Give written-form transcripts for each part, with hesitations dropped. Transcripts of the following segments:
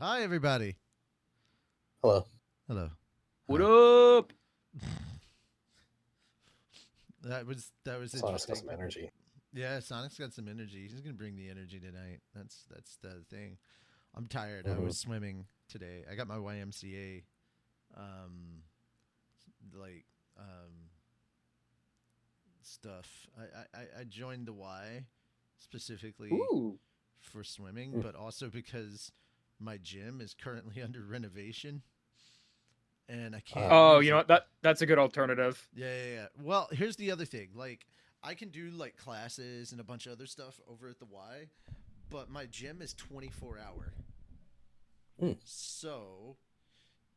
Hi, everybody. Hello. Hello. What up? That was Sonic's got interesting. some energy. Yeah, Sonic's got some energy. He's gonna bring the energy tonight. That's the thing. I'm tired. I Mhm. was swimming today. I got my YMCA, um, like stuff. I joined the Y, specifically Ooh. for swimming, but also because my gym is currently under renovation and I can't Oh, use you know it. what? That's a good alternative. Yeah. Well, here's the other thing. Like, I can do like classes and a bunch of other stuff over at the Y, but my gym is 24-hour. Mm. So,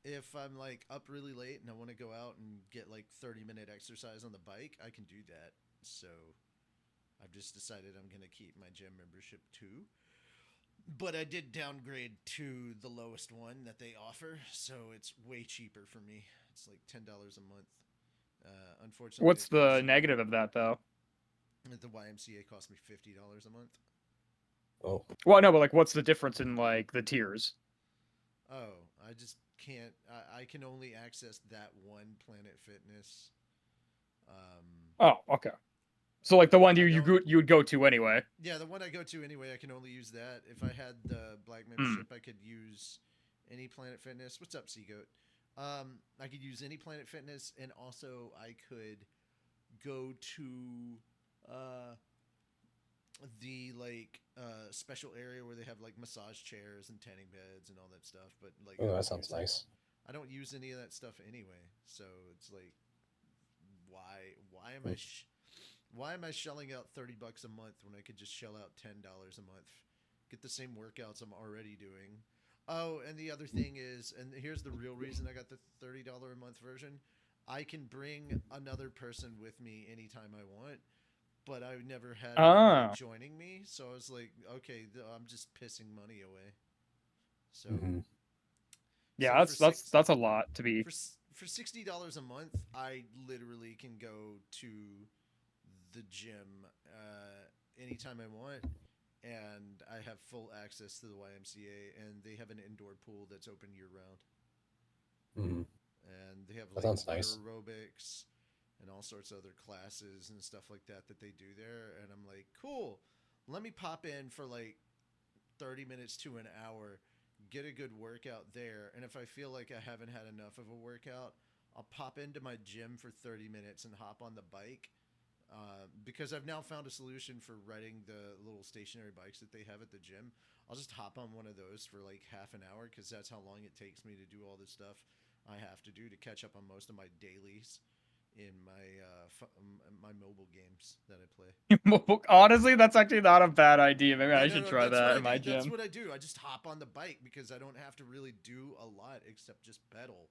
if I'm like up really late and I want to go out and get like 30-minute exercise on the bike, I can do that. So, I've just decided I'm going to keep my gym membership too. But I did downgrade to the lowest one that they offer, so it's way cheaper for me. It's like $10 a month. Unfortunately, What's it the costs negative of that, though? the YMCA cost me $50 a month. Oh. Well, no, but like, what's the difference in like the tiers? Oh, I just can't. I can only access that one Planet Fitness. Um, Oh, okay. So like the one I don't. you would go to anyway. Yeah, the one I go to anyway. I can only use that. If I had the Black Hmm. membership, I could use any Planet Fitness. What's up, Seagoat? I could use any Planet Fitness, and also I could go to uh, the special area where they have like massage chairs and tanning beds and all that stuff. But like Oh, I that don't sounds use it. nice. I don't use any of that stuff anyway. So it's like, why am Mm. why am I shelling out $30 a month when I could just shell out $10 a month, get the same workouts I'm already doing? Oh, and the other thing is, and here's the real reason I got the $30 a month version. I can bring another person with me anytime I want, but I never had anybody Oh, joining me, so I was like, okay, I'm just pissing money away. So, Mm-hmm. yeah, so for six, that's a lot to be. for $60 a month, I literally can go to the gym anytime I want, and I have full access to the YMCA, and they have an indoor pool that's open year round, Mm-hmm. and they have That like sounds water nice. aerobics and all sorts of other classes and stuff like that that they do there, and I'm like, cool. Let me pop in for like 30 minutes to an hour, get a good workout there. And if I feel like I haven't had enough of a workout, I'll pop into my gym for 30 minutes and hop on the bike. Because I've now found a solution for riding the little stationary bikes that they have at the gym. I'll just hop on one of those for like half an hour because that's how long it takes me to do all the stuff I have to do to catch up on most of my dailies in my mobile games that I play. Honestly, that's actually not a bad idea. Maybe Yeah, I no, should no, try that's what that I in do. my That's gym. what I do. I just hop on the bike because I don't have to really do a lot except just pedal,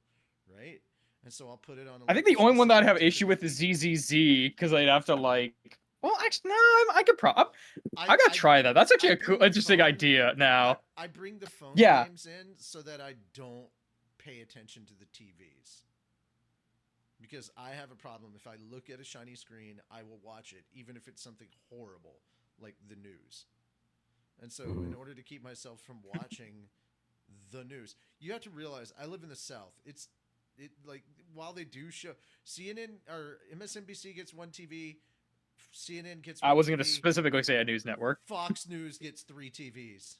right? And so I'll put it on I think like a the only one that I'd specific have issue activity. with is ZZZ because I'd have to like. Well, actually, no, I could probably. I I gotta I try that. That's actually I a cool, bring the interesting phone. idea. Now, I bring the phone yeah, games in so that I don't pay attention to the TVs because I have a problem. If I look at a shiny screen, I will watch it, even if it's something horrible like the news. And so, Mm-hmm. in order to keep myself from watching the news, you have to realize I live in the South. It like while they do show CNN or MSNBC gets one TV, CNN gets I one wasn't gonna TV, specifically say a news network. Fox News gets three TVs.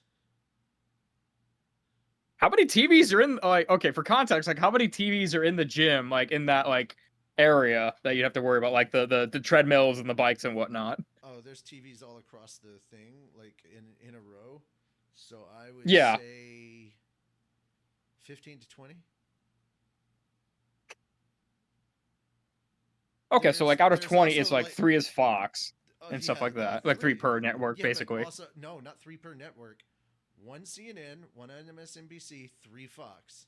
How many TVs are in like? Okay, for context, like how many TVs are in the gym, like in that like area that you have to worry about, like the treadmills and the bikes and whatnot. Oh, there's TVs all across the thing, like in a row. So I would Yeah. say 15 to 20. Okay, so like out of There's 20, also it's like like three is Fox and stuff yeah, like that, like three three. per network, Yeah, but basically. also no, not three per network. One CNN, one MSNBC, three Fox.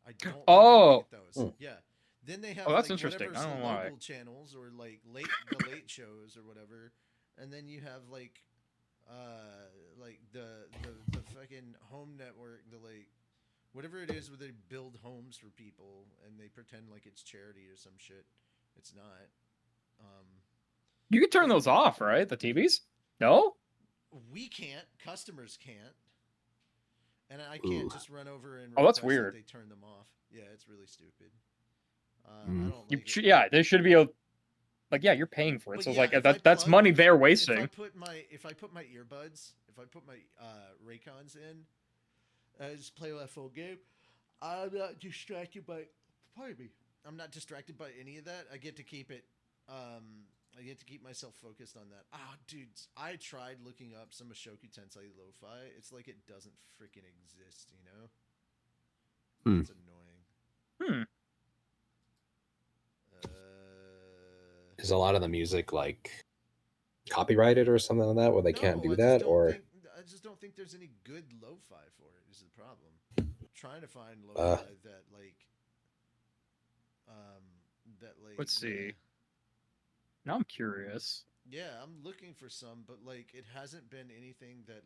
I don't like looking Oh, at those. Mm. Yeah. Then they have oh, that's like interesting. I whatever's don't know why. local channels or like the late shows or whatever, and then you have like the fucking home network, the like whatever it is where they build homes for people and they pretend like it's charity or some shit. It's not. Um, You can turn then those off, right? The TVs? No? we can't. Customers can't. And I can't Ooh. just run over and Oh, that's request that weird. they turn them off. Yeah, it's really stupid. I Mm. don't like it. Yeah, there should be a like yeah, you're paying for it, But so it's yeah, like that's money they're wasting. if I put my earbuds, if I put my Raycons in, I just play that full game. I'm not distracted by. Pardon me. I'm not distracted by any of that. I get to keep it. I get to keep myself focused on that. Ah, dude, I tried looking up some Mushoku Tensei lo-fi. It's like it doesn't freaking exist, you know? Hmm. It's annoying. Hmm. Is a lot of the music like copyrighted or something like that, where they can't No, do that, or I just don't think there's any good lo-fi for it. Is the problem? I'm trying to find uh, lo-fi um, that like Let's yeah, see. Now I'm curious. yeah. I'm looking for some, but like it hasn't been anything that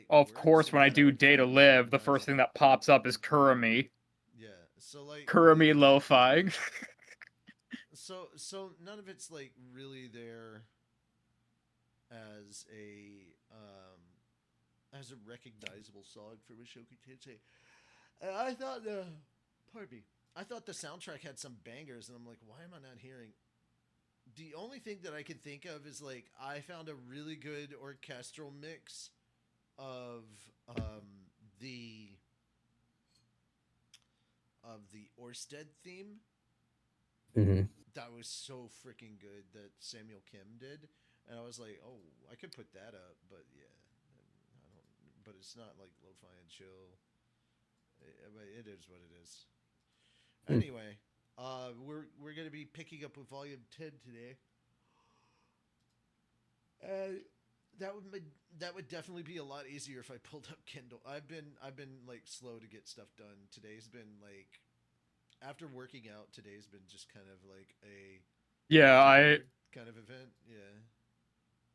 Of works, course, and when I I do don't data find live, the first imagine. thing that pops up is Kurami. Yeah, so like Kurami lo-fi. so none of it's like really there as a recognizable song for Mushoku Tensei. And I thought pardon me. I thought the soundtrack had some bangers, and I'm like, why am I not hearing? The only thing that I can think of is like I found a really good orchestral mix of the the Orsted theme mhm. that was so freaking good that Samuel Kim did, and I was like, oh, I could put that up, but yeah, I don't. But it's not like lo-fi and chill. But it is what it is. Hmm. Anyway, we're gonna be picking up with volume 10 today. Uh, that would definitely be a lot easier if I pulled up Kindle. I've been like slow to get stuff done. Today's been like after working out. Today's been just kind of like a Yeah, tired kind of event. Yeah.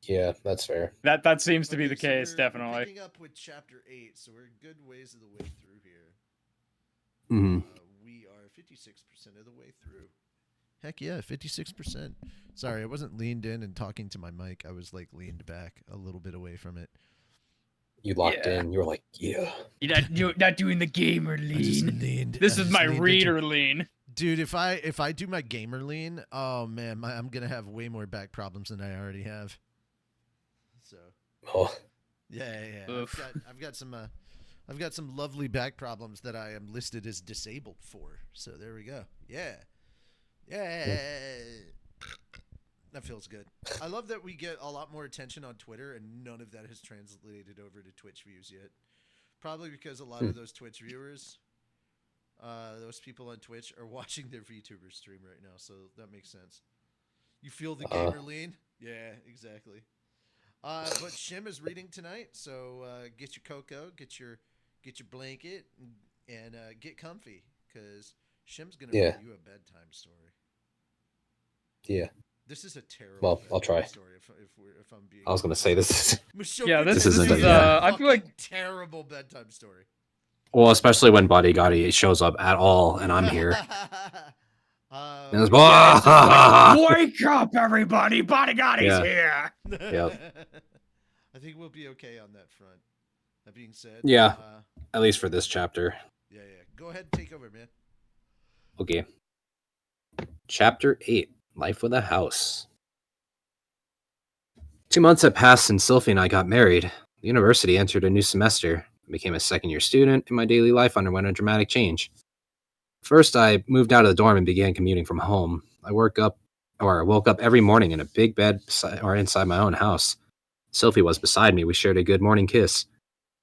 Yeah, that's fair. that seems to be Okay, the so case, we're definitely. picking up with chapter 8, so we're good ways of the way through here. Hmm. We are 56% of the way through. Heck yeah, 56%. Sorry, I wasn't leaned in and talking to my mic. I was like leaned back a little bit away from it. You locked Yeah. in. You were like, yeah. You're not doing the gamer lean. This is my reader lean. Dude, if I do my gamer lean, oh man, I'm gonna have way more back problems than I already have. So Oh, yeah. Oof. I've got some lovely back problems that I am listed as disabled for. So there we go. Yeah. That feels good. I love that we get a lot more attention on Twitter, and none of that has translated over to Twitch views yet. Probably because a lot of those Twitch viewers, those people on Twitch, are watching their VTuber stream right now, so that makes sense. You feel the gamer lean? Yeah, exactly. But Shim is reading tonight, so get your cocoa, get your blanket, and get comfy, because Shim's gonna yeah, read you a bedtime story. yeah. This is a terrible Well, I'll bedtime try. story. If I'm being I was gonna honest, say this is Yeah, Mushoku this This isn't Tensei a- is is a yeah. I feel like fucking terrible bedtime story. well, especially when Body Gotti shows up at all, and I'm here. And it's, yeah, it's just like wake up everybody, Bodyguardi's Yeah. here. Yep. I think we'll be okay on that front. That being said, Yeah. At least for this chapter. yeah. Go ahead, and take over, man. Okay. Chapter 8, Life with a House. 2 months had passed since Sylphie and I got married. The university entered a new semester. I became a second-year student, and my daily life underwent a dramatic change. First, I moved out of the dorm and began commuting from home. I woke up every morning in a big bed inside my own house. Sylphie was beside me. We shared a good morning kiss.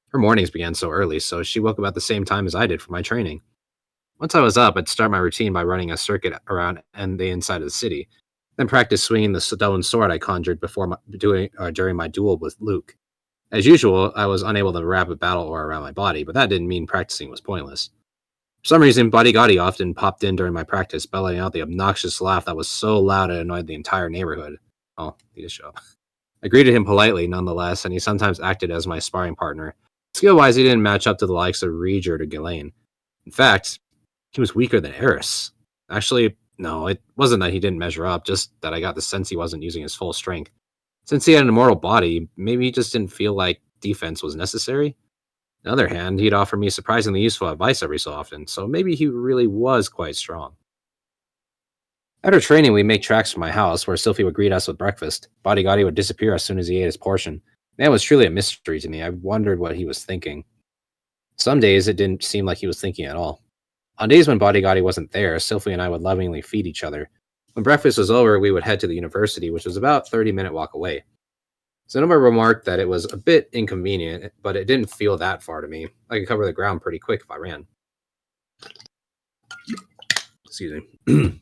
Her mornings began so early, so she woke up at the same time as I did for my training. Once I was up, I'd start my routine by running a circuit around and the inside of the city, then practice swinging the stone sword I conjured during my duel with Luke. As usual, I was unable to wrap a battle aura around my body, but that didn't mean practicing was pointless. For some reason, Buddy Gotti often popped in during my practice, bellowing out the obnoxious laugh that was so loud it annoyed the entire neighborhood. Oh, he just showed up. I greeted him politely, nonetheless, and he sometimes acted as my sparring partner. Skill-wise, he didn't match up to the likes of Regerd or Ghislaine. In fact, he was weaker than Eris. Actually, no, it wasn't that he didn't measure up, just that I got the sense he wasn't using his full strength. Since he had an immortal body, maybe he just didn't feel like defense was necessary. On the other hand, he'd offer me surprisingly useful advice every so often, so maybe he really was quite strong. After training, we'd make tracks from my house, where Sylphie would greet us with breakfast. Body Gotti would disappear as soon as he ate his portion. Man was truly a mystery to me. I wondered what he was thinking. Some days, it didn't seem like he was thinking at all. On days when Body Gotti wasn't there, Sylphie and I would lovingly feed each other. When breakfast was over, we would head to the university, which was about a 30-minute walk away. Zenoma remarked that it was a bit inconvenient, but it didn't feel that far to me. I could cover the ground pretty quick if I ran. Excuse me.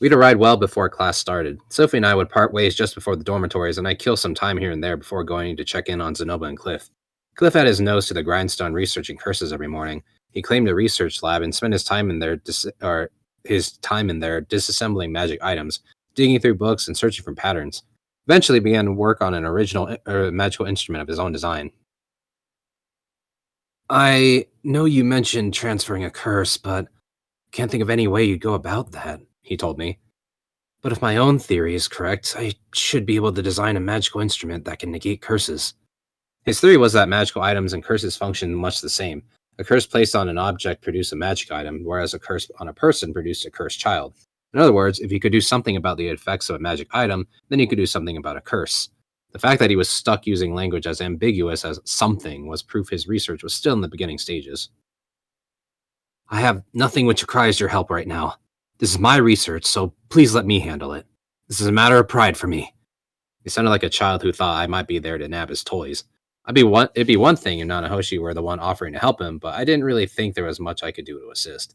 We'd arrived well before class started. Sophie and I would part ways just before the dormitories, and I'd kill some time here and there before going to check in on Zenobia and Cliff. Cliff had his nose to the grindstone researching curses every morning. He claimed a research lab and spent his time in there disassembling magic items, digging through books and searching for patterns. Eventually began work on an original magical instrument of his own design. I know you mentioned transferring a curse, but can't think of any way you'd go about that, he told me. But if my own theory is correct, I should be able to design a magical instrument that can negate curses. His theory was that magical items and curses function much the same. A curse placed on an object produced a magic item, whereas a curse on a person produced a cursed child. In other words, if you could do something about the effects of a magic item, then you could do something about a curse. The fact that he was stuck using language as ambiguous as something was proof his research was still in the beginning stages. I have nothing which requires your help right now. This is my research, so please let me handle it. This is a matter of pride for me. He sounded like a child who thought I might be there to nab his toys. It'd be one thing if Nanahoshi were the one offering to help him, but I didn't really think there was much I could do to assist.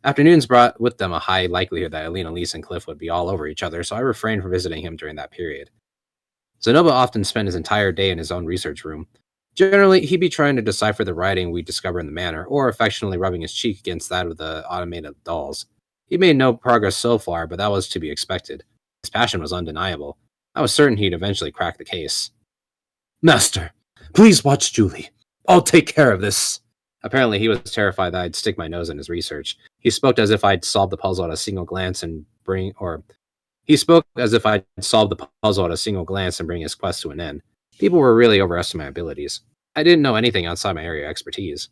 Afternoons brought with them a high likelihood that Alina, Lise, and Cliff would be all over each other, so I refrained from visiting him during that period. Zenobia often spent his entire day in his own research room. Generally, he'd be trying to decipher the writing we'd discover in the manor, or affectionately rubbing his cheek against that of the automated dolls. He made no progress so far, but that was to be expected. His passion was undeniable. I was certain he'd eventually crack the case. Master, please watch Julie. I'll take care of this. Apparently, he was terrified that I'd stick my nose in his research. He spoke as if I'd solved the puzzle at a single glance and bring his quest to an end. People were really overestimating my abilities. I didn't know anything outside my area of expertise.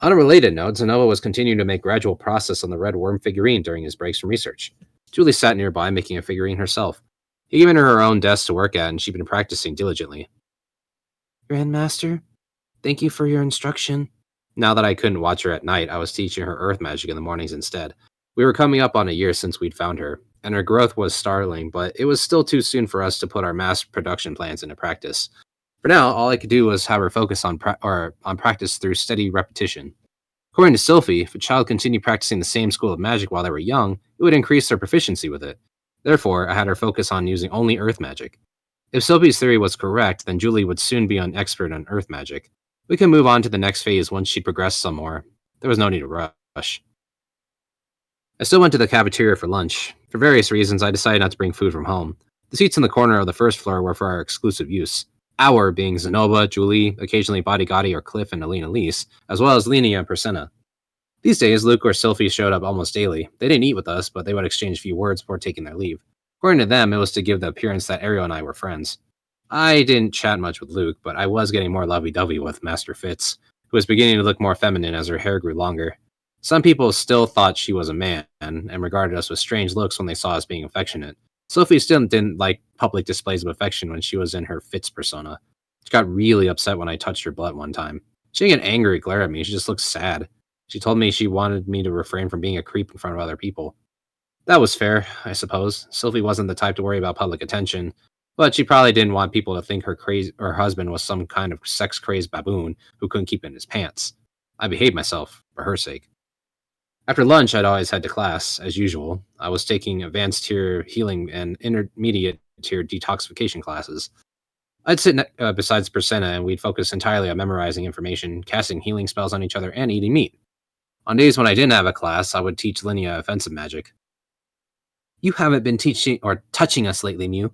On a related note, Zenova was continuing to make gradual progress on the red worm figurine during his breaks from research. Julie sat nearby making a figurine herself. He'd given her own desk to work at, and she'd been practicing diligently. Grandmaster, thank you for your instruction. Now that I couldn't watch her at night, I was teaching her earth magic in the mornings instead. We were coming up on a year since we'd found her, and her growth was startling, but it was still too soon for us to put our mass production plans into practice. For now, all I could do was have her focus on practice through steady repetition. According to Sylphie, if a child continued practicing the same school of magic while they were young, it would increase their proficiency with it. Therefore, I had her focus on using only earth magic. If Sylphie's theory was correct, then Julie would soon be an expert on earth magic. We could move on to the next phase once she progressed some more. There was no need to rush. I still went to the cafeteria for lunch. For various reasons, I decided not to bring food from home. The seats in the corner of the first floor were for our exclusive use. Our being Zenobia, Julie, occasionally Bodygotti or Cliff and Alina Lise, as well as Linnea and Persenna. These days, Luke or Sylphie showed up almost daily. They didn't eat with us, but they would exchange a few words before taking their leave. According to them, it was to give the appearance that Ariel and I were friends. I didn't chat much with Luke, but I was getting more lovey-dovey with Master Fitz, who was beginning to look more feminine as her hair grew longer. Some people still thought she was a man, and regarded us with strange looks when they saw us being affectionate. Sophie still didn't like public displays of affection when she was in her Fitz persona. She got really upset when I touched her butt one time. She didn't get angry or glare at me, she just looked sad. She told me she wanted me to refrain from being a creep in front of other people. That was fair, I suppose. Sylphie wasn't the type to worry about public attention, but she probably didn't want people to think her husband was some kind of sex-crazed baboon who couldn't keep in his pants. I behaved myself, for her sake. After lunch, I'd always head to class, as usual. I was taking advanced tier healing and intermediate tier detoxification classes. I'd sit besides Persenna, and we'd focus entirely on memorizing information, casting healing spells on each other, and eating meat. On days when I didn't have a class, I would teach Linnea offensive magic. You haven't been teaching or touching us lately, Mew.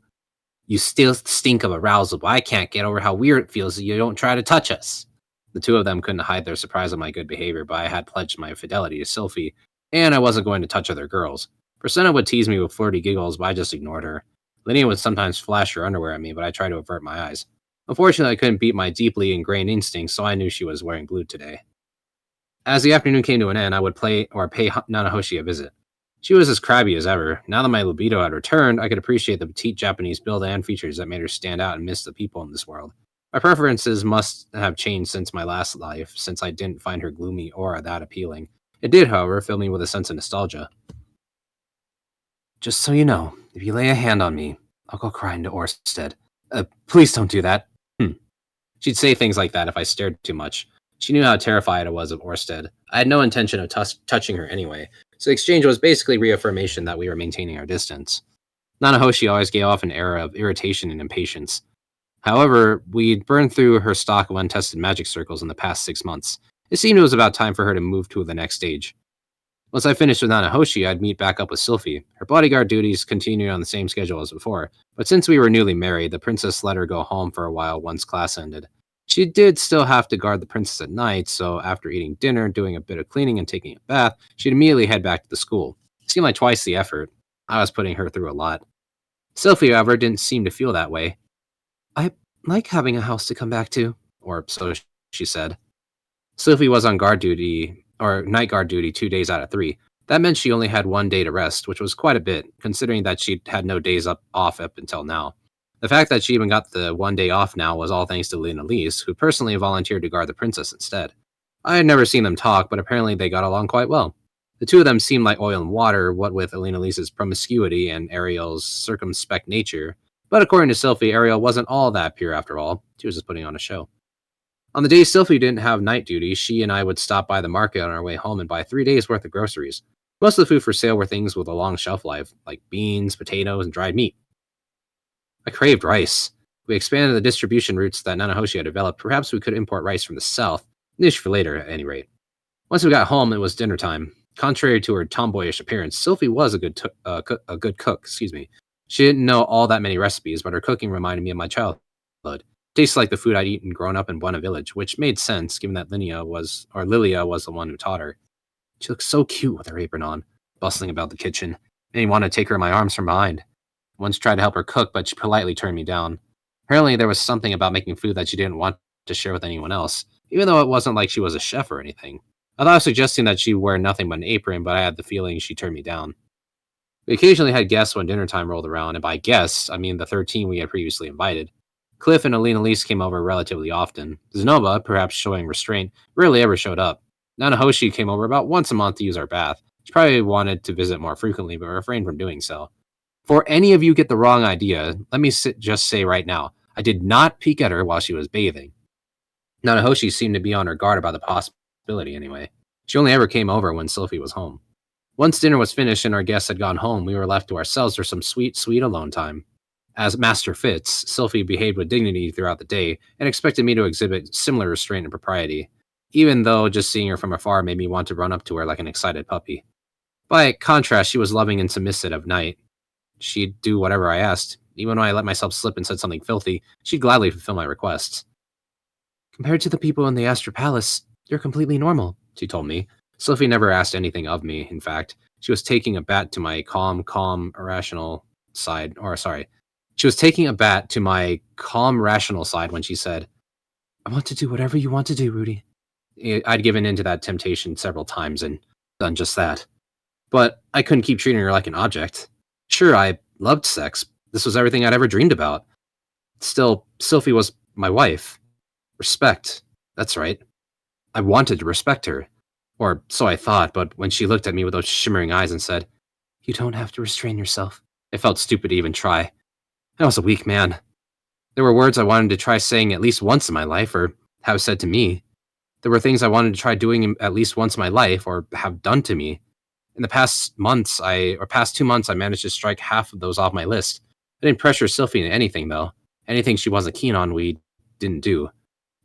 You still stink of arousal, but I can't get over how weird it feels that you don't try to touch us. The two of them couldn't hide their surprise at my good behavior, but I had pledged my fidelity to Sylphie, and I wasn't going to touch other girls. Persenna would tease me with flirty giggles, but I just ignored her. Linnea would sometimes flash her underwear at me, but I tried to avert my eyes. Unfortunately, I couldn't beat my deeply ingrained instincts, so I knew she was wearing blue today. As the afternoon came to an end, I would pay Nanahoshi a visit. She was as crabby as ever. Now that my libido had returned, I could appreciate the petite Japanese build and features that made her stand out amidst the people in this world. My preferences must have changed since my last life, since I didn't find her gloomy aura that appealing. It did, however, fill me with a sense of nostalgia. Just so you know, if you lay a hand on me, I'll go crying to Orsted. Please don't do that. She'd say things like that if I stared too much. She knew how terrified I was of Orsted. I had no intention of touching her anyway, so the exchange was basically reaffirmation that we were maintaining our distance. Nanahoshi always gave off an air of irritation and impatience. However, we'd burned through her stock of untested magic circles in the past 6 months. It seemed it was about time for her to move to the next stage. Once I finished with Nanahoshi, I'd meet back up with Sylphie. Her bodyguard duties continued on the same schedule as before, but since we were newly married, the princess let her go home for a while once class ended. She did still have to guard the princess at night, so after eating dinner, doing a bit of cleaning, and taking a bath, she'd immediately head back to the school. It seemed like twice the effort. I was putting her through a lot. Sylphie, however, didn't seem to feel that way. I like having a house to come back to, or so she said. Sylphie was on night guard duty 2 days out of 3. That meant she only had 1 day to rest, which was quite a bit, considering that she'd had no days off up until now. The fact that she even got the 1 day off now was all thanks to Lena Lise, who personally volunteered to guard the princess instead. I had never seen them talk, but apparently they got along quite well. The two of them seemed like oil and water, what with Elena Lisa's promiscuity and Ariel's circumspect nature. But according to Sylphie, Ariel wasn't all that pure after all. She was just putting on a show. On the days Sylphie didn't have night duty, she and I would stop by the market on our way home and buy 3 days' worth of groceries. Most of the food for sale were things with a long shelf life, like beans, potatoes, and dried meat. I craved rice. We expanded the distribution routes that Nanahoshi had developed. Perhaps we could import rice from the south, an issue for later at any rate. Once we got home, it was dinner time. Contrary to her tomboyish appearance, Sylphie was a good cook. She didn't know all that many recipes, but her cooking reminded me of my childhood. It tasted like the food I'd eaten growing up in Buena Village, which made sense given that Lilia was the one who taught her. She looked so cute with her apron on, bustling about the kitchen. Made me want to take her in my arms from behind. I once tried to help her cook, but she politely turned me down. Apparently, there was something about making food that she didn't want to share with anyone else, even though it wasn't like she was a chef or anything. I thought of suggesting that she wear nothing but an apron, but I had the feeling she turned me down. We occasionally had guests when dinner time rolled around, and by guests, I mean the 13 we had previously invited. Cliff and Alina Lise came over relatively often. Zenova, perhaps showing restraint, rarely ever showed up. Nanahoshi came over about once a month to use our bath. She probably wanted to visit more frequently, but refrained from doing so. Before any of you get the wrong idea, let me just say right now, I did not peek at her while she was bathing. Nanahoshi seemed to be on her guard about the possibility anyway. She only ever came over when Sylphie was home. Once dinner was finished and our guests had gone home, we were left to ourselves for some sweet, sweet alone time. As Master Fitz, Sylphie behaved with dignity throughout the day and expected me to exhibit similar restraint and propriety, even though just seeing her from afar made me want to run up to her like an excited puppy. By contrast, she was loving and submissive at night. She'd do whatever I asked. Even when I let myself slip and said something filthy, she'd gladly fulfill my requests. Compared to the people in the Astra Palace, you're completely normal, she told me. Sylphie never asked anything of me, in fact. She was taking a bat to my rational side when she said, I want to do whatever you want to do, Rudy. I'd given in to that temptation several times and done just that. But I couldn't keep treating her like an object. Sure, I loved sex. This was everything I'd ever dreamed about. Still, Sylphie was my wife. Respect. That's right. I wanted to respect her. Or so I thought, but when she looked at me with those shimmering eyes and said, You don't have to restrain yourself, it felt stupid to even try. I was a weak man. There were words I wanted to try saying at least once in my life, or have said to me. There were things I wanted to try doing at least once in my life, or have done to me. In the past 2 months, I managed to strike half of those off my list. I didn't pressure Sylphie into anything, though. Anything she wasn't keen on, we didn't do.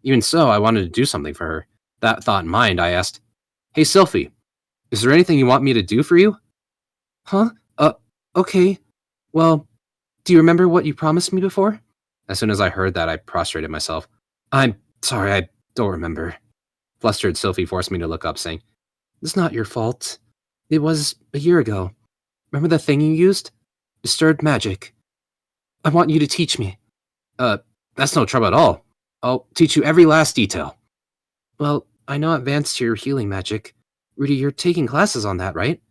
Even so, I wanted to do something for her. That thought in mind, I asked, Hey, Sylphie, is there anything you want me to do for you? Huh? Okay. Well, do you remember what you promised me before? As soon as I heard that, I prostrated myself. I'm sorry, I don't remember. Flustered, Sylphie forced me to look up, saying, It's not your fault. It was a year ago. Remember the thing you used? Disturbed magic. I want you to teach me. That's no trouble at all. I'll teach you every last detail. Well, I know advanced to your healing magic. Rudy, you're taking classes on that, right?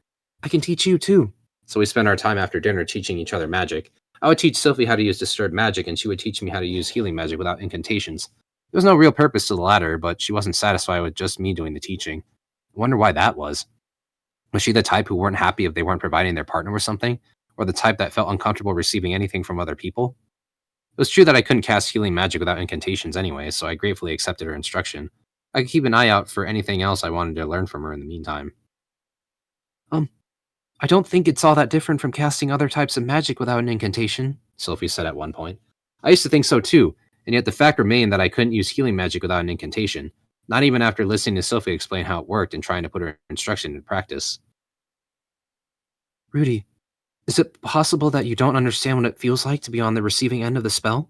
I can teach you too. So we spent our time after dinner teaching each other magic. I would teach Sylphie how to use disturbed magic, and she would teach me how to use healing magic without incantations. There was no real purpose to the latter, but she wasn't satisfied with just me doing the teaching. I wonder why that was. Was she the type who weren't happy if they weren't providing their partner with something? or the type that felt uncomfortable receiving anything from other people. It was true that I couldn't cast healing magic without incantations anyway, so I gratefully accepted her instruction. I could keep an eye out for anything else I wanted to learn from her in the meantime. I don't think it's all that different from casting other types of magic without an incantation, Sophie said at one point. I used to think so too, and yet the fact remained that I couldn't use healing magic without an incantation, not even after listening to Sophie explain how it worked and trying to put her instruction into practice. Rudy, is it possible that you don't understand what it feels like to be on the receiving end of the spell?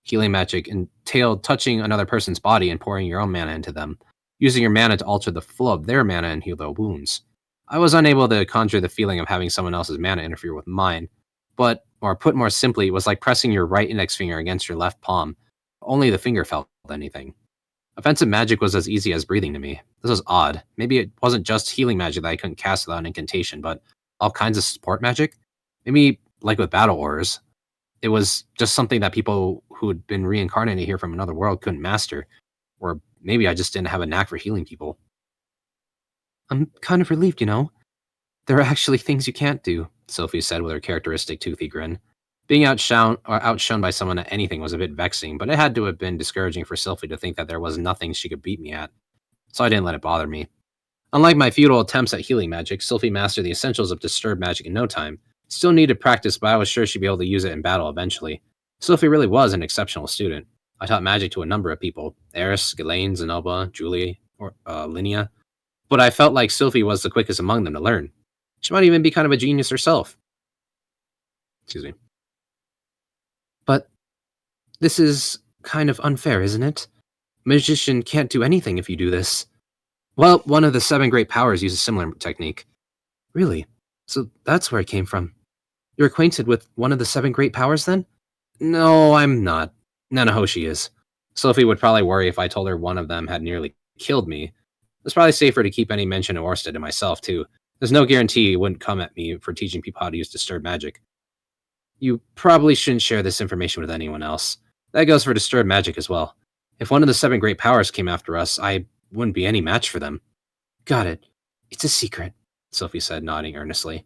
Healing magic entailed touching another person's body and pouring your own mana into them, using your mana to alter the flow of their mana and heal their wounds. I was unable to conjure the feeling of having someone else's mana interfere with mine, but, or put more simply, it was like pressing your right index finger against your left palm. Only the finger felt anything. Offensive magic was as easy as breathing to me. This was odd. Maybe it wasn't just healing magic that I couldn't cast without an incantation, but all kinds of support magic? Maybe, like with battle auras, it was just something that people who had been reincarnated here from another world couldn't master. Or maybe I just didn't have a knack for healing people. I'm kind of relieved, you know. There are actually things you can't do, Sophie said with her characteristic toothy grin. Being outshone by someone at anything was a bit vexing, but it had to have been discouraging for Sophie to think that there was nothing she could beat me at. So I didn't let it bother me. Unlike my futile attempts at healing magic, Sophie mastered the essentials of disturbed magic in no time. Still needed practice, but I was sure she'd be able to use it in battle eventually. Sophie really was an exceptional student. I taught magic to a number of people, Eris, Ghislaine, Zenobia, Julie, or Linnea, but I felt like Sophie was the quickest among them to learn. She might even be kind of a genius herself. Excuse me. But this is kind of unfair, isn't it? A magician can't do anything if you do this. Well, one of the 7 great powers uses a similar technique. Really? So that's where it came from. You're acquainted with one of the 7 great powers, then? No, I'm not. Nanahoshi is. Sophie would probably worry if I told her one of them had nearly killed me. It's probably safer to keep any mention of Orsted to myself, too. There's no guarantee he wouldn't come at me for teaching people how to use disturbed magic. You probably shouldn't share this information with anyone else. That goes for disturbed magic as well. If one of the 7 great powers came after us, I wouldn't be any match for them. Got it. It's a secret, Sophie said, nodding earnestly.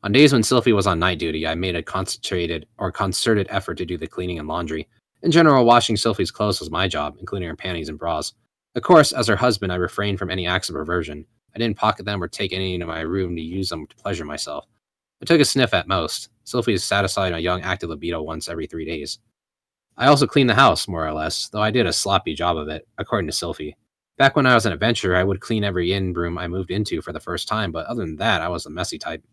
On days when Sophie was on night duty, I made a concentrated or concerted effort to do the cleaning and laundry. In general, washing Sophie's clothes was my job, including her panties and bras. Of course, as her husband, I refrained from any acts of perversion. I didn't pocket them or take any into my room to use them to pleasure myself. I took a sniff at most. Sophie satisfied my young active libido once every 3 days. I also cleaned the house, more or less, though I did a sloppy job of it, according to Sophie. Back when I was an adventurer, I would clean every inn room I moved into for the first time, but other than that, I was the messy type.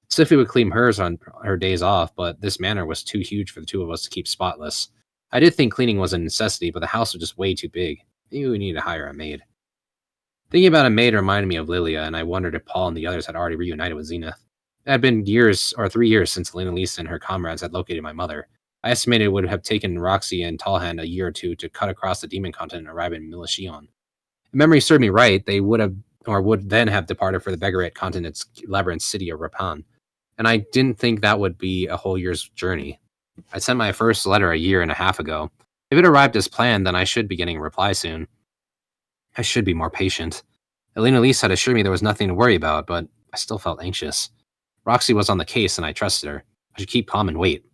Sophie would clean hers on her days off, but this manor was too huge for the two of us to keep spotless. I did think cleaning was a necessity, but the house was just way too big. Maybe we needed to hire a maid. Thinking about a maid reminded me of Lilia, and I wondered if Paul and the others had already reunited with Zenith. It had been 3 years since Lena Lisa and her comrades had located my mother. I estimated it would have taken Roxy and Tallhand a year or two to cut across the demon continent and arrive in Milashion. If memory served me right, they would then have departed for the Begaret continent's labyrinth city of Rapan. And I didn't think that would be a whole year's journey. I sent my first letter a year and a half ago. If it arrived as planned, then I should be getting a reply soon. I should be more patient. Elena Lise had assured me there was nothing to worry about, but I still felt anxious. Roxy was on the case, and I trusted her. I should keep calm and wait.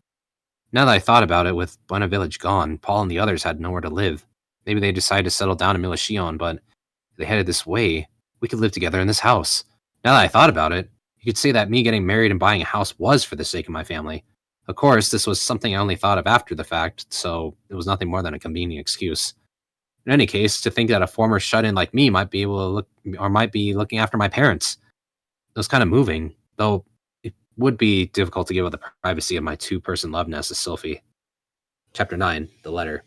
Now that I thought about it, with Buena Village gone, Paul and the others had nowhere to live. Maybe they decided to settle down in Milashion, but if they headed this way, we could live together in this house. Now that I thought about it, you could say that me getting married and buying a house was for the sake of my family. Of course, this was something I only thought of after the fact, so it was nothing more than a convenient excuse. In any case, to think that a former shut-in like me might be looking after my parents. It was kind of moving, though it would be difficult to give up the privacy of my 2-person love nest with Sophie. Chapter 9, The Letter.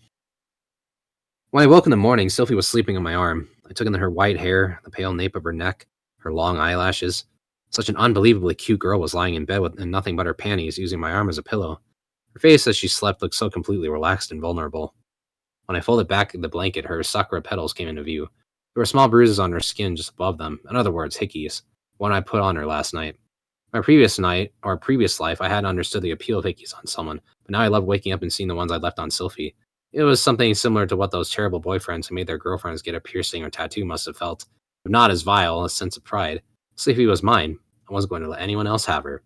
When I woke in the morning, Sophie was sleeping on my arm. I took in her white hair, the pale nape of her neck, her long eyelashes. Such an unbelievably cute girl was lying in bed in nothing but her panties, using my arm as a pillow. Her face as she slept looked so completely relaxed and vulnerable. When I folded back the blanket, her sakura petals came into view. There were small bruises on her skin just above them, in other words, hickeys, one I put on her last night. My previous life, I hadn't understood the appeal of hickeys on someone, but now I loved waking up and seeing the ones I'd left on Sophie. It was something similar to what those terrible boyfriends who made their girlfriends get a piercing or tattoo must have felt, but not as vile, a sense of pride. Sophie was mine. I wasn't going to let anyone else have her.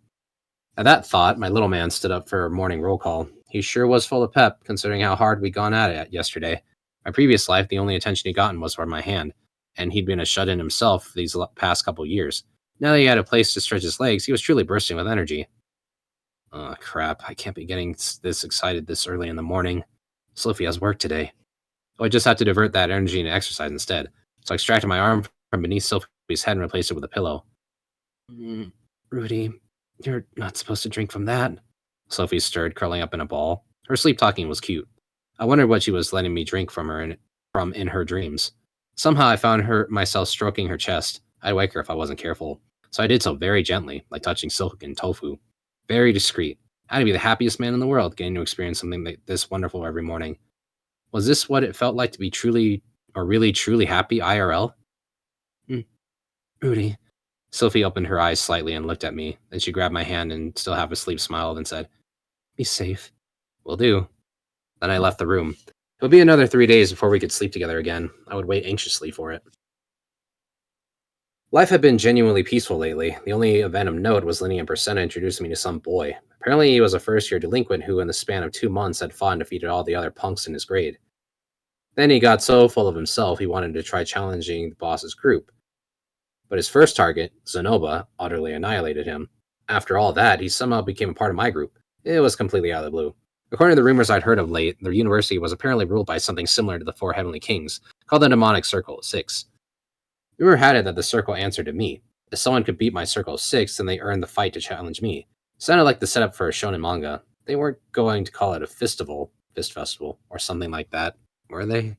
At that thought, my little man stood up for morning roll call. He sure was full of pep, considering how hard we'd gone at it yesterday. My previous life, the only attention he'd gotten was from my hand, and he'd been a shut-in himself these past couple years. Now that he had a place to stretch his legs, he was truly bursting with energy. Oh, crap. I can't be getting this excited this early in the morning. Sophie has work today. So I just have to divert that energy into exercise instead. So I extracted my arm from beneath Sophie's head and replaced it with a pillow. Rudy, you're not supposed to drink from that. Sophie stirred, curling up in a ball. Her sleep-talking was cute. I wondered what she was letting me drink from in her dreams. Somehow I found myself stroking her chest. I'd wake her if I wasn't careful. So I did so very gently, like touching silk and tofu. Very discreet. I had to be the happiest man in the world, getting to experience something like this wonderful every morning. Was this what it felt like to be truly, or really truly happy IRL? Rudy. Sophie opened her eyes slightly and looked at me. Then she grabbed my hand and, still half asleep, smiled and said, "Be safe." "Will do." Then I left the room. It would be another 3 days before we could sleep together again. I would wait anxiously for it. Life had been genuinely peaceful lately. The only event of note was Lenny and Persenna introducing me to some boy. Apparently he was a first-year delinquent who, in the span of 2 months, had fought and defeated all the other punks in his grade. Then he got so full of himself he wanted to try challenging the boss's group. But his first target, Zenoba, utterly annihilated him. After all that, he somehow became a part of my group. It was completely out of the blue. According to the rumors I'd heard of late, the university was apparently ruled by something similar to the Four Heavenly Kings, called the Demonic Circle of Six. Rumor had it that the circle answered to me. If someone could beat my Circle of Six, then they earned the fight to challenge me. Sounded like the setup for a shonen manga. They weren't going to call it a fist festival, or something like that, were they?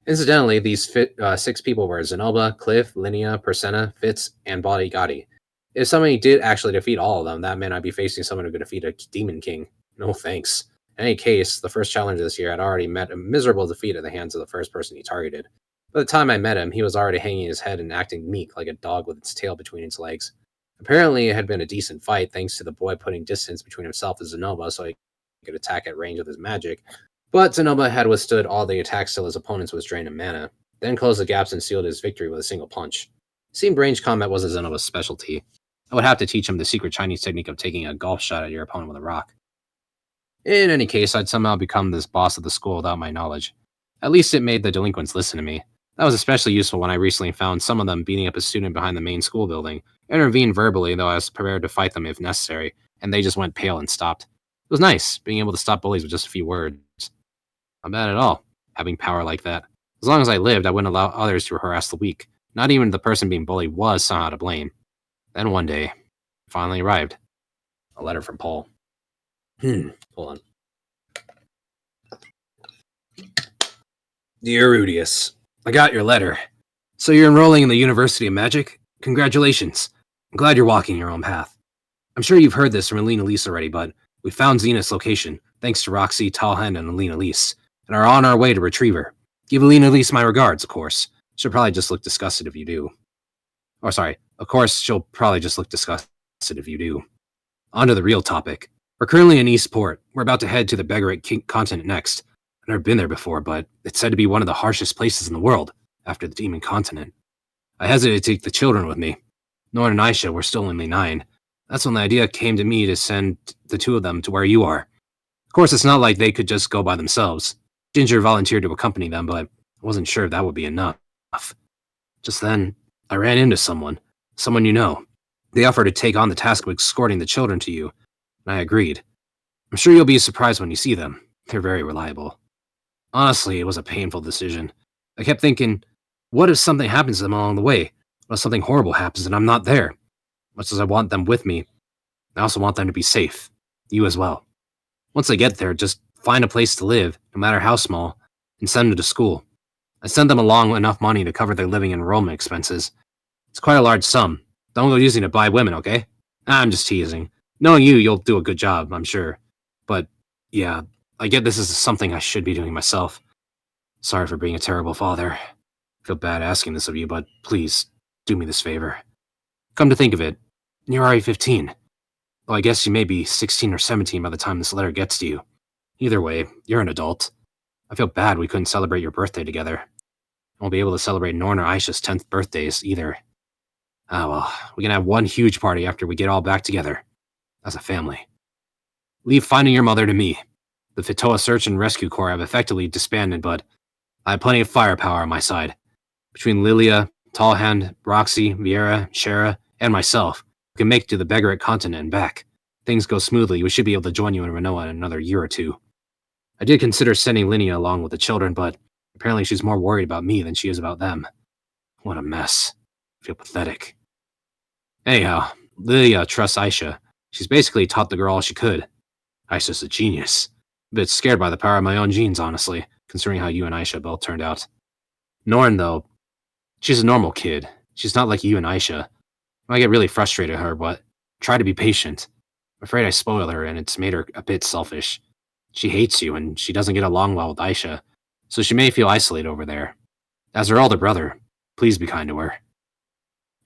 Incidentally, these 6 people were Zenoba, Cliff, Linnea, Persenna, Fitz, and Body Gotti. If somebody did actually defeat all of them, that meant I'd be facing someone who could defeat a Demon King. No thanks. In any case, the first challenger this year had already met a miserable defeat at the hands of the first person he targeted. By the time I met him, he was already hanging his head and acting meek like a dog with its tail between its legs. Apparently, it had been a decent fight, thanks to the boy putting distance between himself and Zenoba so he could attack at range with his magic. But Zenoba had withstood all the attacks till his opponents was drained of mana, then closed the gaps and sealed his victory with a single punch. It seemed range combat wasn't Zenoba's specialty. I would have to teach him the secret Chinese technique of taking a golf shot at your opponent with a rock. In any case, I'd somehow become this boss of the school without my knowledge. At least it made the delinquents listen to me. That was especially useful when I recently found some of them beating up a student behind the main school building. I intervened verbally, though I was prepared to fight them if necessary, and they just went pale and stopped. It was nice, being able to stop bullies with just a few words. Not bad at all, having power like that. As long as I lived, I wouldn't allow others to harass the weak. Not even the person being bullied was somehow to blame. Then one day, it finally arrived. A letter from Paul. Hold on. Dear Rudius, I got your letter. So you're enrolling in the University of Magic? Congratulations. I'm glad you're walking your own path. I'm sure you've heard this from Alina Lise already, but we found Zenith's location, thanks to Roxy, Talhen, and Alina Lise, and are on our way to retrieve her. Give Alina Lise my regards, of course. She'll probably just look disgusted if you do. Of course, she'll probably just look disgusted if you do. On to the real topic. We're currently in Eastport. We're about to head to the Begarit continent next. I've never been there before, but it's said to be one of the harshest places in the world, after the Demon Continent. I hesitated to take the children with me. Nora and Aisha were still only 9. That's when the idea came to me to send the 2 of them to where you are. Of course, it's not like they could just go by themselves. Ginger volunteered to accompany them, but I wasn't sure if that would be enough. Just then, I ran into someone you know. They offered to take on the task of escorting the children to you, and I agreed. I'm sure you'll be surprised when you see them. They're very reliable. Honestly, it was a painful decision. I kept thinking, what if something happens to them along the way? What if something horrible happens and I'm not there? Much as I want them with me, I also want them to be safe. You as well. Once they get there, just find a place to live, no matter how small, and send them to school. I send them along enough money to cover their living and enrollment expenses. It's quite a large sum. Don't go using it to buy women, okay? I'm just teasing. Knowing you, you'll do a good job, I'm sure. But, yeah, I get this is something I should be doing myself. Sorry for being a terrible father. I feel bad asking this of you, but please, do me this favor. Come to think of it, you're already 15. Well, I guess you may be 16 or 17 by the time this letter gets to you. Either way, you're an adult. I feel bad we couldn't celebrate your birthday together. I won't be able to celebrate Norn or Aisha's 10th birthdays either. Ah well, we can have one huge party after we get all back together. as a family. Leave finding your mother to me. The Fitoa Search and Rescue Corps have effectively disbanded, but I have plenty of firepower on my side. Between Lilia, Tallhand, Roxy, Vieira, Shara, and myself, we can make it to the Begaret continent and back. If things go smoothly, we should be able to join you in Renoa in another year or two. I did consider sending Linia along with the children, but apparently she's more worried about me than she is about them. What a mess. I feel pathetic. Anyhow, Lilia trusts Aisha. She's basically taught the girl all she could. Aisha's a genius. A bit scared by the power of my own genes, honestly, considering how you and Aisha both turned out. Norn, though, she's a normal kid. She's not like you and Aisha. I get really frustrated at her, but try to be patient. I'm afraid I spoiled her, and it's made her a bit selfish. She hates you, and she doesn't get along well with Aisha, so she may feel isolated over there. As her older brother, please be kind to her.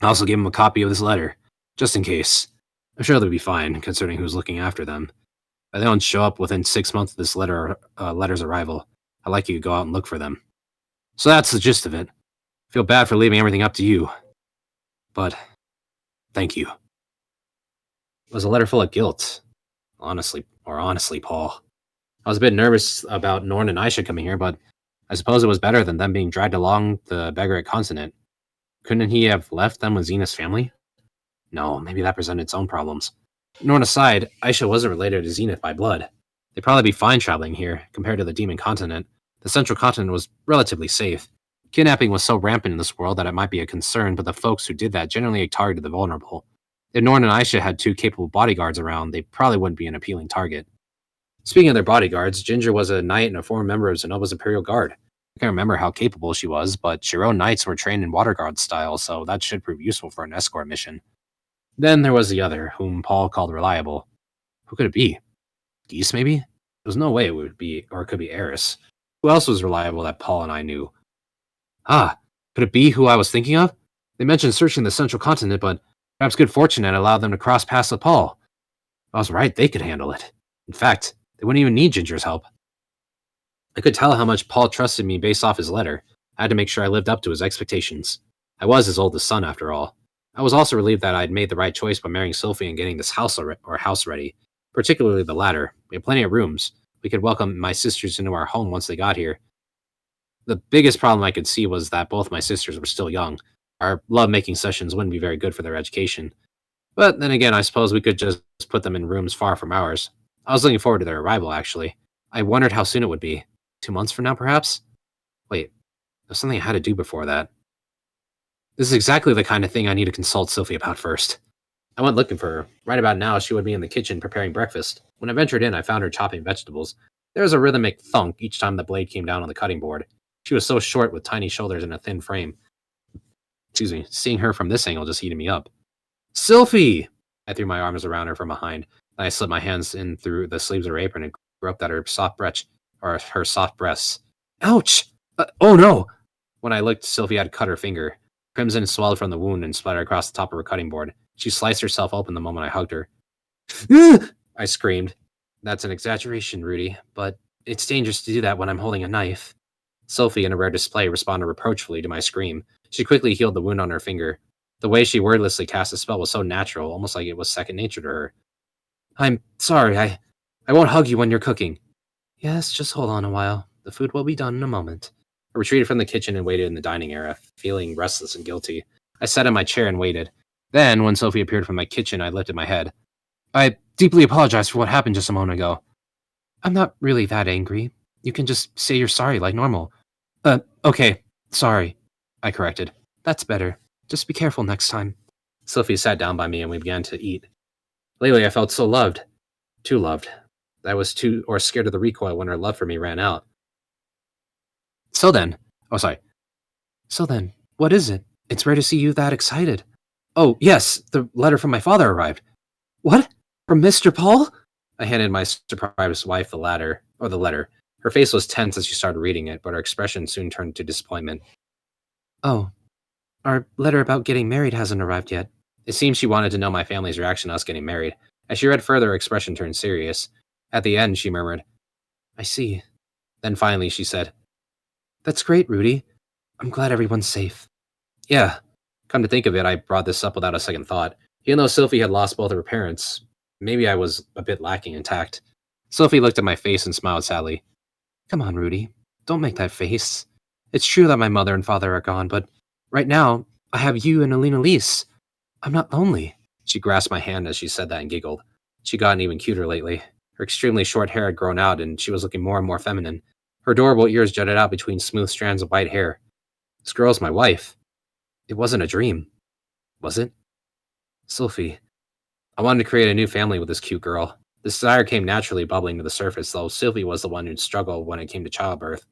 I also gave him a copy of this letter, just in case. I'm sure they'll be fine, considering who's looking after them. If they don't show up within 6 months of this letter's arrival, I'd like you to go out and look for them. So that's the gist of it. I feel bad for leaving everything up to you. But, thank you. It was a letter full of guilt. Honestly, Paul. I was a bit nervous about Norn and Aisha coming here, but I suppose it was better than them being dragged along the Begaret continent. Couldn't he have left them with Xena's family? No, maybe that presented its own problems. Norn aside, Aisha wasn't related to Zenith by blood. They'd probably be fine traveling here, compared to the Demon Continent. The Central Continent was relatively safe. Kidnapping was so rampant in this world that it might be a concern, but the folks who did that generally targeted the vulnerable. If Norn and Aisha had 2 capable bodyguards around, they probably wouldn't be an appealing target. Speaking of their bodyguards, Ginger was a knight and a former member of Zenoba's Imperial Guard. I can't remember how capable she was, but Shiro knights were trained in water guard style, so that should prove useful for an escort mission. Then there was the other, whom Paul called reliable. Who could it be? Geese, maybe? There was no way it would be, or it could be Eris. Who else was reliable that Paul and I knew? Could it be who I was thinking of? They mentioned searching the Central Continent, but perhaps good fortune had allowed them to cross paths with Paul. I was right, they could handle it. In fact, they wouldn't even need Ginger's help. I could tell how much Paul trusted me based off his letter. I had to make sure I lived up to his expectations. I was his oldest son, after all. I was also relieved that I'd made the right choice by marrying Sophie and getting this house ready, particularly the latter. We had plenty of rooms. We could welcome my sisters into our home once they got here. The biggest problem I could see was that both my sisters were still young. Our love-making sessions wouldn't be very good for their education. But then again, I suppose we could just put them in rooms far from ours. I was looking forward to their arrival, actually. I wondered how soon it would be. 2 months from now, perhaps? Wait, there's something I had to do before that. This is exactly the kind of thing I need to consult Sophie about first. I went looking for her. Right about now, she would be in the kitchen preparing breakfast. When I ventured in, I found her chopping vegetables. There was a rhythmic thunk each time the blade came down on the cutting board. She was so short with tiny shoulders and a thin frame. Seeing her from this angle just heated me up. Sylphie! I threw my arms around her from behind. Then I slipped my hands in through the sleeves of her apron and groped at her soft breasts. Ouch! Oh no! When I looked, Sylphie had cut her finger. Crimson swelled from the wound and splattered across the top of her cutting board. She sliced herself open the moment I hugged her. I screamed. That's an exaggeration, Rudy, but it's dangerous to do that when I'm holding a knife. Sophie, in a rare display, responded reproachfully to my scream. She quickly healed the wound on her finger. The way she wordlessly cast a spell was so natural, almost like it was second nature to her. I'm sorry, I won't hug you when you're cooking. Yes, just hold on a while. The food will be done in a moment. I retreated from the kitchen and waited in the dining area, feeling restless and guilty. I sat in my chair and waited. Then, when Sophie appeared from my kitchen, I lifted my head. I deeply apologize for what happened just a moment ago. I'm not really that angry. You can just say you're sorry like normal. Okay, sorry, I corrected. That's better. Just be careful next time. Sophie sat down by me and we began to eat. Lately, I felt so loved. Too loved. I was too scared of the recoil when her love for me ran out. So then, what is it? It's rare to see you that excited. Oh, yes, the letter from my father arrived. What? From Mr. Paul? I handed my surprised wife the letter. Her face was tense as she started reading it, but her expression soon turned to disappointment. Oh, our letter about getting married hasn't arrived yet. It seems she wanted to know my family's reaction to us getting married. As she read further, her expression turned serious. At the end, she murmured, I see. Then finally, she said, That's great, Rudy. I'm glad everyone's safe. Yeah. Come to think of it, I brought this up without a second thought. Even though Sophie had lost both of her parents, Maybe I was a bit lacking in tact. Sophie looked at my face and smiled sadly. Come on, Rudy. Don't make that face. It's true that my mother and father are gone, but right now, I have you and Alina Lise. I'm not lonely. She grasped my hand as she said that and giggled. She'd gotten even cuter lately. Her extremely short hair had grown out, and she was looking more and more feminine. Her adorable ears jutted out between smooth strands of white hair. This girl's my wife. It wasn't a dream, was it? Sophie. I wanted to create a new family with this cute girl. This desire came naturally bubbling to the surface, though Sylvie was the one who'd struggle when it came to childbirth.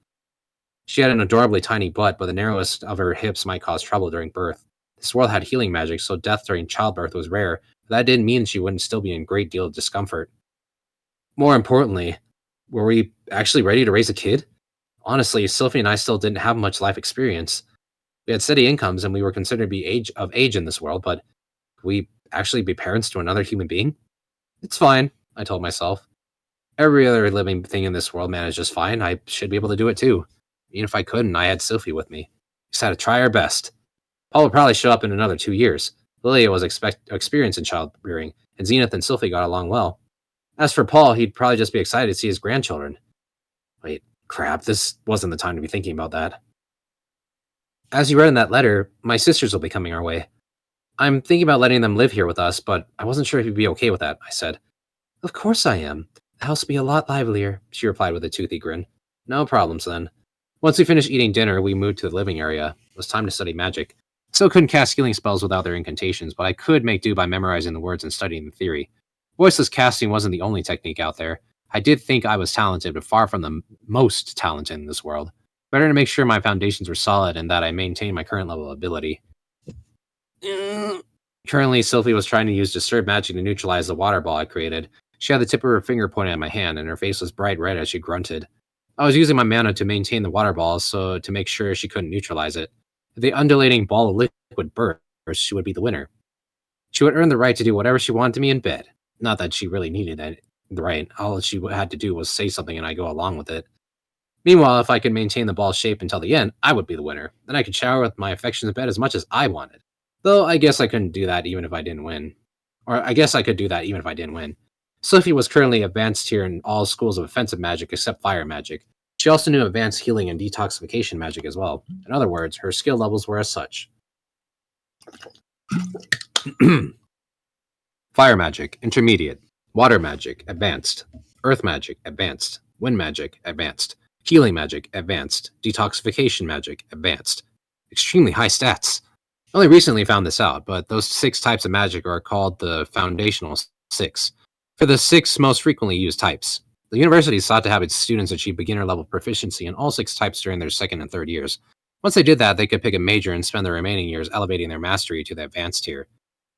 She had an adorably tiny butt, but the narrowest of her hips might cause trouble during birth. This world had healing magic, so death during childbirth was rare, but that didn't mean she wouldn't still be in a great deal of discomfort. More importantly, were we actually ready to raise a kid? Honestly, Sylvie and I still didn't have much life experience. We had steady incomes, and we were considered to be of age in this world, but could we actually be parents to another human being? It's fine, I told myself. Every other living thing in this world managed just fine. I should be able to do it too. Even if I couldn't, I had Sophie with me. We just had to try our best. Paul would probably show up in another 2 years. Lilia was experienced in child rearing, and Zenith and Sophie got along well. As for Paul, he'd probably just be excited to see his grandchildren. Wait, crap, this wasn't the time to be thinking about that. As you read in that letter, my sisters will be coming our way. I'm thinking about letting them live here with us, but I wasn't sure if you'd be okay with that, I said. Of course I am. The house will be a lot livelier, she replied with a toothy grin. No problems then. Once we finished eating dinner, we moved to the living area. It was time to study magic. Still couldn't cast healing spells without their incantations, but I could make do by memorizing the words and studying the theory. Voiceless casting wasn't the only technique out there. I did think I was talented, but far from the most talented in this world. Better to make sure my foundations were solid and that I maintained my current level of ability. Currently, Sylvie was trying to use disturbed magic to neutralize the water ball I created. She had the tip of her finger pointed at my hand, and her face was bright red as she grunted. I was using my mana to maintain the water ball, so to make sure she couldn't neutralize it. If the undulating ball of liquid burst, she would be the winner. She would earn the right to do whatever she wanted to me in bed. Not that she really needed the right. All she had to do was say something and I go along with it. Meanwhile, if I could maintain the ball's shape until the end, I would be the winner. Then I could shower with my affections in bed as much as I wanted. Though I guess I couldn't do that even if I didn't win. Or I guess I could do that even if I didn't win. Sophie was currently advanced here in all schools of offensive magic except fire magic. She also knew advanced healing and detoxification magic as well. In other words, her skill levels were as such. Fire magic, intermediate. Water magic, advanced. Earth magic, advanced. Wind magic, advanced. Healing magic, advanced. Detoxification magic, advanced. Extremely high stats. I only recently found this out, but those 6 types of magic are called the foundational 6. For the 6 most frequently used types. The university sought to have its students achieve beginner-level proficiency in all 6 types during their 2nd and 3rd years. Once they did that, they could pick a major and spend the remaining years elevating their mastery to the advanced tier.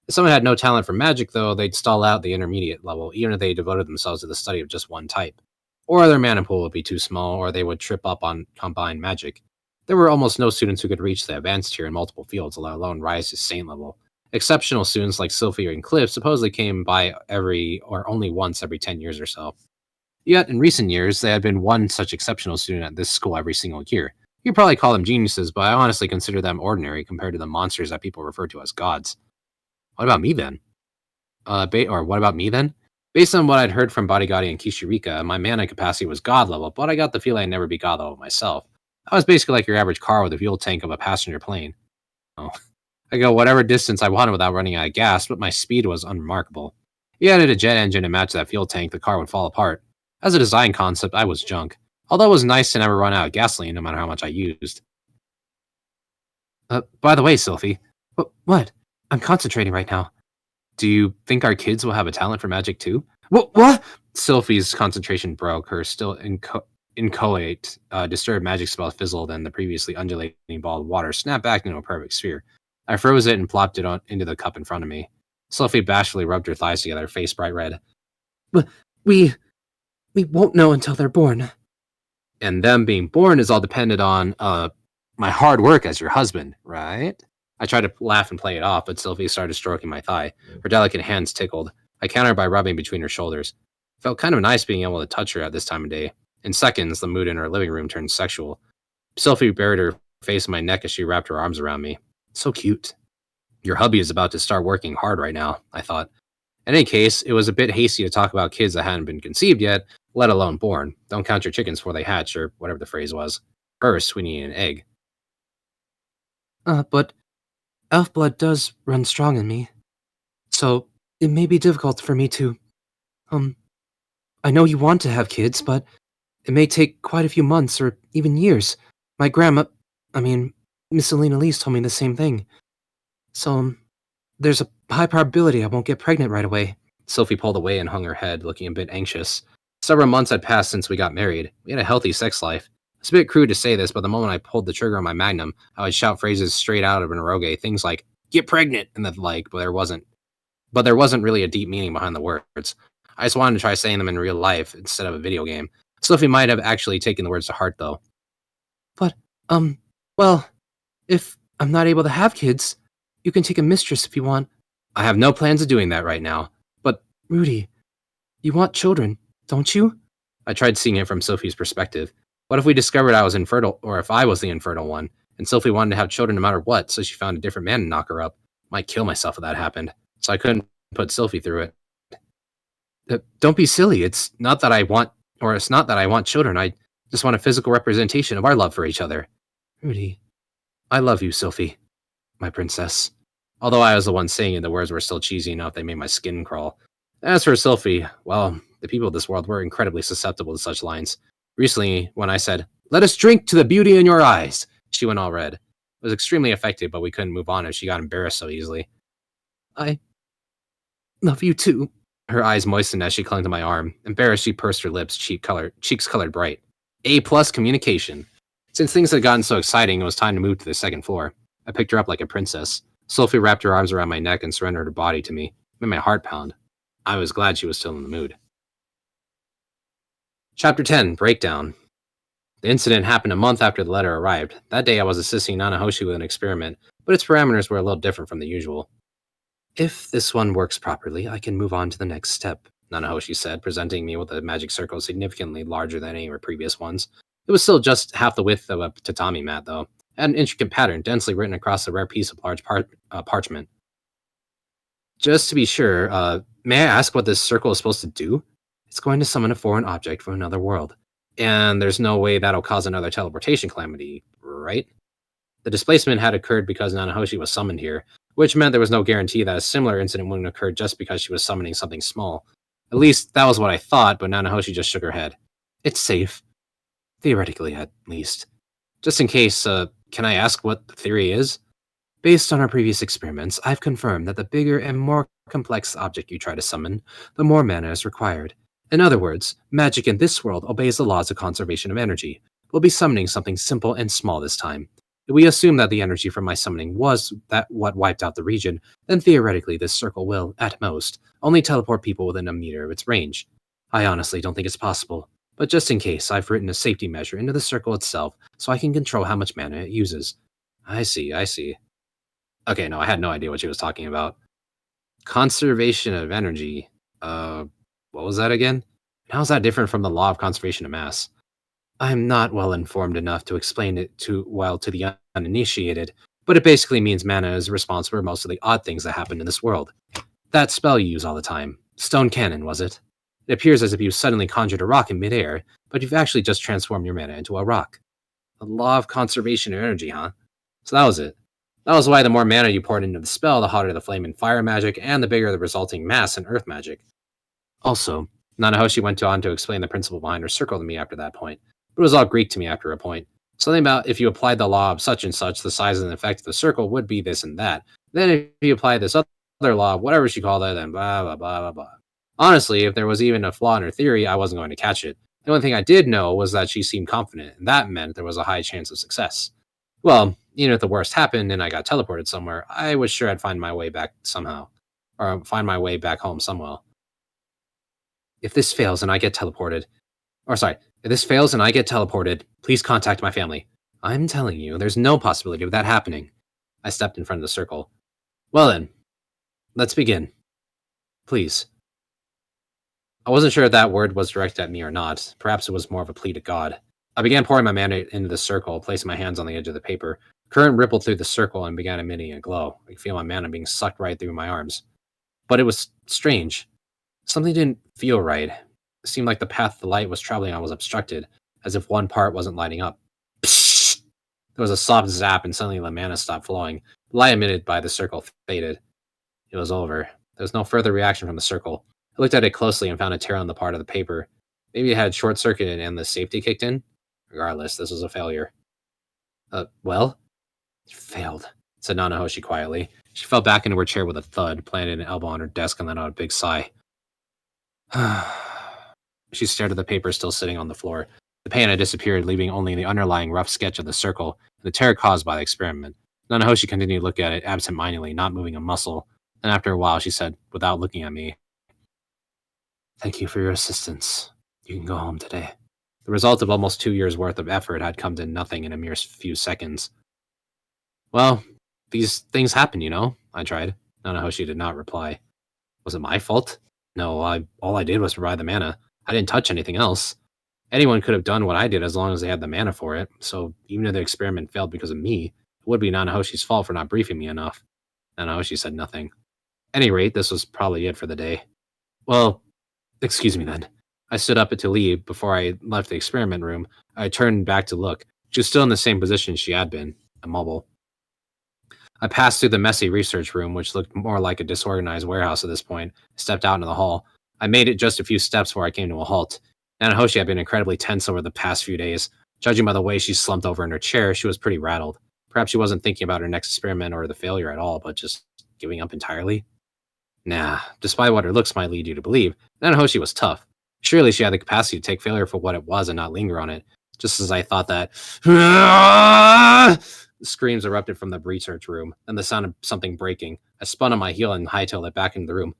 If someone had no talent for magic, though, they'd stall out the intermediate level, even if they devoted themselves to the study of just one type. Or their mana pool would be too small, or they would trip up on combined magic. There were almost no students who could reach the advanced tier in multiple fields, let alone rise to saint level. Exceptional students like Sylvie and Cliff supposedly came by only once every 10 years or so. Yet, in recent years, there had been one such exceptional student at this school every single year. You could probably call them geniuses, but I honestly consider them ordinary compared to the monsters that people refer to as gods. What about me then? What about me then? Based on what I'd heard from Bodygotti and Kishirika, my mana capacity was god level, but I got the feeling I'd never be god level myself. I was basically like your average car with a fuel tank of a passenger plane. Oh. I could go whatever distance I wanted without running out of gas, but my speed was unremarkable. If you added a jet engine to match that fuel tank, the car would fall apart. As a design concept, I was junk. Although it was nice to never run out of gasoline no matter how much I used. By the way, Sophie. What? I'm concentrating right now. Do you think our kids will have a talent for magic too? What? Sophie's concentration broke. Her still inchoate, disturbed magic spell fizzled, and the previously undulating ball of water snapped back into a perfect sphere. I froze it and plopped it into the cup in front of me. Sophie bashfully rubbed her thighs together, her face bright red. We won't know until they're born. And them being born is all dependent on, my hard work as your husband, right? I tried to laugh and play it off, but Sylvie started stroking my thigh. Her delicate hands tickled. I countered by rubbing between her shoulders. It felt kind of nice being able to touch her at this time of day. In seconds, the mood in her living room turned sexual. Sophie buried her face in my neck as she wrapped her arms around me. So cute. Your hubby is about to start working hard right now, I thought. In any case, it was a bit hasty to talk about kids that hadn't been conceived yet, let alone born. Don't count your chickens before they hatch, or whatever the phrase was. First, we need an egg. But elf blood does run strong in me. So, it may be difficult for me to, I know you want to have kids, but it may take quite a few months or even years. My Miss Selena Lee's told me the same thing. So, there's a high probability I won't get pregnant right away. Sophie pulled away and hung her head, looking a bit anxious. Several months had passed since we got married. We had a healthy sex life. It's a bit crude to say this, but the moment I pulled the trigger on my Magnum, I would shout phrases straight out of an eroge, things like, "Get pregnant," and the like, but there wasn't really a deep meaning behind the words. I just wanted to try saying them in real life instead of a video game. Sophie might have actually taken the words to heart, though. But, well, if I'm not able to have kids, you can take a mistress if you want. I have no plans of doing that right now. But, Rudy, you want children, don't you? I tried seeing it from Sophie's perspective. What if we discovered I was infertile, or if I was the infertile one, and Sophie wanted to have children no matter what, so she found a different man to knock her up? Might kill myself if that happened, so I couldn't put Sophie through it. Don't be silly. It's not that I want children. I just want a physical representation of our love for each other. Rudy, I love you, Sophie, my princess. Although I was the one saying it, the words were still cheesy enough they made my skin crawl. As for Sophie, well, the people of this world were incredibly susceptible to such lines. Recently, when I said, "Let us drink to the beauty in your eyes," she went all red. It was extremely effective, but we couldn't move on if she got embarrassed so easily. I love you too. Her eyes moistened as she clung to my arm. Embarrassed, she pursed her lips, cheeks colored bright. A+ communication. Since things had gotten so exciting, it was time to move to the second floor. I picked her up like a princess. Sophie wrapped her arms around my neck and surrendered her body to me. It made my heart pound. I was glad she was still in the mood. Chapter 10, Breakdown. The incident happened a month after the letter arrived. That day I was assisting Nanahoshi with an experiment, but its parameters were a little different from the usual. If this one works properly, I can move on to the next step, Nanahoshi said, presenting me with a magic circle significantly larger than any of her previous ones. It was still just half the width of a tatami mat, though. It had an intricate pattern densely written across a rare piece of large parchment. Just to be sure, may I ask what this circle is supposed to do? It's going to summon a foreign object from another world. And there's no way that'll cause another teleportation calamity, right? The displacement had occurred because Nanahoshi was summoned here, which meant there was no guarantee that a similar incident wouldn't occur just because she was summoning something small. At least, that was what I thought, but Nanahoshi just shook her head. It's safe. Theoretically, at least. Just in case, can I ask what the theory is? Based on our previous experiments, I've confirmed that the bigger and more complex object you try to summon, the more mana is required. In other words, magic in this world obeys the laws of conservation of energy. We'll be summoning something simple and small this time. If we assume that the energy from my summoning was what wiped out the region, then theoretically this circle will, at most, only teleport people within a meter of its range. I honestly don't think it's possible, but just in case, I've written a safety measure into the circle itself so I can control how much mana it uses. I see. Okay, no, I had no idea what she was talking about. Conservation of energy. What was that again? How is that different from the law of conservation of mass? I'm not well informed enough to explain it too well to the uninitiated, but it basically means mana is responsible for most of the odd things that happen in this world. That spell you use all the time. Stone Cannon, was it? It appears as if you suddenly conjured a rock in midair, but you've actually just transformed your mana into a rock. The law of conservation of energy, huh? So that was it. That was why the more mana you poured into the spell, the hotter the flame and fire magic, and the bigger the resulting mass in earth magic. Also, Nanahoshi went on to explain the principle behind her circle to me after that point. But it was all Greek to me after a point. Something about if you applied the law of such and such, the size and effect of the circle would be this and that. Then if you apply this other law, whatever she called it, then blah, blah, blah, blah, blah. Honestly, if there was even a flaw in her theory, I wasn't going to catch it. The only thing I did know was that she seemed confident, and that meant there was a high chance of success. Well, even if the worst happened and I got teleported somewhere, I was sure I'd find my way back somehow. Or find my way back home somehow. If this fails and I get teleported, please contact my family. I'm telling you, there's no possibility of that happening. I stepped in front of the circle. Well then, let's begin. Please. I wasn't sure if that word was directed at me or not. Perhaps it was more of a plea to God. I began pouring my mana into the circle, placing my hands on the edge of the paper. Current rippled through the circle and began emitting a glow. I could feel my mana being sucked right through my arms. But it was strange. Something didn't feel right. It seemed like the path the light was traveling on was obstructed, as if one part wasn't lighting up. Psst! There was a soft zap, and suddenly the mana stopped flowing. The light emitted by the circle faded. It was over. There was no further reaction from the circle. I looked at it closely and found a tear on the part of the paper. Maybe it had short circuited and the safety kicked in? Regardless, this was a failure. Well? It failed, said Nanahoshi quietly. She fell back into her chair with a thud, planted an elbow on her desk, and let out a big sigh. She stared at the paper still sitting on the floor. The pain had disappeared, leaving only the underlying rough sketch of the circle and the tear caused by the experiment. Nanahoshi continued to look at it absent-mindedly, not moving a muscle. Then after a while, she said, without looking at me, "Thank you for your assistance. You can go home today." The result of almost 2 years' worth of effort had come to nothing in a mere few seconds. Well, these things happen, you know, I tried. Nanahoshi did not reply. Was it my fault? No, all I did was provide the mana. I didn't touch anything else. Anyone could have done what I did as long as they had the mana for it, so even if the experiment failed because of me, it would be Nanahoshi's fault for not briefing me enough. Nanahoshi said nothing. At any rate, this was probably it for the day. Well, excuse me then. I stood up to leave. Before I left the experiment room, I turned back to look. She was still in the same position she had been, immobile. I passed through the messy research room, which looked more like a disorganized warehouse at this point, stepped out into the hall. I made it just a few steps before I came to a halt. Nanahoshi had been incredibly tense over the past few days. Judging by the way she slumped over in her chair, she was pretty rattled. Perhaps she wasn't thinking about her next experiment or the failure at all, but just giving up entirely? Nah, despite what her looks might lead you to believe, Nanahoshi was tough. Surely she had the capacity to take failure for what it was and not linger on it. Just as I thought that... Screams erupted from the research room, and the sound of something breaking. I spun on my heel and hightailed it back into the room.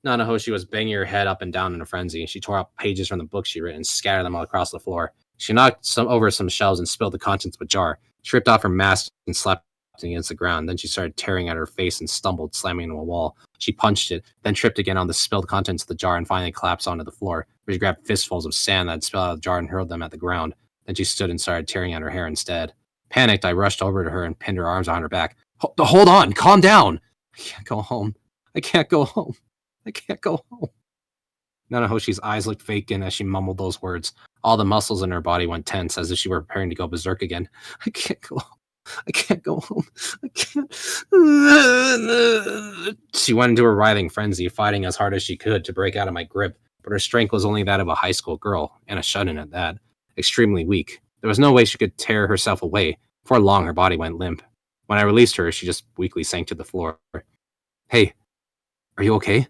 Nanahoshi was banging her head up and down in a frenzy. She tore up pages from the book she'd written and scattered them all across the floor. She knocked over some shelves and spilled the contents of a jar. She ripped off her mask and slapped it against the ground. Then she started tearing at her face and stumbled, slamming into a wall. She punched it, then tripped again on the spilled contents of the jar and finally collapsed onto the floor, where she grabbed fistfuls of sand that had spilled out of the jar and hurled them at the ground. Then she stood and started tearing at her hair instead. Panicked, I rushed over to her and pinned her arms on her back. Hold on, calm down. I can't go home. I can't go home. I can't go home. Nanahoshi's eyes looked vacant as she mumbled those words. All the muscles in her body went tense, as if she were preparing to go berserk again. I can't go home. I can't go home. I can't. She went into a writhing frenzy, fighting as hard as she could to break out of my grip, but her strength was only that of a high school girl, and a shut-in at that. Extremely weak. There was no way she could tear herself away. Before long, her body went limp. When I released her, she just weakly sank to the floor. Hey, are you okay?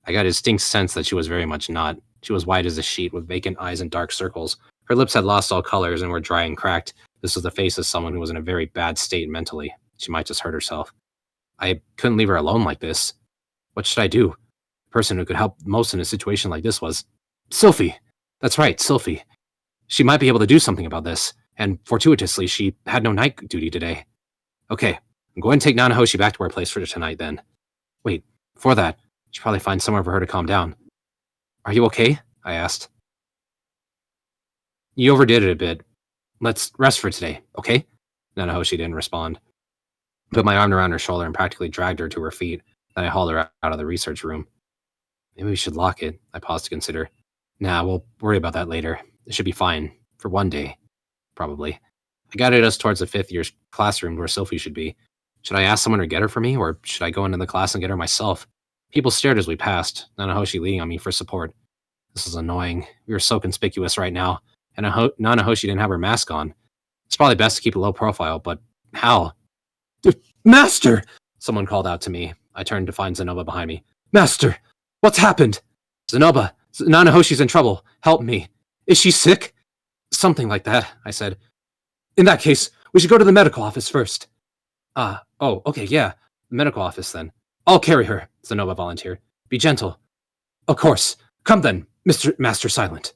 I got a distinct sense that she was very much not. She was white as a sheet, with vacant eyes and dark circles. Her lips had lost all colors and were dry and cracked. This was the face of someone who was in a very bad state mentally. She might just hurt herself. I couldn't leave her alone like this. What should I do? The person who could help most in a situation like this was... Sylphie! That's right, Sylphie. She might be able to do something about this, and fortuitously, she had no night duty today. Okay, I'm going to take Nanahoshi back to our place for tonight, then. Wait, before that, I should probably find somewhere for her to calm down. Are you okay? I asked. You overdid it a bit. Let's rest for today, okay? Nanahoshi didn't respond. I put my arm around her shoulder and practically dragged her to her feet. Then I hauled her out of the research room. Maybe we should lock it, I paused to consider. Nah, we'll worry about that later. It should be fine. For one day. Probably. I guided us towards the 5th year's classroom where Sylphie should be. Should I ask someone to get her for me, or should I go into the class and get her myself? People stared as we passed, Nanahoshi leaning on me for support. This is annoying. We were so conspicuous right now, and Nanahoshi didn't have her mask on. It's probably best to keep a low profile, but how? Master! Someone called out to me. I turned to find Zenoba behind me. Master! What's happened? Zenoba! Nanahoshi's in trouble. Help me. Is she sick? Something like that, I said. In that case, we should go to the medical office first. Okay, yeah. The medical office, then. I'll carry her, Zenoba volunteered. Be gentle. Of course. Come then, Master Silent.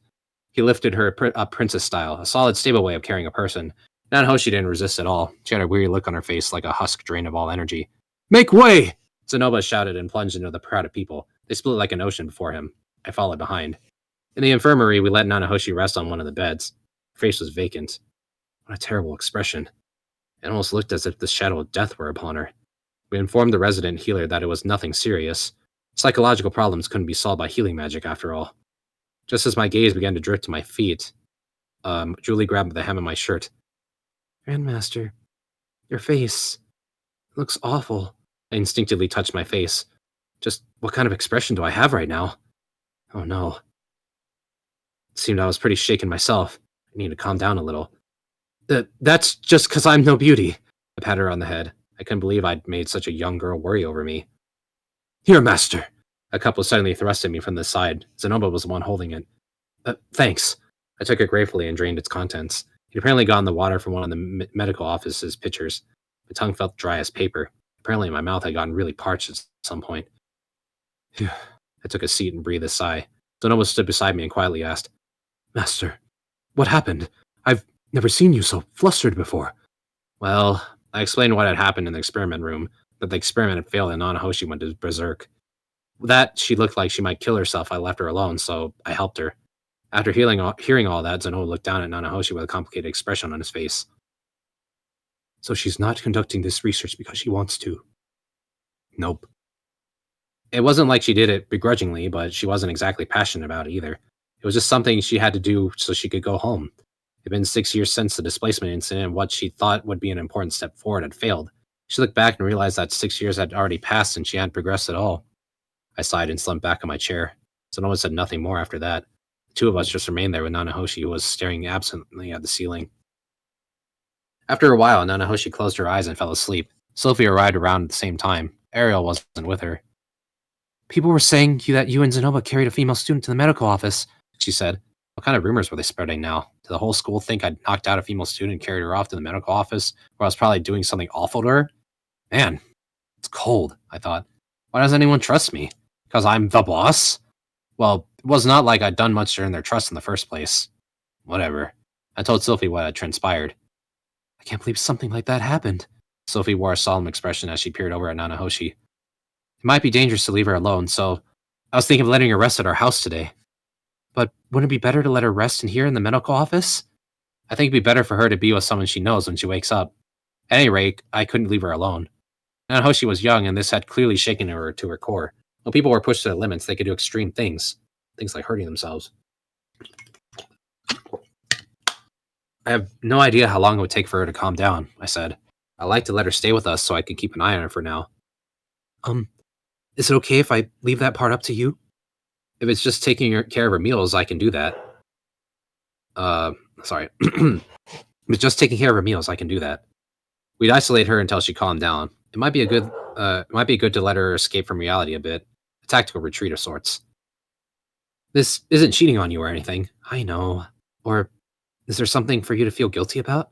He lifted her up princess style, a solid, stable way of carrying a person. Nanahoshi didn't resist at all. She had a weary look on her face like a husk drained of all energy. Make way! Zenoba shouted and plunged into the crowd of people. They split like an ocean before him. I followed behind. In the infirmary, we let Nanahoshi rest on one of the beds. Her face was vacant. What a terrible expression. It almost looked as if the shadow of death were upon her. We informed the resident healer that it was nothing serious. Psychological problems couldn't be solved by healing magic, after all. Just as my gaze began to drift to my feet, Julie grabbed the hem of my shirt. Grandmaster, your face looks awful. I instinctively touched my face. Just what kind of expression do I have right now? Oh no. It seemed I was pretty shaken myself. I need to calm down a little. That's just because I'm no beauty. I patted her on the head. I couldn't believe I'd made such a young girl worry over me. Here, master. A cup was suddenly thrust at me from the side. Zenoba was the one holding it. Thanks. I took it gratefully and drained its contents. He'd apparently gotten the water from one of the medical office's pitchers. My tongue felt dry as paper. Apparently my mouth had gotten really parched at some point. Phew. I took a seat and breathed a sigh. Zenoba stood beside me and quietly asked, Master, what happened? I've never seen you so flustered before. Well, I explained what had happened in the experiment room, that the experiment had failed and Nanahoshi went to berserk. That she looked like she might kill herself, I left her alone, so I helped her. After hearing all that, Zenoba looked down at Nanahoshi with a complicated expression on his face. So she's not conducting this research because she wants to? Nope. It wasn't like she did it begrudgingly, but she wasn't exactly passionate about it either. It was just something she had to do so she could go home. It had been 6 years since the displacement incident, and what she thought would be an important step forward had failed. She looked back and realized that 6 years had already passed and she hadn't progressed at all. I sighed and slumped back in my chair. Zenoba said nothing more after that. The two of us just remained there with Nanahoshi, who was staring absently at the ceiling. After a while, Nanahoshi closed her eyes and fell asleep. Sophie arrived around at the same time. Ariel wasn't with her. People were saying that you and Zenoba carried a female student to the medical office, she said. What kind of rumors were they spreading now? Did the whole school think I'd knocked out a female student and carried her off to the medical office, where I was probably doing something awful to her? Man, it's cold, I thought. Why doesn't anyone trust me? Because I'm the boss? Well, it was not like I'd done much to earn their trust in the first place. Whatever. I told Sophie what had transpired. I can't believe something like that happened. Sophie wore a solemn expression as she peered over at Nanahoshi. It might be dangerous to leave her alone, so I was thinking of letting her rest at our house today. But wouldn't it be better to let her rest in here in the medical office? I think it'd be better for her to be with someone she knows when she wakes up. At any rate, I couldn't leave her alone. Nanahoshi was young, and this had clearly shaken her to her core. When people were pushed to their limits, they could do extreme things. Things like hurting themselves. I have no idea how long it would take for her to calm down, I said. I'd like to let her stay with us so I can keep an eye on her for now. Is it okay if I leave that part up to you? If it's just taking care of her meals, I can do that. Sorry. If it's just taking care of her meals, I can do that. We'd isolate her until she calmed down. It might be good to let her escape from reality a bit. A tactical retreat of sorts. This isn't cheating on you or anything. I know. Or is there something for you to feel guilty about?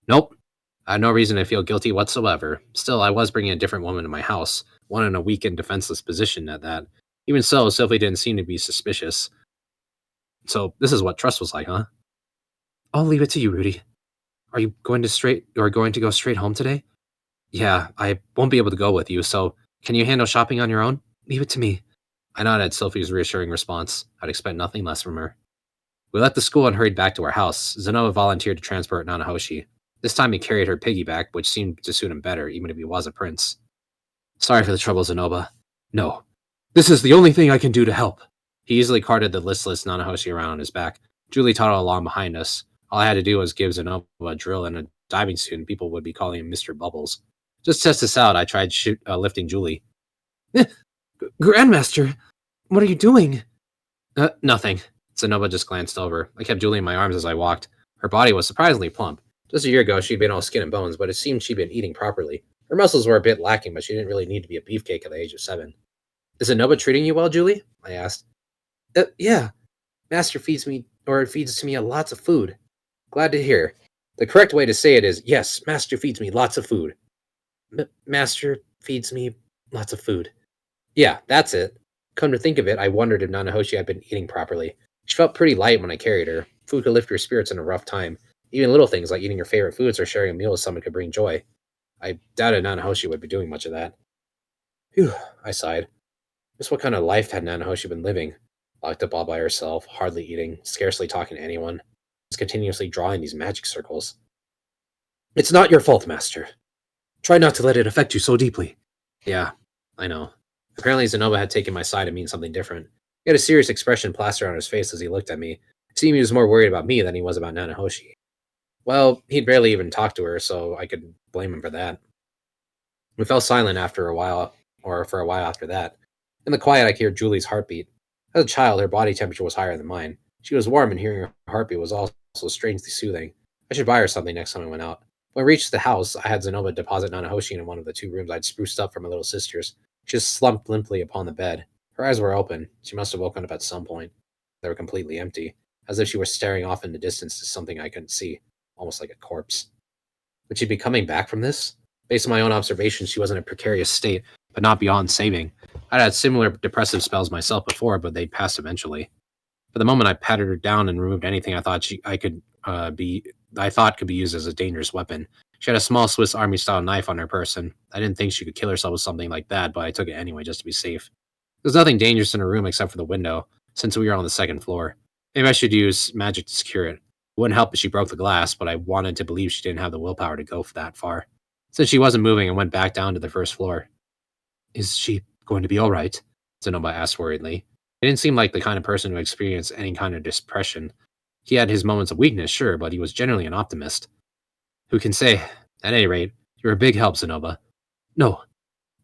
Nope. I had no reason to feel guilty whatsoever. Still, I was bringing a different woman to my house, one in a weak and defenseless position at that. Even so, Sophie didn't seem to be suspicious. So this is what trust was like, huh? I'll leave it to you, Rudy. Are you going to go straight home today? Yeah, I won't be able to go with you, so can you handle shopping on your own? Leave it to me. I nodded at Sophie's reassuring response. I'd expect nothing less from her. We left the school and hurried back to our house. Zenoba volunteered to transport Nanahoshi. This time he carried her piggyback, which seemed to suit him better, even if he was a prince. Sorry for the trouble, Zenoba. No. This is the only thing I can do to help. He easily carted the listless Nanahoshi around on his back. Julie toddled along behind us. All I had to do was give Zenoba a drill and a diving suit, and people would be calling him Mr. Bubbles. Just to test this out, I tried lifting Julie. Grandmaster, what are you doing? Nothing. Zenoba just glanced over. I kept Julie in my arms as I walked. Her body was surprisingly plump. Just a year ago, she'd been all skin and bones, but it seemed she'd been eating properly. Her muscles were a bit lacking, but she didn't really need to be a beefcake at the age of 7. Is Zenoba treating you well, Julie? I asked. Yeah. Master feeds to me lots of food. Glad to hear. The correct way to say it is, yes, Master feeds me lots of food. Master feeds me lots of food. Yeah, that's it. Come to think of it, I wondered if Nanahoshi had been eating properly. She felt pretty light when I carried her. Food could lift your spirits in a rough time. Even little things like eating your favorite foods or sharing a meal with someone could bring joy. I doubted Nanahoshi would be doing much of that. Phew, I sighed. Just what kind of life had Nanahoshi been living? Locked up all by herself, hardly eating, scarcely talking to anyone, just continuously drawing these magic circles. It's not your fault, Master. Try not to let it affect you so deeply. Yeah, I know. Apparently, Zenova had taken my side to mean something different. He had a serious expression plastered on his face as he looked at me. It seemed he was more worried about me than he was about Nanahoshi. Well, he'd barely even talked to her, so I could blame him for that. We fell silent after a while, or for a while after that. In the quiet, I could hear Julie's heartbeat. As a child, her body temperature was higher than mine. She was warm, and hearing her heartbeat was also strangely soothing. I should buy her something next time I went out. When we reached the house, I had Zenova deposit Nanahoshi in one of the 2 rooms I'd spruced up for my little sisters. She just slumped limply upon the bed. Her eyes were open. She must have woken up at some point. They were completely empty, as if she were staring off in the distance to something I couldn't see, almost like a corpse. Would she be coming back from this? Based on my own observations, she was in a precarious state, but not beyond saving. I'd had similar depressive spells myself before, but they'd pass eventually. For the moment, I patted her down and removed anything I thought could be used as a dangerous weapon. She had a small Swiss Army style knife on her person. I didn't think she could kill herself with something like that, but I took it anyway just to be safe. There was nothing dangerous in her room except for the window, since we were on the second floor. Maybe I should use magic to secure it. It wouldn't help if she broke the glass, but I wanted to believe she didn't have the willpower to go that far. Since she wasn't moving, I went back down to the first floor. Is she going to be all right? Zenobia asked worriedly. He didn't seem like the kind of person who experienced any kind of depression. He had his moments of weakness, sure, but he was generally an optimist. Who can say? At any rate, you're a big help, Zenobia. No,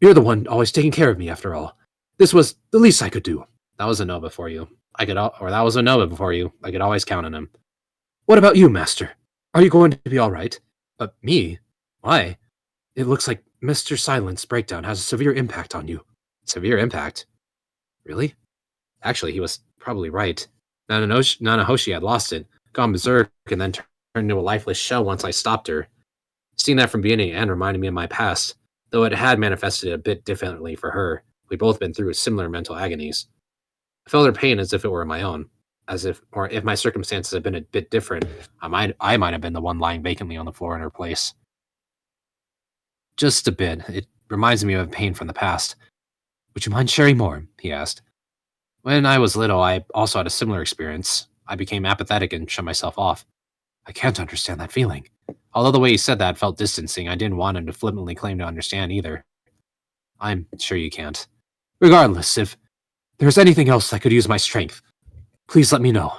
you're the one always taking care of me, after all. This was the least I could do. That was Zenobia for you. That was Zenobia before you. I could always count on him. What about you, Master? Are you going to be all right? Me? Why? It looks like Mr. Silent's breakdown has a severe impact on you. Severe impact? Really? Actually, he was probably right. Nanahoshi had lost it, gone berserk, and then turned into a lifeless shell once I stopped her. Seeing that from beginning to end reminded me of my past, though it had manifested a bit differently for her. We'd both been through similar mental agonies. I felt her pain as if it were my own, or if my circumstances had been a bit different, I might have been the one lying vacantly on the floor in her place. Just a bit. It reminds me of pain from the past. Would you mind sharing more? He asked. When I was little, I also had a similar experience. I became apathetic and shut myself off. I can't understand that feeling. Although the way he said that felt distancing, I didn't want him to flippantly claim to understand either. I'm sure you can't. Regardless, if there's anything else that could use my strength, please let me know.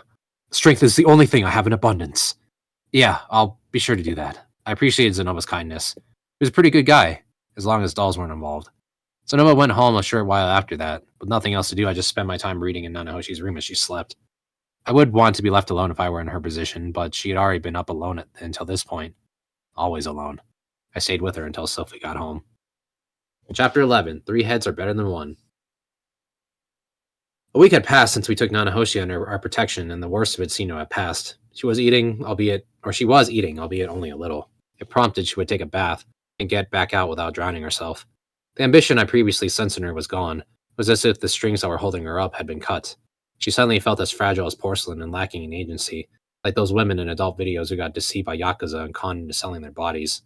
Strength is the only thing I have in abundance. Yeah, I'll be sure to do that. I appreciated Zenova's kindness. He was a pretty good guy, as long as dolls weren't involved. Zenova went home a short while after that. With nothing else to do, I just spent my time reading in Nanahoshi's room as she slept. I would want to be left alone if I were in her position, but she had already been up alone until this point. Always alone. I stayed with her until Sophie got home. Chapter 11. 3 heads are better than 1. A week had passed since we took Nanahoshi under our protection, and the worst of it seemed to have passed. She was eating, albeit only a little. If prompted, she would take a bath and get back out without drowning herself. The ambition I previously sensed in her was gone. It was as if the strings that were holding her up had been cut. She suddenly felt as fragile as porcelain and lacking in agency, like those women in adult videos who got deceived by Yakuza and conned into selling their bodies.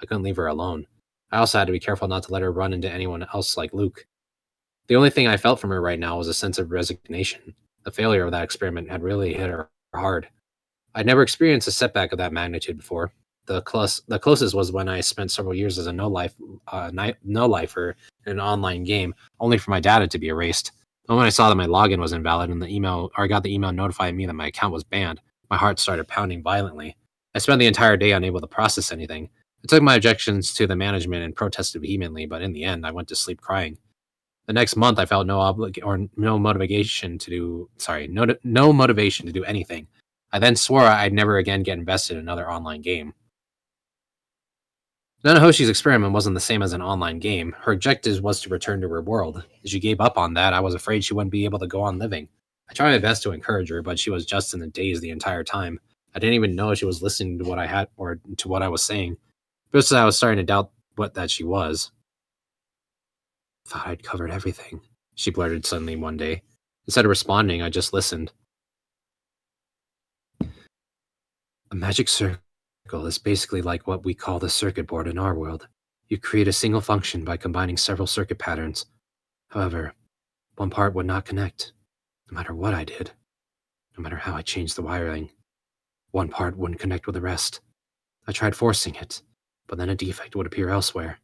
I couldn't leave her alone. I also had to be careful not to let her run into anyone else like Luke. The only thing I felt from her right now was a sense of resignation. The failure of that experiment had really hit her hard. I'd never experienced a setback of that magnitude before. The closest was when I spent several years as a no-lifer in an online game, only for my data to be erased. And when I saw that my login was invalid and I got the email notifying me that my account was banned, my heart started pounding violently. I spent the entire day unable to process anything. I took my objections to the management and protested vehemently, but in the end, I went to sleep crying. The next month, I felt no motivation to do anything. I then swore I'd never again get invested in another online game. Nanahoshi's experiment wasn't the same as an online game. Her objective was to return to her world. As she gave up on that, I was afraid she wouldn't be able to go on living. I tried my best to encourage her, but she was just in a daze the entire time. I didn't even know she was listening to what I had or to what I was saying. Just as I was starting to doubt that she was. Thought I'd covered everything, she blurted suddenly one day. Instead of responding, I just listened. A magic circle is basically like what we call the circuit board in our world. You create a single function by combining several circuit patterns. However, one part would not connect, no matter what I did. No matter how I changed the wiring, one part wouldn't connect with the rest. I tried forcing it, but then a defect would appear elsewhere.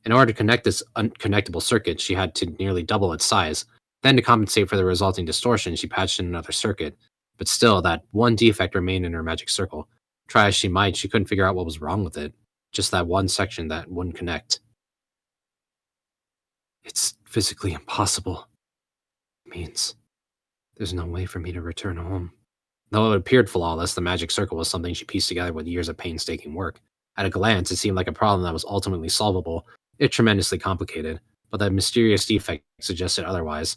In order to connect this unconnectable circuit, she had to nearly double its size. Then, to compensate for the resulting distortion, she patched in another circuit. But still, that one defect remained in her magic circle. Try as she might, she couldn't figure out what was wrong with it. Just that one section that wouldn't connect. It's physically impossible. It means there's no way for me to return home. Though it appeared flawless, the magic circle was something she pieced together with years of painstaking work. At a glance, it seemed like a problem that was ultimately solvable, if tremendously complicated, but the mysterious defect suggested otherwise.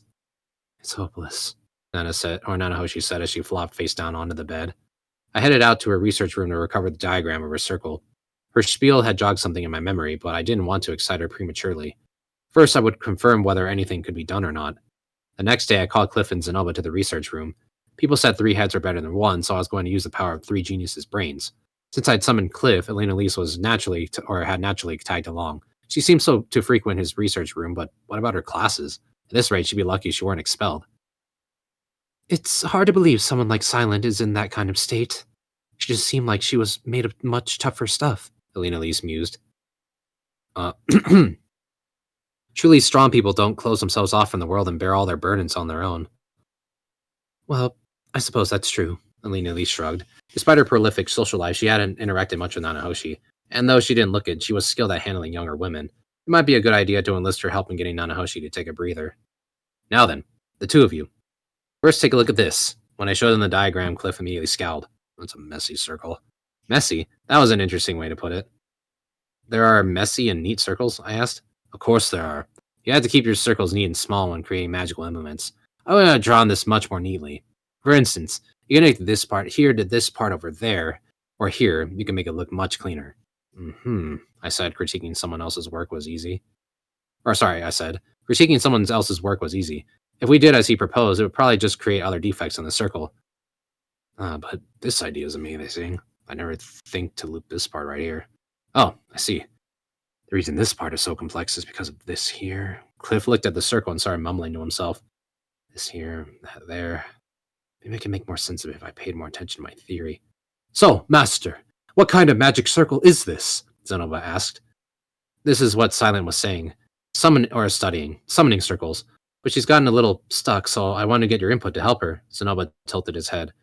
It's hopeless, Nanahoshi said as she flopped face down onto the bed. I headed out to her research room to recover the diagram of her circle. Her spiel had jogged something in my memory, but I didn't want to excite her prematurely. First, I would confirm whether anything could be done or not. The next day, I called Cliff and Zenoba to the research room. People said 3 heads are better than 1, so I was going to use the power of 3 geniuses' brains. Since I'd summoned Cliff, Elena Lise was had naturally tagged along. She seemed to frequent his research room, but what about her classes? At this rate, she'd be lucky she weren't expelled. It's hard to believe someone like Silent is in that kind of state. She just seemed like she was made of much tougher stuff, Elena Lise mused. Truly strong people don't close themselves off from the world and bear all their burdens on their own. Well, I suppose that's true, Elena Lise shrugged. Despite her prolific social life, she hadn't interacted much with Nanahoshi, and though she didn't look it, she was skilled at handling younger women. It might be a good idea to enlist her help in getting Nanahoshi to take a breather. Now then, the 2 of you. First, take a look at this. When I showed them the diagram, Cliff immediately scowled. That's a messy circle. Messy? That was an interesting way to put it. There are messy and neat circles? I asked. Of course there are. You have to keep your circles neat and small when creating magical implements. I would have drawn this much more neatly. For instance, you connect this part here to this part over there, or here, you can make it look much cleaner. I said, critiquing someone else's work was easy. Critiquing someone else's work was easy. If we did as he proposed, it would probably just create other defects in the circle. But this idea is amazing. I never think to loop this part right here. Oh, I see. The reason this part is so complex is because of this here. Cliff looked at the circle and started mumbling to himself. This here, that there. Maybe I can make more sense of it if I paid more attention to my theory. So, Master, what kind of magic circle is this? Zenoba asked. This is what Silent was saying. Summoning circles. But she's gotten a little stuck, so I want to get your input to help her. Zenoba tilted his head.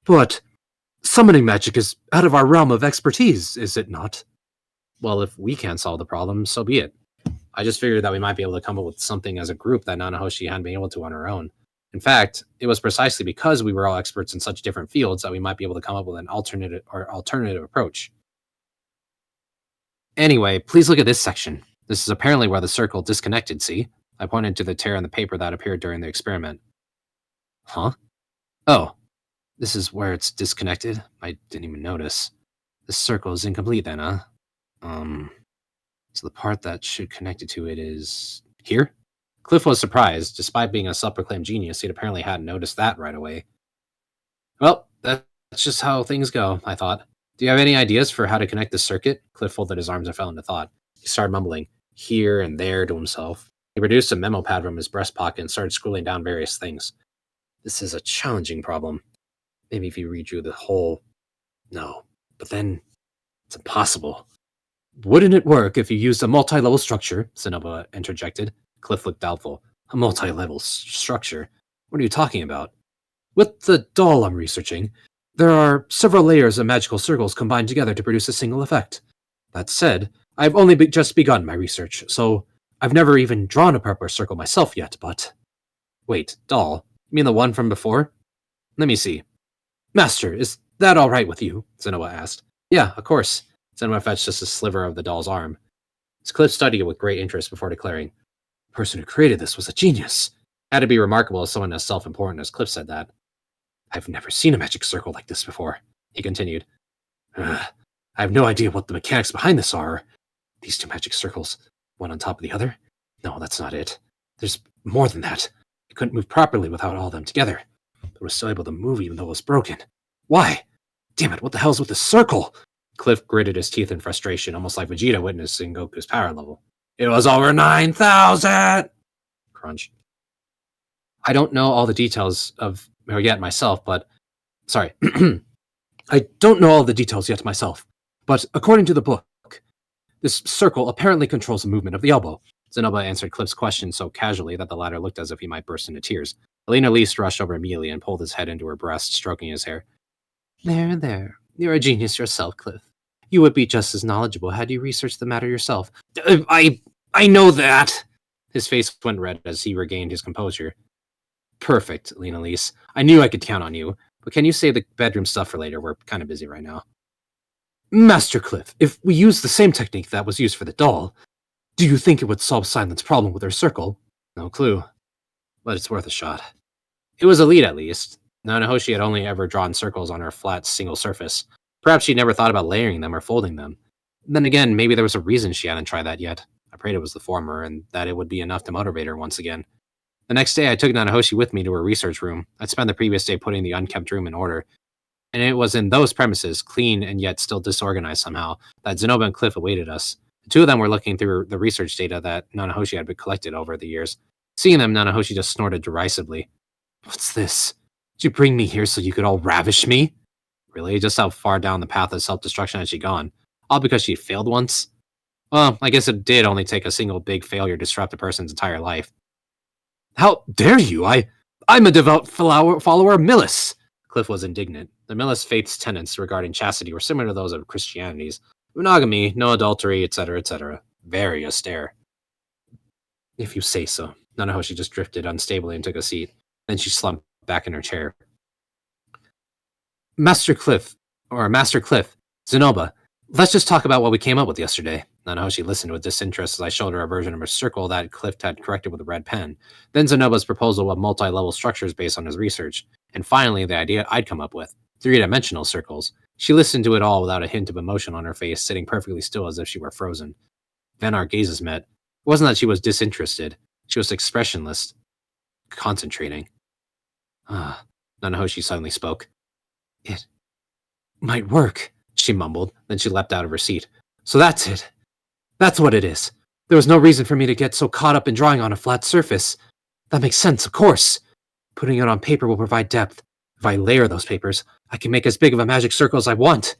But summoning magic is out of our realm of expertise, is it not? Well, if we can't solve the problem, so be it. I just figured that we might be able to come up with something as a group that Nanahoshi hadn't been able to on her own. In fact, it was precisely because we were all experts in such different fields that we might be able to come up with an alternative approach. Anyway, please look at this section. This is apparently where the circle disconnected, see? I pointed to the tear in the paper that appeared during the experiment. Huh? Oh, this is where it's disconnected? I didn't even notice. This circle is incomplete then, huh? So the part that should connect it to it is here? Cliff was surprised. Despite being a self-proclaimed genius, he'd apparently hadn't noticed that right away. Well, that's just how things go, I thought. Do you have any ideas for how to connect the circuit? Cliff folded his arms and fell into thought. He started mumbling here and there to himself. He produced a memo pad from his breast pocket and started scribbling down various things. This is a challenging problem. Maybe if you redrew the whole... No, but then it's impossible. Wouldn't it work if you used a multi-level structure? Zenoba interjected. Cliff looked doubtful. A multi-level structure? What are you talking about? With the doll I'm researching, there are several layers of magical circles combined together to produce a single effect. That said, I've only just begun my research, so I've never even drawn a proper circle myself yet, but... Wait, doll? You mean the one from before? Let me see. Master, is that all right with you? Zenoba asked. Yeah, of course. Zenoba fetched just a sliver of the doll's arm. Cliff studied it with great interest before declaring, the person who created this was a genius. It had to be remarkable as someone as self-important as Cliff said that. I've never seen a magic circle like this before, he continued. I have no idea what the mechanics behind this are. These 2 magic circles, one on top of the other? No, that's not it. There's more than that. It couldn't move properly without all of them together. But it was still able to move even though it was broken. Why? Damn it, what the hell's with the circle? Cliff gritted his teeth in frustration, almost like Vegeta witnessing Goku's power level. It was over 9,000! Crunch. I don't know all the details yet myself, but... Sorry. I don't know all the details yet myself, but according to the book, This circle apparently controls the movement of the elbow. Zenoba answered Cliff's question so casually that the latter looked as if he might burst into tears. Elena Least rushed over immediately and pulled his head into her breast, stroking his hair. There. You're a genius yourself, Cliff. You would be just as knowledgeable had you researched the matter yourself. I know that! His face went red as he regained his composure. Perfect, Lena Lise. I knew I could count on you. But can you save the bedroom stuff for later? We're kind of busy right now. Master Cliff, if we use the same technique that was used for the doll, do you think it would solve Silent's problem with her circle? No clue. But it's worth a shot. It was a lead, at least. Nanahoshi had only ever drawn circles on her flat, single surface. Perhaps she'd never thought about layering them or folding them. Then again, maybe there was a reason she hadn't tried that yet. I prayed it was the former, and that it would be enough to motivate her once again. The next day, I took Nanahoshi with me to her research room. I'd spent the previous day putting the unkempt room in order. And it was in those premises, clean and yet still disorganized somehow, that Zenoba and Cliff awaited us. The two of them were looking through the research data that Nanahoshi had been collected over the years. Seeing them, Nanahoshi just snorted derisively. What's this? Did you bring me here so you could all ravish me? Really? Just how far down the path of self-destruction had she gone? All because she failed once? Well, I guess it did only take a single big failure to disrupt a person's entire life. How dare you? I'm a devout follower of Millis! Cliff was indignant. The Millis faith's tenets regarding chastity were similar to those of Christianity's. Monogamy, no adultery, etc., etc. Very austere. If you say so. Nanahoshi just drifted unstably and took a seat. Then she slumped back in her chair. Master Cliff, Zenoba, let's just talk about what we came up with yesterday. Nanahoshi listened with disinterest as I showed her a version of a circle that Cliff had corrected with a red pen. Then Zenoba's proposal of multi-level structures based on his research. And finally, the idea I'd come up with. 3-dimensional circles. She listened to it all without a hint of emotion on her face, sitting perfectly still as if she were frozen. Then our gazes met. It wasn't that she was disinterested. She was expressionless. Concentrating. Nanahoshi suddenly spoke. It might work, she mumbled. Then she leapt out of her seat. So that's it. That's what it is. There was no reason for me to get so caught up in drawing on a flat surface. That makes sense, of course. Putting it on paper will provide depth. If I layer those papers, I can make as big of a magic circle as I want.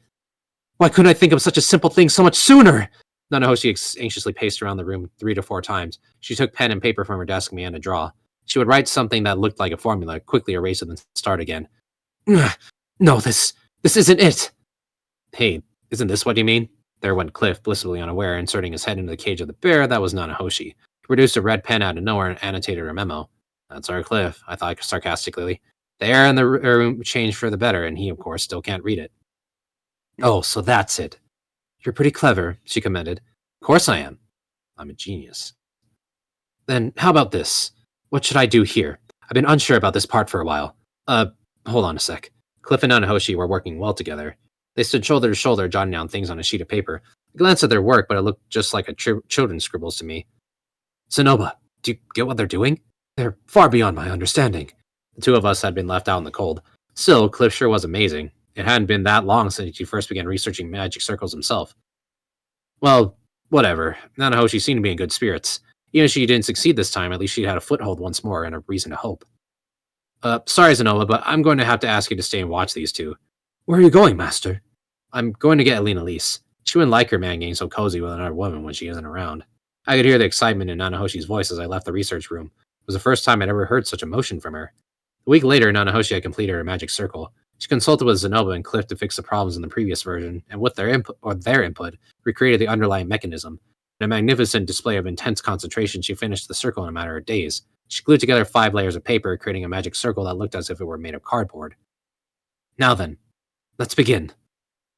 Why couldn't I think of such a simple thing so much sooner? Nanahoshi anxiously paced around the room 3 to 4 times. She took pen and paper from her desk and began to draw. She would write something that looked like a formula, quickly erase it, and start again. No, this isn't it. Hey, isn't this what you mean? There went Cliff, blissfully unaware, inserting his head into the cage of the bear that was Nanahoshi. He produced a red pen out of nowhere and annotated her memo. That's our Cliff, I thought sarcastically. The air in the room changed for the better, and he, of course, still can't read it. Oh, so that's it. You're pretty clever, she commended. Of course I am. I'm a genius. Then, how about this? What should I do here? I've been unsure about this part for a while. Hold on a sec. Cliff and Nanahoshi were working well together. They stood shoulder to shoulder, jotting down things on a sheet of paper. I glanced at their work, but it looked just like children's scribbles to me. Zenoba, do you get what they're doing? They're far beyond my understanding. The two of us had been left out in the cold. Still, Cliff sure was amazing. It hadn't been that long since he first began researching magic circles himself. Well, whatever. Nanahoshi seemed to be in good spirits. Even if she didn't succeed this time, at least she had a foothold once more and a reason to hope. Sorry, Zenoba, but I'm going to have to ask you to stay and watch these two. Where are you going, Master? I'm going to get Elena Lise. She wouldn't like her man getting so cozy with another woman when she isn't around. I could hear the excitement in Nanahoshi's voice as I left the research room. It was the first time I'd ever heard such emotion from her. A week later, Nanahoshi had completed her magic circle. She consulted with Zenoba and Cliff to fix the problems in the previous version, and with their input, recreated the underlying mechanism. In a magnificent display of intense concentration, she finished the circle in a matter of days. She glued together 5 layers of paper, creating a magic circle that looked as if it were made of cardboard. Now then, let's begin.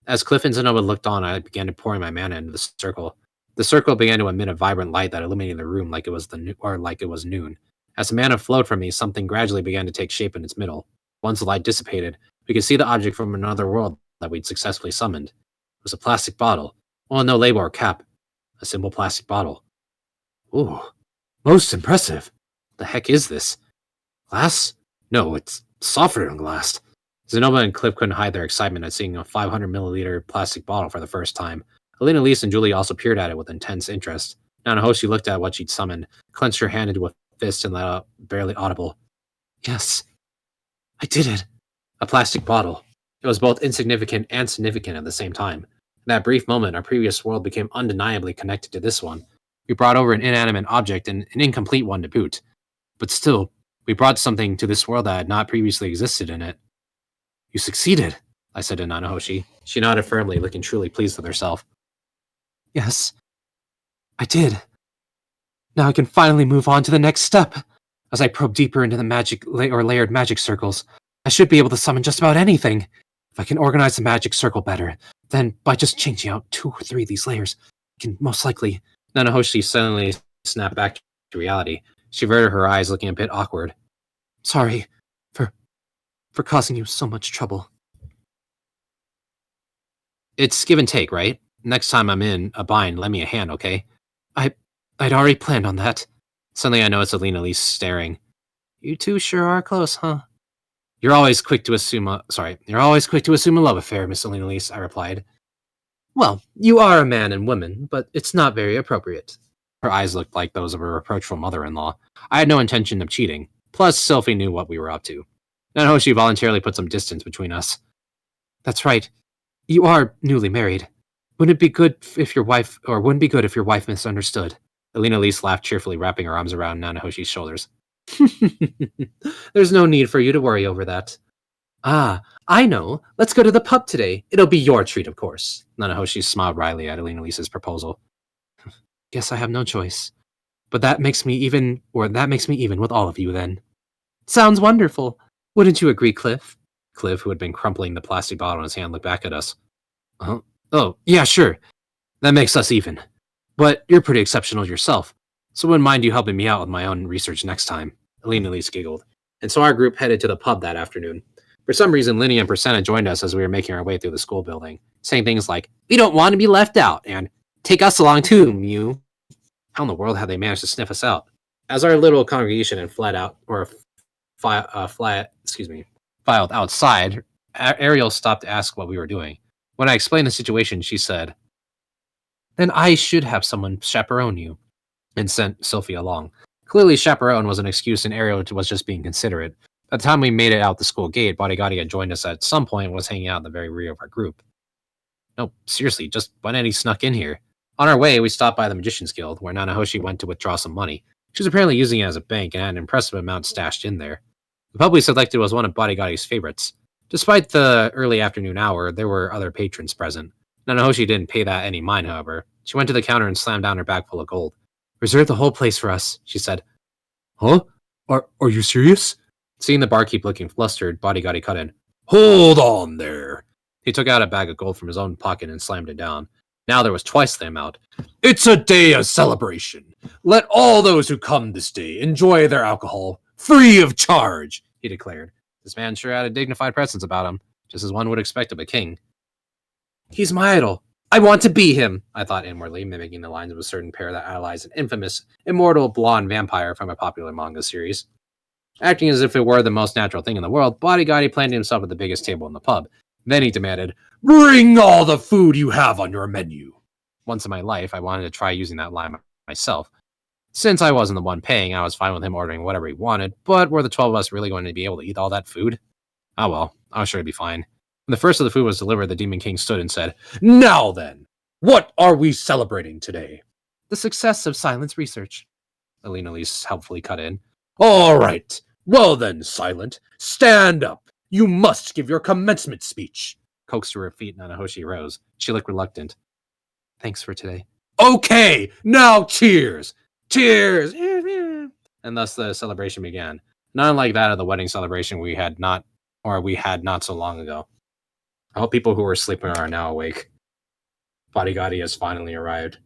As Cliff and Zenoba looked on, I began pouring my mana into the circle. The circle began to emit a vibrant light that illuminated the room like it was noon. As the mana flowed from me, something gradually began to take shape in its middle. Once the light dissipated, we could see the object from another world that we'd successfully summoned. It was a plastic bottle. Well, no label or cap. A simple plastic bottle. Ooh, most impressive. The heck is this? Glass? No, it's softer than glass. Zenoba and Cliff couldn't hide their excitement at seeing a 500-milliliter plastic bottle for the first time. Elena Lise and Julie also peered at it with intense interest. Nanahoshi looked at what she'd summoned, clenched her hand into a fist, and let out barely audible. Yes, I did it. A plastic bottle. It was both insignificant and significant at the same time. That brief moment, our previous world became undeniably connected to this one. We brought over an inanimate object and an incomplete one to boot. But still, we brought something to this world that had not previously existed in it. You succeeded, I said to Nanahoshi. She nodded firmly, looking truly pleased with herself. Yes, I did. Now I can finally move on to the next step. As I probe deeper into the layered magic circles, I should be able to summon just about anything. If I can organize the magic circle better, then by just changing out 2 or 3 of these layers, I can most likely... Nanahoshi suddenly snapped back to reality. She averted her eyes, looking a bit awkward. Sorry for causing you so much trouble. It's give and take, right? Next time I'm in a bind, lend me a hand, okay? I'd already planned on that. Suddenly I noticed Alina Elise staring. You two sure are close, huh? You're always quick to assume a love affair, Miss Alina Elise, I replied. Well, you are a man and woman, but it's not very appropriate. Her eyes looked like those of a reproachful mother-in-law. I had no intention of cheating. Plus, Sophie knew what we were up to. Nanahoshi voluntarily put some distance between us. That's right. You are newly married. Wouldn't it be good if your wife misunderstood? Alina Elise laughed cheerfully, wrapping her arms around Nanahoshi's shoulders. There's no need for you to worry over that. Ah, I know. Let's go to the pub today. It'll be your treat, of course. Nanahoshi smiled wryly at Alina Elise's proposal. Guess I have no choice. But that makes me even with all of you, then. Sounds wonderful. Wouldn't you agree, Cliff? Cliff, who had been crumpling the plastic bottle in his hand, looked back at us. Oh, yeah, sure. That makes us even. But you're pretty exceptional yourself, so wouldn't mind you helping me out with my own research next time. Alina Elise giggled. And so our group headed to the pub that afternoon. For some reason, Linny and Percenta joined us as we were making our way through the school building, saying things like, we don't want to be left out, and take us along too, Mew. How in the world had they managed to sniff us out? As our little congregation had filed outside, Ariel stopped to ask what we were doing. When I explained the situation, she said, then I should have someone chaperone you, and sent Sophie along. Clearly, chaperone was an excuse and Ariel was just being considerate. By the time we made it out the school gate, Bodyguardi had joined us at some point and was hanging out in the very rear of our group. No, seriously, just went and he snuck in here. On our way, we stopped by the Magician's Guild, where Nanahoshi went to withdraw some money. She was apparently using it as a bank and had an impressive amount stashed in there. The pub we selected was one of Bodyguardi's favorites. Despite the early afternoon hour, there were other patrons present. Nanahoshi didn't pay that any mind, however. She went to the counter and slammed down her bag full of gold. Reserve the whole place for us, she said. Huh? Are you serious? Seeing the barkeep looking flustered, Bodyguardi cut in. Hold on there. He took out a bag of gold from his own pocket and slammed it down. Now there was twice the amount. It's a day of celebration. Let all those who come this day enjoy their alcohol, free of charge, he declared. This man sure had a dignified presence about him, just as one would expect of a king. He's my idol. I want to be him, I thought inwardly, mimicking the lines of a certain pair that idolized an infamous, immortal blonde vampire from a popular manga series. Acting as if it were the most natural thing in the world, Bodyguardi planted himself at the biggest table in the pub. Then he demanded, bring all the food you have on your menu. Once in my life, I wanted to try using that line myself. Since I wasn't the one paying, I was fine with him ordering whatever he wanted, but were the 12 of us really going to be able to eat all that food? Oh well, I was sure it'd be fine. When the first of the food was delivered, the Demon King stood and said, now then, what are we celebrating today? The success of Silent's research. Alina Elise helpfully cut in. All right. Well then, Silent, stand up. You must give your commencement speech. Coaxed to her feet, Nanahoshi rose. She looked reluctant. Thanks for today. Okay, now cheers. Cheers. And thus the celebration began. Not unlike that of the wedding celebration we had not so long ago. I hope people who were sleeping are now awake. Bodyguardi has finally arrived.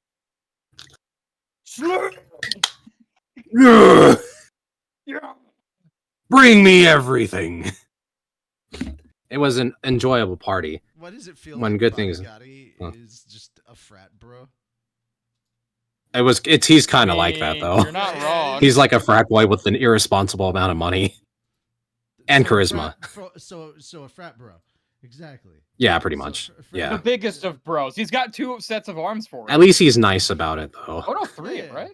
Bring me everything. It was an enjoyable party. What does it feel when like good things is just a frat bro? He's kind of like that though. You're not wrong. He's like a frat boy with an irresponsible amount of money and charisma. So a frat bro. Exactly. Yeah, pretty much. Yeah. The biggest of bros. He's got 2 sets of arms for it. At least he's nice about it though. Oh no, 3, Yeah. right?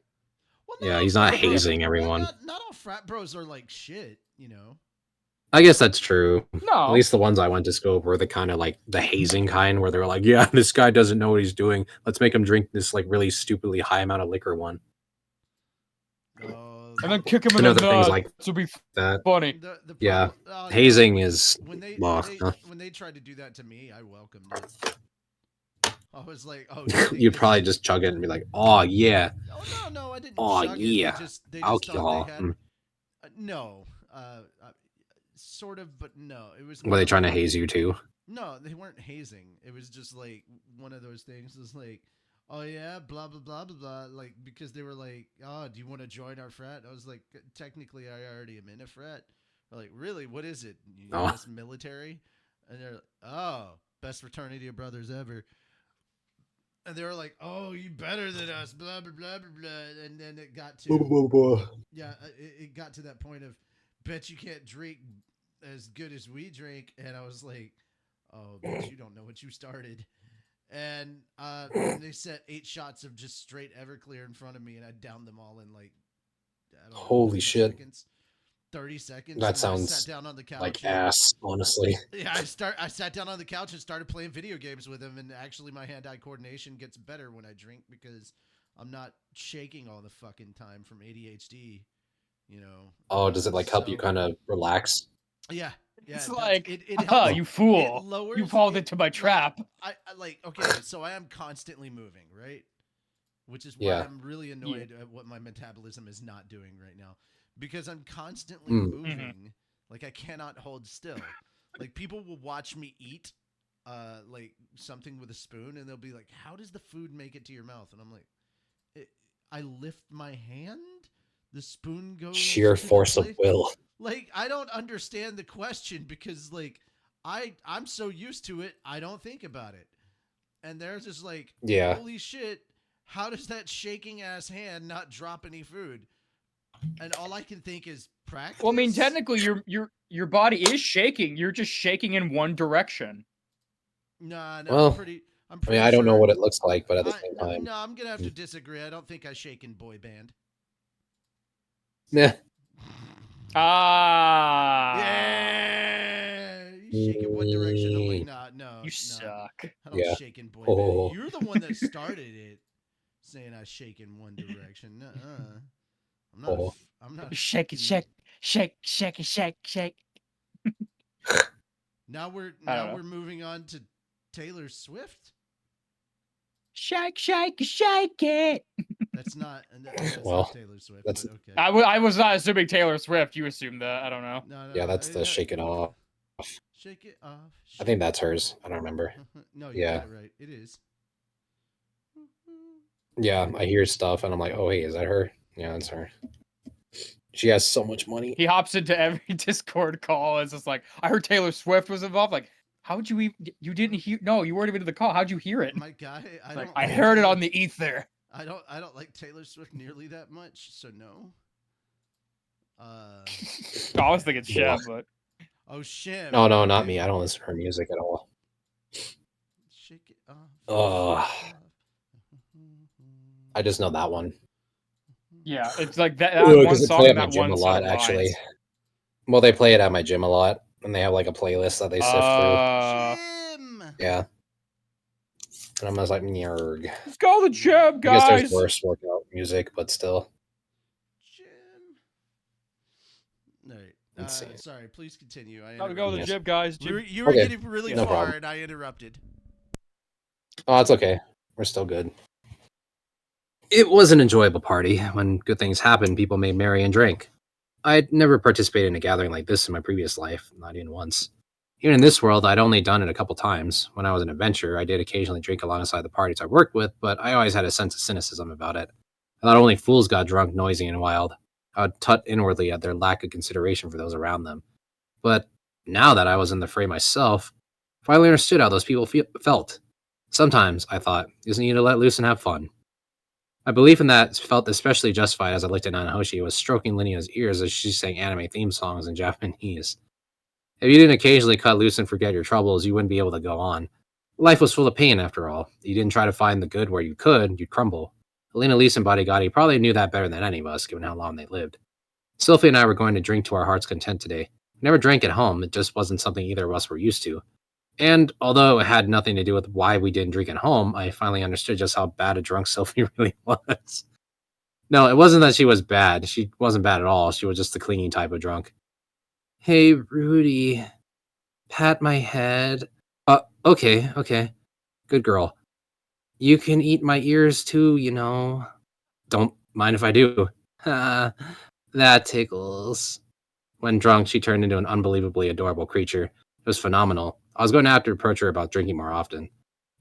Well, Yeah, he's not hazing everyone. Not all frat bros are like shit, you know. I guess that's true. At No. least the ones I went to scope were the kind of like the hazing kind, where they were like, "Yeah, this guy doesn't know what he's doing. Let's make him drink this like really stupidly high amount of liquor." One Oh, And then kick him in and the other things nuts. like This would be that. funny. the Yeah, problem. Oh, no, hazing is when they law. Huh? when they tried to do that to me, I welcomed it. I was like, oh, You'd probably just chug it and be like, "Oh yeah, Oh no, I didn't oh chug it. yeah, They just thought they alcohol." had no, sort of, but no. It was Were they more trying to like haze you too? no, they weren't hazing. It was just like one of those things. It was like, oh yeah, blah blah blah blah blah. Like because they were like, oh, do you want to join our frat? I was like, technically, I already am in a frat. They're like, really? What is it? U.S. military? And they're like, oh, best fraternity of brothers ever. And they were like, "Oh, you better than us," blah blah blah blah blah. And then it got to yeah, it got to that point of, bet you can't drink as good as we drink. And I was like, "Oh, bitch, you don't know what you started." And then they set 8 shots of just straight Everclear in front of me, and I downed them all in like I don't know, Holy 30 shit. seconds. 30 seconds. That And then I sounds sat down on the couch. like ass, honestly. Yeah, I sat down on the couch and started playing video games with him, and actually my hand-eye coordination gets better when I drink because I'm not shaking all the fucking time from ADHD, you know. Oh, does it like help you kind of relax? Yeah, yeah. It's It does. like, It helps. you It fool. lowers. You fall into my trap. I like okay, so I am constantly moving, right? Which is why Yeah. I'm really annoyed at what my metabolism is not doing right now, because I'm constantly Mm. moving. Like I cannot hold still. Like people will watch me eat like something with a spoon, and they'll be like, how does the food make it to your mouth? And I'm like, I lift my hand, the spoon goes Sheer to the force of plate. will. Like I don't understand the question, because like I'm so used to it, I don't think about it. And they're just like, Yeah. holy shit, how does that shaking ass hand not drop any food? And all I can think is practice. Well, I mean, technically, your body is shaking. You're just shaking in one direction. No, Well, I'm pretty I mean, I don't know sure. what it looks like, but at the same time, No, I'm gonna have to disagree. I don't think I shake in boy band. yeah. Yeah, you shake in one direction. I'm like, nah, no, You no, suck. I don't Yeah. shake in boy Oh. band. You're the one that started it, saying I shake in one direction. I'm not. Oh. I'm not. Shake it, shake, shake, shake it, shake, shake. Now I don't know. we're moving on to Taylor Swift. Shake, shake, shake it. That's not. That's Well, not Taylor Swift. that's- But okay. I was not assuming Taylor Swift. You assumed that. I don't know. No, Yeah, that's the shake it off. Shake it off. I think that's hers. I don't remember. No, you Yeah. got it right. It is. Yeah, I hear stuff and I'm like, oh, hey, is that her? Yeah, that's her. She has so much money. He hops into every Discord call. It's just like, I heard Taylor Swift was involved. Like, how'd you even? You didn't hear? No, you weren't even in the call. How'd you hear it? My guy, I heard it on the ether. I don't like Taylor Swift nearly that much, so no. I was thinking Yeah. Shep, but Oh shit. No, not me. I don't listen to her music at all. Shake it off. Ugh. shake it off. I just know that one. yeah, it's like that, Ooh, one 'cause they song play at and my that gym one a lot, set of actually. lines. Well, they play it at my gym a lot, and they have like a playlist that they sift Jim. through. Yeah. And I'm just like, nyarg. Let's go to the gym, I guess guys. there's worse workout music, but still. Jim. All right. Let's see. Sorry. Please continue. Gotta go to the Yes. gym, guys. You were Okay, getting really no far, problem. and I interrupted. Oh, it's okay. We're still good. It was an enjoyable party. When good things happen, people made merry and drank. I'd never participated in a gathering like this in my previous life, not even once. Even in this world, I'd only done it a couple times. When I was an adventurer, I did occasionally drink alongside the parties I worked with, but I always had a sense of cynicism about it. I thought only fools got drunk, noisy, and wild. I would tut inwardly at their lack of consideration for those around them. But now that I was in the fray myself, I finally understood how those people felt. Sometimes, I thought, you just need to let loose and have fun. My belief in that felt especially justified as I looked at Nanahoshi, who was stroking Linea's ears as she sang anime theme songs in Japanese. If you didn't occasionally cut loose and forget your troubles, you wouldn't be able to go on. Life was full of pain, after all. You didn't try to find the good where you could, you'd crumble. Alina Lise and Bodigatti probably knew that better than any of us, given how long they lived. Sylphie and I were going to drink to our heart's content today, Never drank at home. It just wasn't something either of us were used to. And although it had nothing to do with why we didn't drink at home, I finally understood just how bad a drunk Sophie really was. No, it wasn't that she was bad. She wasn't bad at all. She was just the clingy type of drunk. Hey, Rudy, pat my head. Okay. Good girl. You can eat my ears too, you know. Don't mind if I do. That tickles. When drunk, she turned into an unbelievably adorable creature. It was phenomenal. I was going to have to approach her about drinking more often.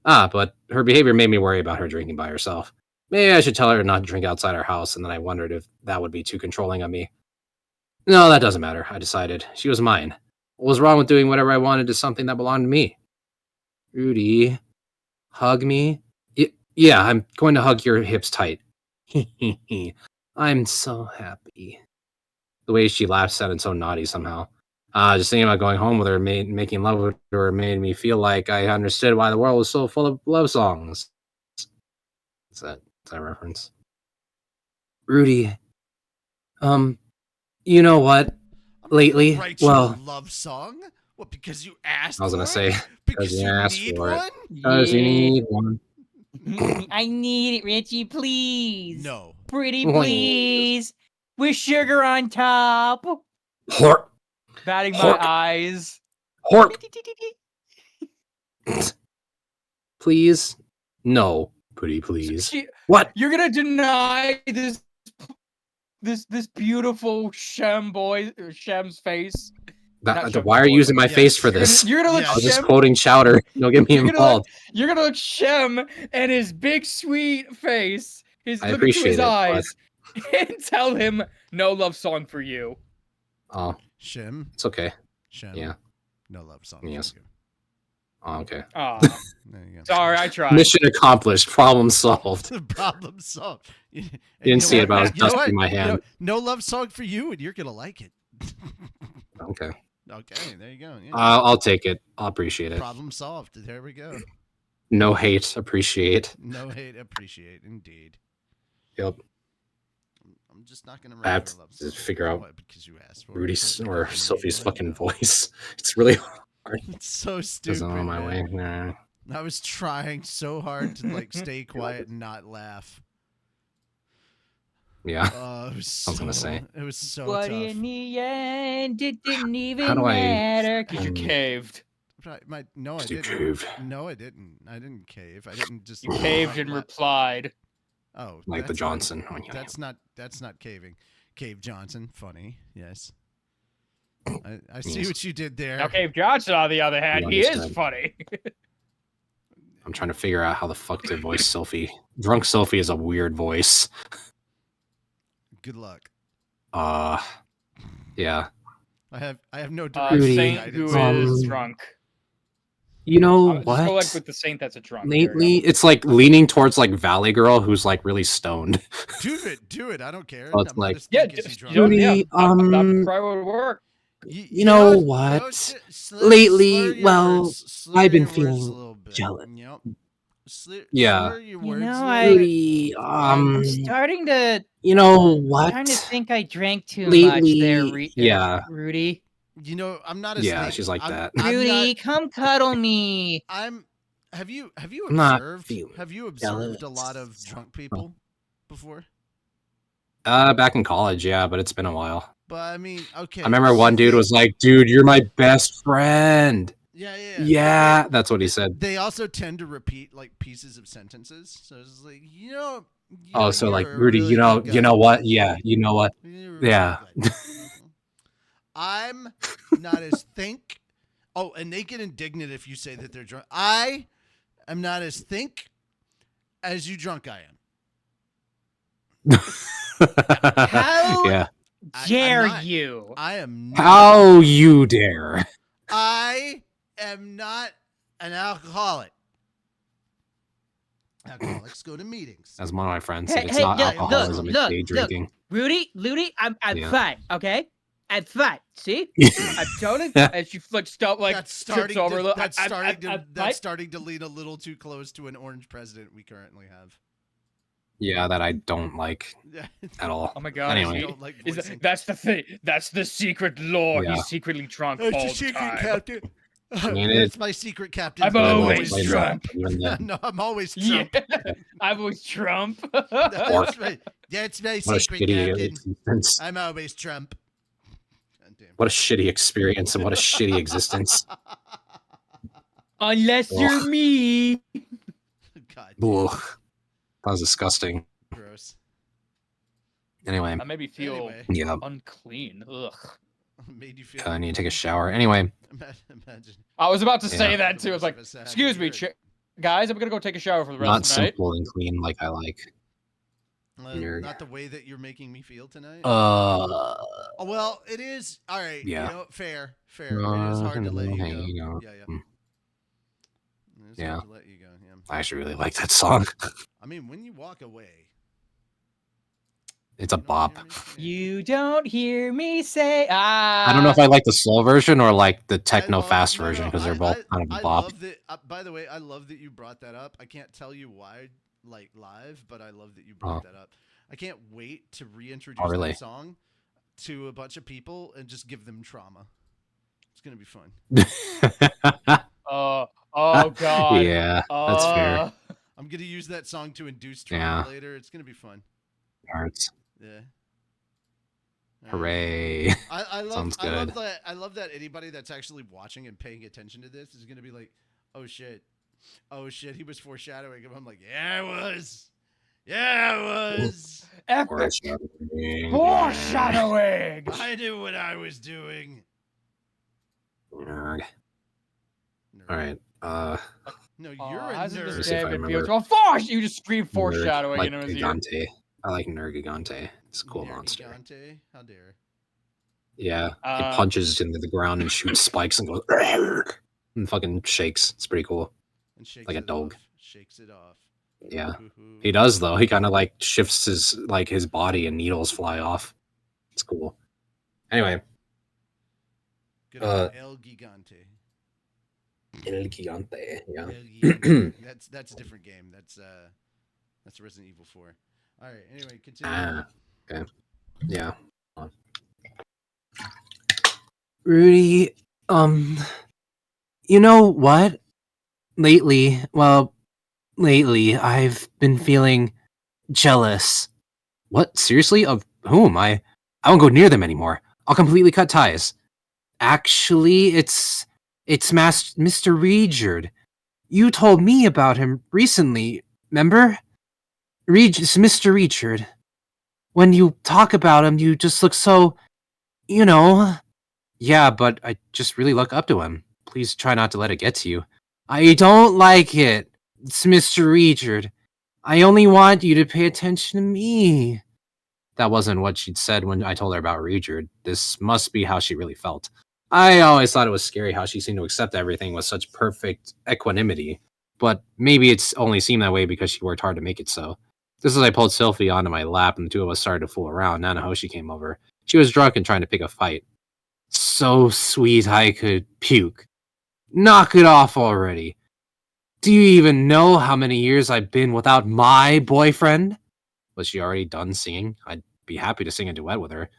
But her behavior made me worry about her drinking by herself. Maybe I should tell her not to drink outside our house, and then I wondered if that would be too controlling of me. No, that doesn't matter, I decided. She was mine. What was wrong with doing whatever I wanted to something that belonged to me? Rudy, hug me? Yeah, I'm going to hug your hips tight. I'm so happy. The way she laughed sounded so naughty somehow. Just thinking about going home with her, making love with her, made me feel like I understood why the world was so full of love songs. Is that a reference? Rudy, you know what? I'm Lately, not gonna write you a love song. What? Because you asked I was for gonna it? say, because Because you you asked need for it. one? Because you need one. I need it, Richie, please. No. Pretty Please. please. With sugar on top. Hork, Batting my Hork. eyes. hork. Please? No, pretty please. What? You're gonna deny this beautiful Shem's face. Not Shem's Why are you boy, using but my yes. face for You're gonna, this? you're gonna look Yes. I was just Shem. quoting Chowder. Don't get me You're involved. you're gonna look Shem and his big sweet face. I Look into his appreciate it, but- eyes and tell him no love song for you. Oh, Shim. it's okay. Shem. Yeah. No love song. Yes. For you. Oh, okay. Aw, There you go. sorry, I tried. Mission accomplished. Problem solved. The problem solved. You Didn't see it, but I was you know dusting what? my You know, hand. no love song for you, and you're gonna like it. Okay. Okay, there you go. Yeah. I'll take it. I'll appreciate it. Problem solved. There we go. No hate. Appreciate. No hate, appreciate, indeed. Yep. I'm just not gonna I have write her a love to song. figure out What, because you asked for Rudy's it. or Because you Sophie's need fucking one? voice. It's really It's so stupid. doesn't on my way. man. Nah. I was trying so hard to like stay quiet and not laugh. Yeah. It was I was gonna so- say. It was so But tough. in the end, it didn't How even do I- matter. Because you Um, caved. No, I You didn't. cave. No, I didn't. I didn't cave. I didn't just. You caved and replied. Oh, Like the that's Johnson. That's not caving. Cave Johnson, funny. Yes. I see Yes. what you did there. Now, Cave Johnson, on the other hand, You he is understand. funny. I'm trying to figure out how the fuck to voice Sophie. Drunk Sophie is a weird voice. Good luck. Yeah. I have no direction. Rudy, Saint guidance. who is um, drunk. You know Just what? go like with the Saint that's a drunk. There you go. Lately, it's like leaning towards like Valley Girl, who's like really stoned. Do it. I don't care. Oh, it's I'm not like- as Yeah, thick as you just, drunk. you know, yeah, Rudy, that probably would work. you know what? Lately, well, I've been feeling jealous. Yep. Yeah. Slur your You words know, a little I- bit. Rudy, I'm starting to you know what? starting to think I drank too Lately, much there, yeah. Rudy. You know, I'm not as Yeah, thick. she's like I'm- that. I'm Rudy, not- come cuddle me. Have you I'm not observed? feeling Have you observed a jealous. lot of drunk people before? Back in college, yeah, but it's been a while. But I mean, okay. I remember one dude was like, "Dude, you're my best friend." Yeah. Yeah, that's what he said. They also tend to repeat like pieces of sentences. So it's like, Oh, so you're like a Rudy, really you know good guy. what? Yeah, you know what? You're a really Yeah. good guy. I'm not as think. Oh, and they get indignant if you say that they're drunk. I am not as think as you drunk I am. How Yeah. I'm dare not. you? I am not. How you dare? I am not an alcoholic. Alcoholics go to meetings. As one of my friends said, Hey, it's hey, not look, alcoholism, look, it's look, day look. drinking. Rudy, I'm Yeah. fine, okay? I'm fine. See? I'm totally. And she flips stop like That's trips starting. over. a little. That's I'm starting. fine. That's starting to lean a little too close to an orange president we currently have. Yeah, that I don't like at all. Oh my god! Anyway. Don't like Is voicing. that's the thing. That's the secret lore. Yeah. He's secretly drunk It's all a the secret, time. Captain. mean, That's my secret, Captain. I'm Really always like Trump. even then. No, I'm always Yeah, Trump. I'm always Trump. That's my What a secret, shitty Captain. existence. I'm always Trump. God damn. What a shitty experience and what a shitty existence. Unless you're Ugh. me. God damn. Ugh. That was disgusting. Gross. Anyway, That made me feel Anyway, yeah, unclean. Ugh. made you feel. I need to take a shower. Anyway, Imagine. I was about to say Yeah. that too. I was like, excuse me, guys, I'm gonna go take a shower for the rest not of the night. simple and clean like I like. Nerd. Not the way that you're making me feel tonight. Uh, Oh, well, it is. All right. Yeah. You know, fair. It is hard to let you go. Yeah. Hmm. It is Yeah. hard to let you go. Yeah. I actually really like that song. I mean, when you walk away, It's a you don't bop. hear me say- You don't hear me say ah. I don't know if I like the slow version or like the I techno love- fast no, version no, because they're I- both kind of I a bop. love that. By the way, I love that you brought that up. I can't tell you why, like live, but I love that you brought that up. I can't wait to reintroduce really? that song to a bunch of people and just give them trauma. It's gonna be fun. Oh god. Yeah, that's fair. I'm gonna use that song to induce trauma later. It's gonna be fun. Hurts. Yeah. All right. Hooray. I love. Sounds I love good. that. I love that anybody that's actually watching and paying attention to this is gonna be like, "Oh shit, oh shit." He was foreshadowing him. I'm like, "Yeah, I was. Yeah, I was. Epic Foreshadowing. foreshadowing. I knew what I was doing." Nerd. Nerd. All right. No, you're a Hasn't nerd. this see if I David remember. Beals? Oh, you just scream foreshadowing Like in his ear. Gigante. I like Nergigante. It's a cool monster. Nergigante? How dare? Yeah. It punches into the ground and shoots spikes and goes and fucking shakes. It's pretty cool. And shakes Like a it dog. off. Shakes it off. Yeah. Hoo-hoo. He does though. He kind of like shifts his body and needles fly off. It's cool. Anyway, Good old El Gigante. El Gigante. Yeah. El Gigante. That's a different game. That's Resident Evil 4. All right. Anyway, continue. Okay. Yeah. Rudy, you know what? Lately, I've been feeling jealous. What? Seriously? Of whom? I won't go near them anymore. I'll completely cut ties. Actually, it's Mr. Regjerd. You told me about him recently, remember? It's Mr. Regjerd. When you talk about him, you just look so, you know. Yeah, but I just really look up to him. Please try not to let it get to you. I don't like it. It's Mr. Regjerd. I only want you to pay attention to me. That wasn't what she'd said when I told her about Regjerd. This must be how she really felt. I always thought it was scary how she seemed to accept everything with such perfect equanimity. But maybe it's only seemed that way because she worked hard to make it so. Just as I pulled Sylphie onto my lap and the two of us started to fool around, Nanahoshi came over. She was drunk and trying to pick a fight. So sweet I could puke. Knock it off already. Do you even know how many years I've been without my boyfriend? Was she already done singing? I'd be happy to sing a duet with her.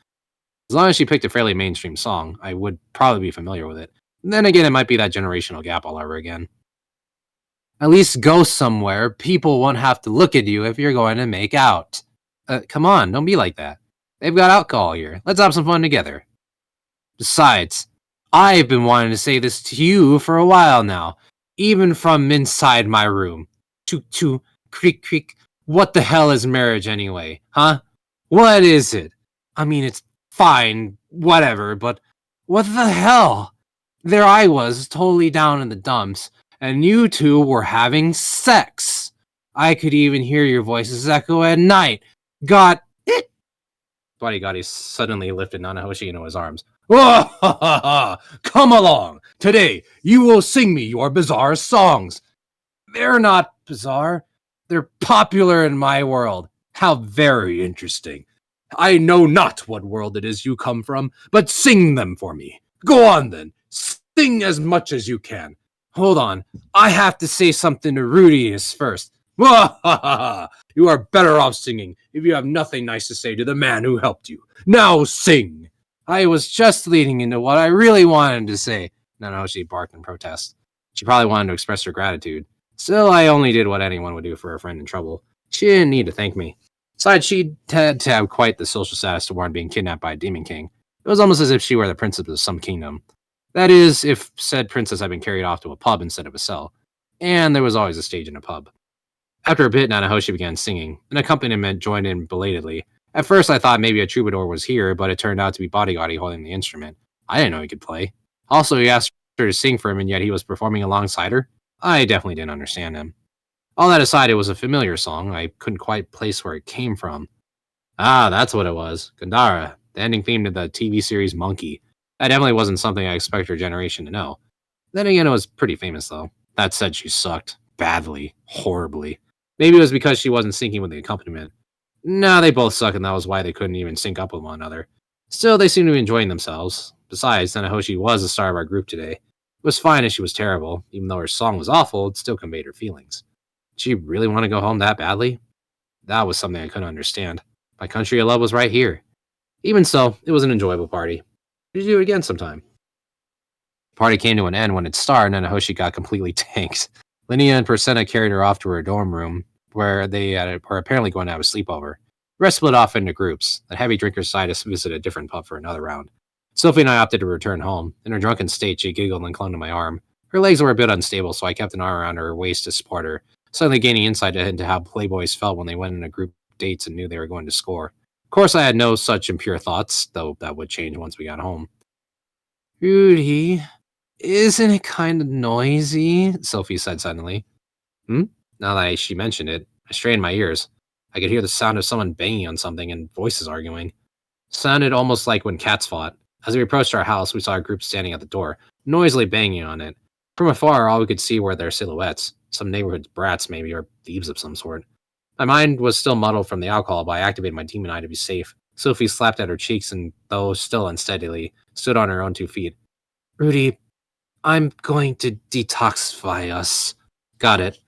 As long as she picked a fairly mainstream song, I would probably be familiar with it. And then again, it might be that generational gap all over again. At least go somewhere. People won't have to look at you if you're going to make out. Come on, don't be like that. They've got alcohol here. Let's have some fun together. Besides, I've been wanting to say this to you for a while now, even from inside my room. Toot toot, creak creak. What the hell is marriage anyway, huh? What is it? I mean, it's fine, whatever, but what the hell? There I was, totally down in the dumps, and you two were having sex. I could even hear your voices echo at night. Got it? Bodyguard suddenly lifted Nanahoshi into his arms. Come along. Today, you will sing me your bizarre songs. They're not bizarre. They're popular in my world. How very interesting. I know not what world it is you come from, but sing them for me. Go on then. Sing as much as you can. Hold on. I have to say something to Rudius first. You are better off singing if you have nothing nice to say to the man who helped you. Now sing! I was just leading into what I really wanted to say. No, she barked in protest. She probably wanted to express her gratitude. Still, I only did what anyone would do for a friend in trouble. She didn't need to thank me. Besides, she had to have quite the social status to warrant being kidnapped by a demon king. It was almost as if she were the princess of some kingdom. That is, if said princess had been carried off to a pub instead of a cell. And there was always a stage in a pub. After a bit, Nanahoshi began singing. An accompaniment joined in belatedly. At first, I thought maybe a troubadour was here, but it turned out to be Bodyguardy holding the instrument. I didn't know he could play. Also, he asked her to sing for him, and yet he was performing alongside her. I definitely didn't understand him. All that aside, it was a familiar song. I couldn't quite place where it came from. Ah, that's what it was. Gandhara, the ending theme to the TV series Monkey. That definitely wasn't something I expected her generation to know. Then again, it was pretty famous, though. That said, she sucked. Badly. Horribly. Maybe it was because she wasn't syncing with the accompaniment. No, they both suck, and that was why they couldn't even sync up with one another. Still, they seemed to be enjoying themselves. Besides, Nanahoshi was the star of our group today. It was fine as she was terrible. Even though her song was awful, it still conveyed her feelings. Did she really want to go home that badly? That was something I couldn't understand. My country of love was right here. Even so, it was an enjoyable party. We should do it again sometime. The party came to an end when it started, and Nanahoshi got completely tanked. Linnea and Persenna carried her off to her dorm room, where they were apparently going to have a sleepover. The rest split off into groups. The heavy drinker side visited a different pub for another round. Sophie and I opted to return home. In her drunken state, she giggled and clung to my arm. Her legs were a bit unstable, so I kept an arm around her waist to support her, suddenly gaining insight into how playboys felt when they went into group dates and knew they were going to score. Of course, I had no such impure thoughts, though that would change once we got home. Rudy, isn't it kind of noisy? Sophie said suddenly. Now that she mentioned it, I strained my ears. I could hear the sound of someone banging on something and voices arguing. It sounded almost like when cats fought. As we approached our house, we saw a group standing at the door, noisily banging on it. From afar, all we could see were their silhouettes. Some neighborhood brats, maybe, or thieves of some sort. My mind was still muddled from the alcohol, but I activated my demon eye to be safe. Sophie slapped at her cheeks and, though still unsteadily, stood on her own 2 feet. Rudy, I'm going to detoxify us. Got it.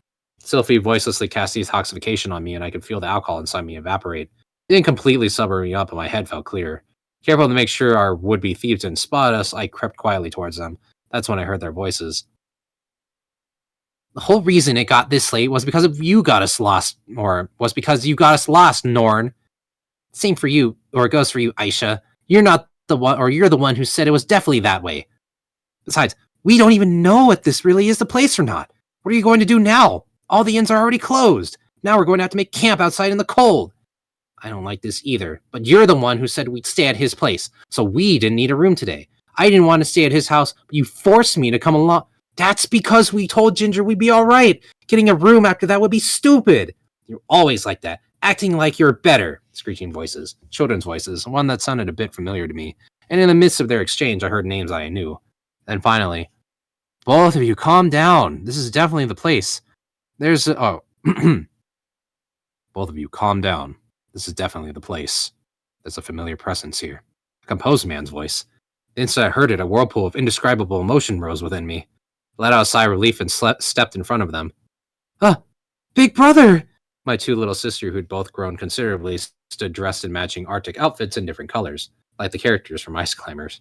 Sophie voicelessly cast detoxification on me, and I could feel the alcohol inside me evaporate. It didn't completely sober me up, but my head felt clear. Careful to make sure our would-be thieves didn't spot us, I crept quietly towards them. That's when I heard their voices. The whole reason it got this late was because you got us lost, Norn. Same for you, or it goes for you, Aisha. You're not the one, or you're the one who said it was definitely that way. Besides, we don't even know if this really is the place or not. What are you going to do now? All the inns are already closed. Now we're going to have to make camp outside in the cold. I don't like this either, but you're the one who said we'd stay at his place, so we didn't need a room today. I didn't want to stay at his house, but you forced me to come along. That's because we told Ginger we'd be alright. Getting a room after that would be stupid. You're always like that, acting like you're better. Screeching voices, children's voices, one that sounded a bit familiar to me, and in the midst of their exchange I heard names I knew. Then finally, both of you calm down. This is definitely the place. Both of you calm down. This is definitely the place. There's a familiar presence here. A composed man's voice. The instant I heard it, a whirlpool of indescribable emotion rose within me. I let out a sigh of relief and stepped in front of them. Big brother! My 2 little sisters, who'd both grown considerably, stood dressed in matching Arctic outfits in different colors, like the characters from Ice Climbers.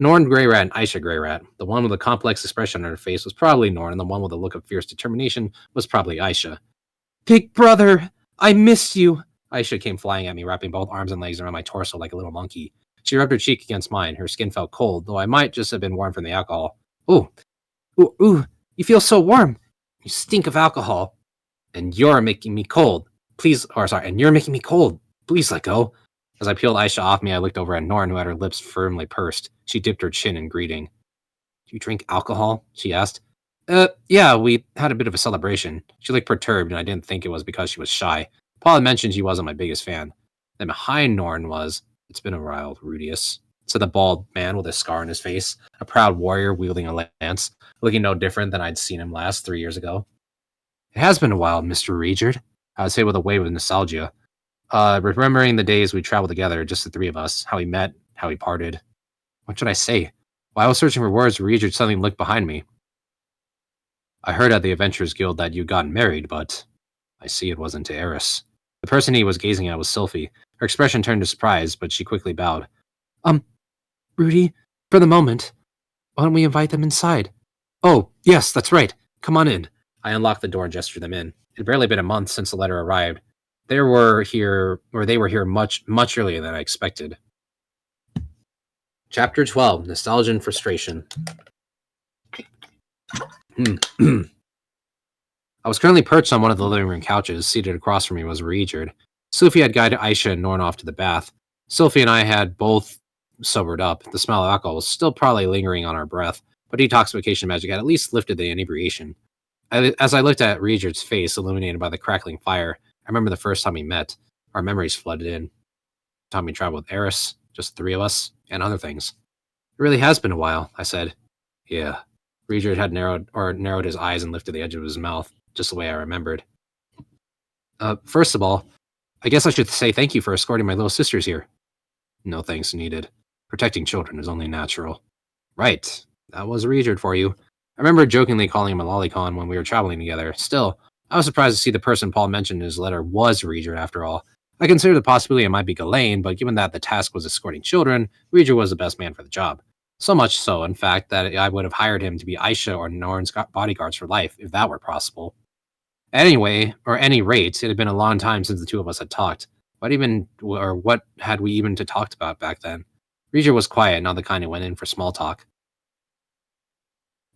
Norn Greyrat and Aisha Greyrat. The one with a complex expression on her face was probably Norn, and the one with a look of fierce determination was probably Aisha. Big brother, I missed you. Aisha came flying at me, wrapping both arms and legs around my torso like a little monkey. She rubbed her cheek against mine. Her skin felt cold, though I might just have been warm from the alcohol. Ooh, you feel so warm. You stink of alcohol. And you're making me cold. And you're making me cold. Please let go. As I peeled Aisha off me, I looked over at Norn, who had her lips firmly pursed. She dipped her chin in greeting. Do you drink alcohol? She asked. Yeah, we had a bit of a celebration. She looked perturbed, and I didn't think it was because she was shy. Paul had mentioned she wasn't my biggest fan. Then behind Norn was, it's been a while, Rudius, said the bald man with a scar on his face, a proud warrior wielding a lance, looking no different than I'd seen him last 3 years ago. It has been a while, Mr. Regard, I would say with a wave of nostalgia. Remembering the days we traveled together, just the 3 of us, how we met, how we parted. What should I say? While I was searching for words, Regard suddenly looked behind me. I heard at the Adventurers Guild that you'd gotten married, but... I see it wasn't to Eris. The person he was gazing at was Sylphie. Her expression turned to surprise, but she quickly bowed. Rudy, for the moment, why don't we invite them inside? Oh, yes, that's right. Come on in. I unlocked the door and gestured them in. It had barely been a month since the letter arrived. They were here much earlier than I expected. Chapter 12, Nostalgia and Frustration. I was currently perched on one of the living room couches. Seated across from me was Regard. Sophie had guided Aisha and Norn off to the bath. Sophie and I had both sobered up. The smell of alcohol was still probably lingering on our breath, but detoxification magic had at least lifted the inebriation. As I looked at Regard's face, illuminated by the crackling fire, I remember the first time we met. Our memories flooded in. Time we traveled with Eris, just the three of us, and other things. It really has been a while, I said. Yeah. Regard had narrowed his eyes and lifted the edge of his mouth, just the way I remembered. First of all, I guess I should say thank you for escorting my little sisters here. No thanks needed. Protecting children is only natural. Right. That was Regard for you. I remember jokingly calling him a lolicon when we were traveling together. Still, I was surprised to see the person Paul mentioned in his letter was Regard after all. I considered the possibility it might be Ghislaine, but given that the task was escorting children, Regard was the best man for the job. So much so, in fact, that I would have hired him to be Aisha or Norn's bodyguards for life, if that were possible. Anyway, or any rate, it had been a long time since the two of us had talked. What had we even to talk about back then? Regard was quiet, not the kind who went in for small talk.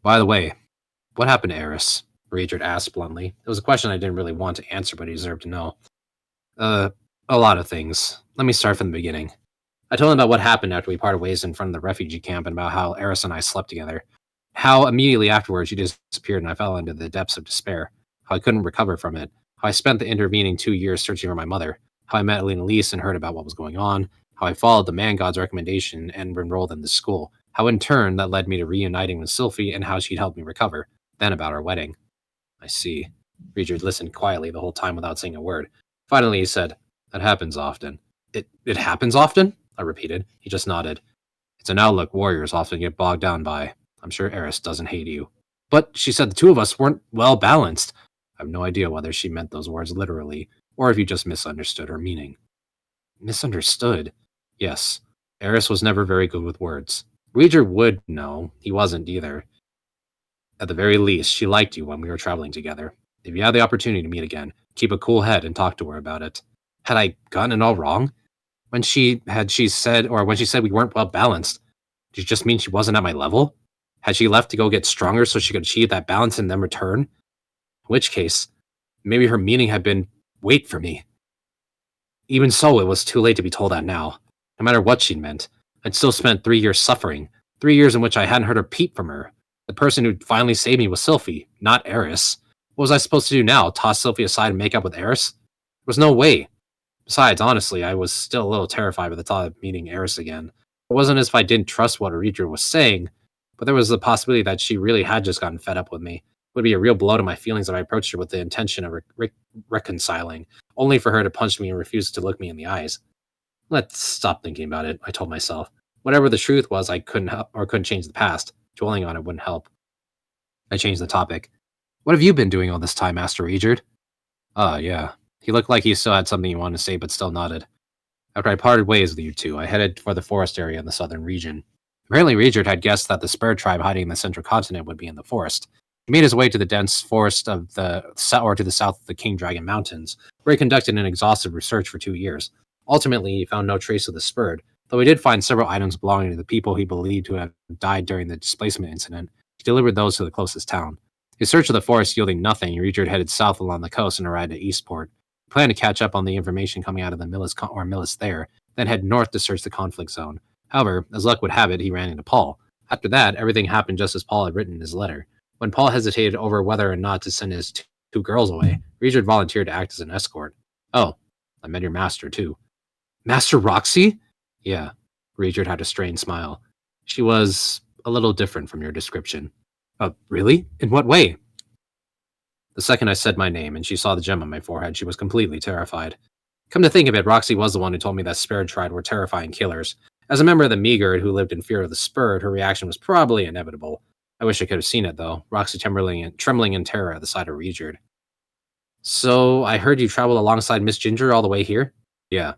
By the way, what happened to Eris? Regard asked bluntly. It was a question I didn't really want to answer, but he deserved to know. A lot of things. Let me start from the beginning. I told him about what happened after we parted ways in front of the refugee camp and about how Eris and I slept together. How immediately afterwards she disappeared and I fell into the depths of despair. How I couldn't recover from it. How I spent the intervening 2 years searching for my mother. How I met Lena Lise and heard about what was going on. How I followed the man god's recommendation and enrolled in the school. How in turn that led me to reuniting with Sylphie and how she'd helped me recover. Then about our wedding. I see. Regard listened quietly the whole time without saying a word. Finally he said, That happens often. It happens often? I repeated. He just nodded. It's an outlook warriors often get bogged down by. I'm sure Eris doesn't hate you. But she said the two of us weren't well balanced. I have no idea whether she meant those words literally, or if you just misunderstood her meaning. Misunderstood? Yes. Eris was never very good with words. Regard would know. He wasn't either. At the very least, she liked you when we were traveling together. If you had the opportunity to meet again, keep a cool head and talk to her about it. Had I gotten it all wrong? When she said we weren't well balanced, did it just mean she wasn't at my level? Had she left to go get stronger so she could achieve that balance and then return? In which case, maybe her meaning had been, wait for me. Even so, it was too late to be told that now. No matter what she'd meant, I'd still spent 3 years suffering. 3 years in which I hadn't heard a peep from her. The person who'd finally saved me was Sylphie, not Eris. What was I supposed to do now? Toss Sylphie aside and make up with Eris? There was no way. Besides, honestly, I was still a little terrified by the thought of meeting Eris again. It wasn't as if I didn't trust what Regard was saying, but there was the possibility that she really had just gotten fed up with me. It would be a real blow to my feelings if I approached her with the intention of reconciling, only for her to punch me and refuse to look me in the eyes. Let's stop thinking about it, I told myself. Whatever the truth was, I couldn't change the past. Dwelling on it wouldn't help. I changed the topic. What have you been doing all this time, Master Regard? Yeah. He looked like he still had something he wanted to say, but still nodded. After I parted ways with you two, I headed for the forest area in the southern region. Apparently, Regard had guessed that the Spur tribe hiding in the central continent would be in the forest. He made his way to the dense forest to the south of the King Dragon Mountains, where he conducted an exhaustive research for 2 years. Ultimately, he found no trace of the Spur, though he did find several items belonging to the people he believed to have died during the displacement incident. He delivered those to the closest town. His search of the forest yielding nothing, Regard headed south along the coast and arrived at Eastport. He planned to catch up on the information coming out of the Millis there, then head north to search the conflict zone. However, as luck would have it, he ran into Paul. After that, everything happened just as Paul had written in his letter. When Paul hesitated over whether or not to send his two girls away, Regard volunteered to act as an escort. Oh, I met your master, too. Master Roxy? Yeah. Regard had a strained smile. She was a little different from your description. Really? In what way? The second I said my name and she saw the gem on my forehead, she was completely terrified. Come to think of it, Roxy was the one who told me that Spirit Tribe were terrifying killers. As a member of the Meagard who lived in fear of the Spirit, her reaction was probably inevitable. I wish I could have seen it, though, Roxy trembling in terror at the sight of Regard. So, I heard you traveled alongside Miss Ginger all the way here? Yeah.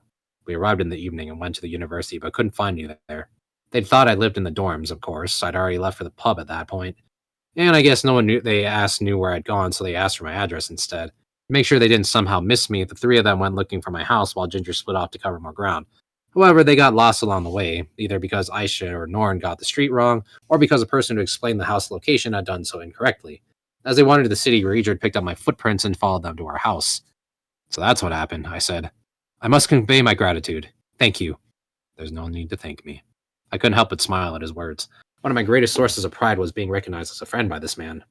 We arrived in the evening and went to the university, but couldn't find you there. They'd thought I lived in the dorms, of course. I'd already left for the pub at that point. And I guess no one knew where I'd gone, so they asked for my address instead. To make sure they didn't somehow miss me, the three of them went looking for my house while Ginger split off to cover more ground. However, they got lost along the way, either because Aisha or Norn got the street wrong, or because a person who explained the house location had done so incorrectly. As they wandered the city, Regard picked up my footprints and followed them to our house. So that's what happened, I said. I must convey my gratitude. Thank you. There's no need to thank me. I couldn't help but smile at his words. One of my greatest sources of pride was being recognized as a friend by this man.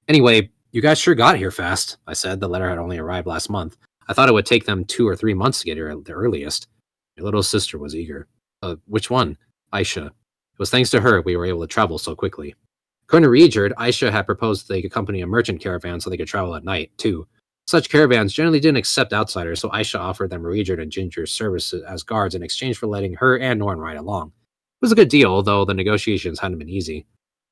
Anyway, you guys sure got here fast, I said. The letter had only arrived last month. I thought it would take them 2 or 3 months to get here at the earliest. Your little sister was eager. Which one? Aisha. It was thanks to her we were able to travel so quickly. According to Regard, Aisha had proposed they could accompany a merchant caravan so they could travel at night, too. Such caravans generally didn't accept outsiders, so Aisha offered them Regard and Ginger's services as guards in exchange for letting her and Norn ride along. It was a good deal, though the negotiations hadn't been easy.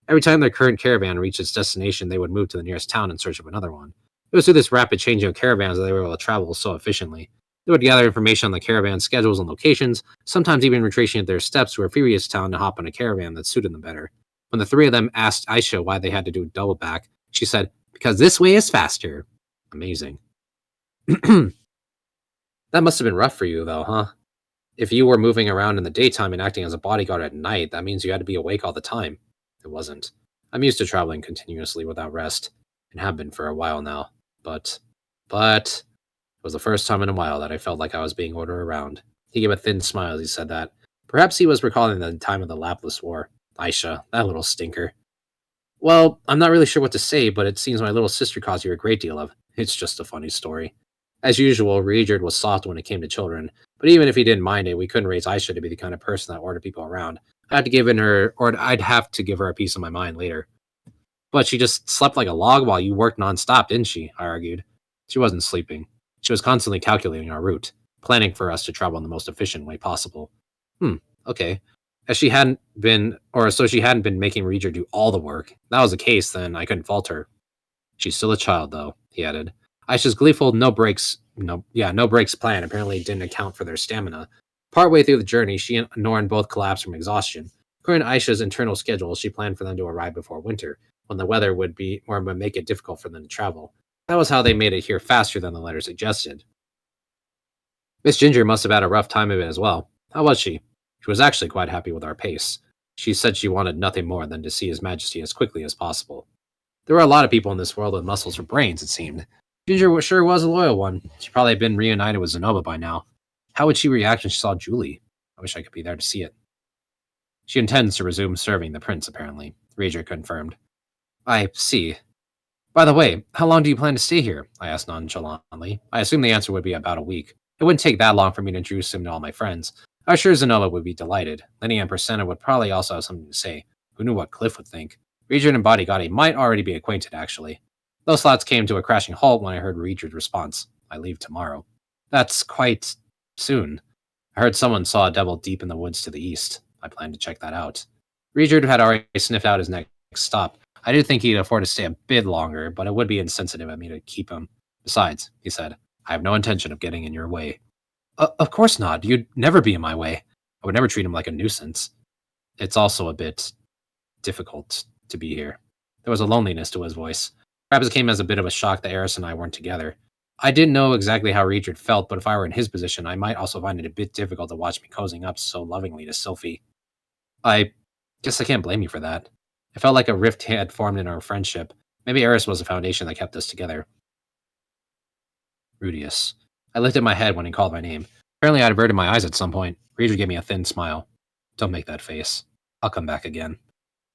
Every time their current caravan reached its destination, they would move to the nearest town in search of another one. It was through this rapid changing of caravans that they were able to travel so efficiently. They would gather information on the caravan schedules and locations, sometimes even retracing their steps to a previous town to hop on a caravan that suited them better. When the three of them asked Aisha why they had to do double back, she said, "Because this way is faster." Amazing. That must have been rough for you, though, huh? If you were moving around in the daytime and acting as a bodyguard at night, that means you had to be awake all the time. It wasn't. I'm used to traveling continuously without rest, and have been for a while now. But, it was the first time in a while that I felt like I was being ordered around. He gave a thin smile as he said that. Perhaps he was recalling the time of the Lapless War. Aisha, that little stinker. Well, I'm not really sure what to say, but it seems my little sister caused you a great deal of. It's just a funny story. As usual, Regard was soft when it came to children, but even if he didn't mind it, we couldn't raise Aisha to be the kind of person that ordered people around. I'd have to give her a piece of my mind later. But she just slept like a log while you worked nonstop, didn't she? I argued. She wasn't sleeping. She was constantly calculating our route, planning for us to travel in the most efficient way possible. Okay. So she hadn't been making Regard do all the work. If that was the case, then I couldn't fault her. She's still a child, though, he added. Aisha's gleeful no breaks plan apparently didn't account for their stamina. Partway through the journey, she and Norn both collapsed from exhaustion. According to Aisha's internal schedule, she planned for them to arrive before winter, when the weather would make it difficult for them to travel. That was how they made it here faster than the letter suggested. Miss Ginger must have had a rough time of it as well. How was she? She was actually quite happy with our pace. She said she wanted nothing more than to see His Majesty as quickly as possible. There were a lot of people in this world with muscles for brains, it seemed. Ginger sure was a loyal one. She probably had been reunited with Zenova by now. How would she react when she saw Julie? I wish I could be there to see it. She intends to resume serving the prince, apparently, Rager confirmed. I see. By the way, how long do you plan to stay here? I asked nonchalantly. I assumed the answer would be about a week. It wouldn't take that long for me to introduce him to all my friends. I was sure Zenova would be delighted. Lenny and Persenna would probably also have something to say. Who knew what Cliff would think? Regard and Bodyguardi might already be acquainted, actually. Those thoughts came to a crashing halt when I heard Regard's response. I leave tomorrow. That's quite soon. I heard someone saw a devil deep in the woods to the east. I planned to check that out. Regard had already sniffed out his next stop. I did think he'd afford to stay a bit longer, but it would be insensitive of me to keep him. Besides, he said, I have no intention of getting in your way. Of course not. You'd never be in my way. I would never treat him like a nuisance. It's also a bit difficult to be here. There was a loneliness to his voice. Perhaps it came as a bit of a shock that Eris and I weren't together. I didn't know exactly how Regard felt, but if I were in his position, I might also find it a bit difficult to watch me cozying up so lovingly to Sylphie. I guess I can't blame you for that. It felt like a rift had formed in our friendship. Maybe Eris was the foundation that kept us together. Rudius. I lifted my head when he called my name. Apparently I'd averted my eyes at some point. Regard gave me a thin smile. Don't make that face. I'll come back again.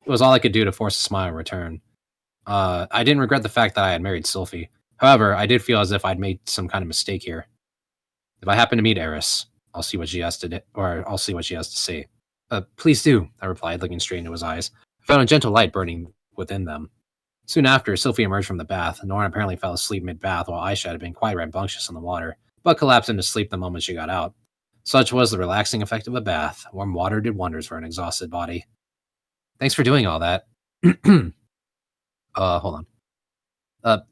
It was all I could do to force a smile in return. I didn't regret the fact that I had married Sylphie. However, I did feel as if I'd made some kind of mistake here. If I happen to meet Eris, I'll see what she has to say. Please do, I replied, looking straight into his eyes. I found a gentle light burning within them. Soon after, Sylphie emerged from the bath. Norn apparently fell asleep mid-bath, while Aisha had been quite rambunctious in the water, but collapsed into sleep the moment she got out. Such was the relaxing effect of a bath. Warm water did wonders for an exhausted body. Thanks for doing all that. Hold on.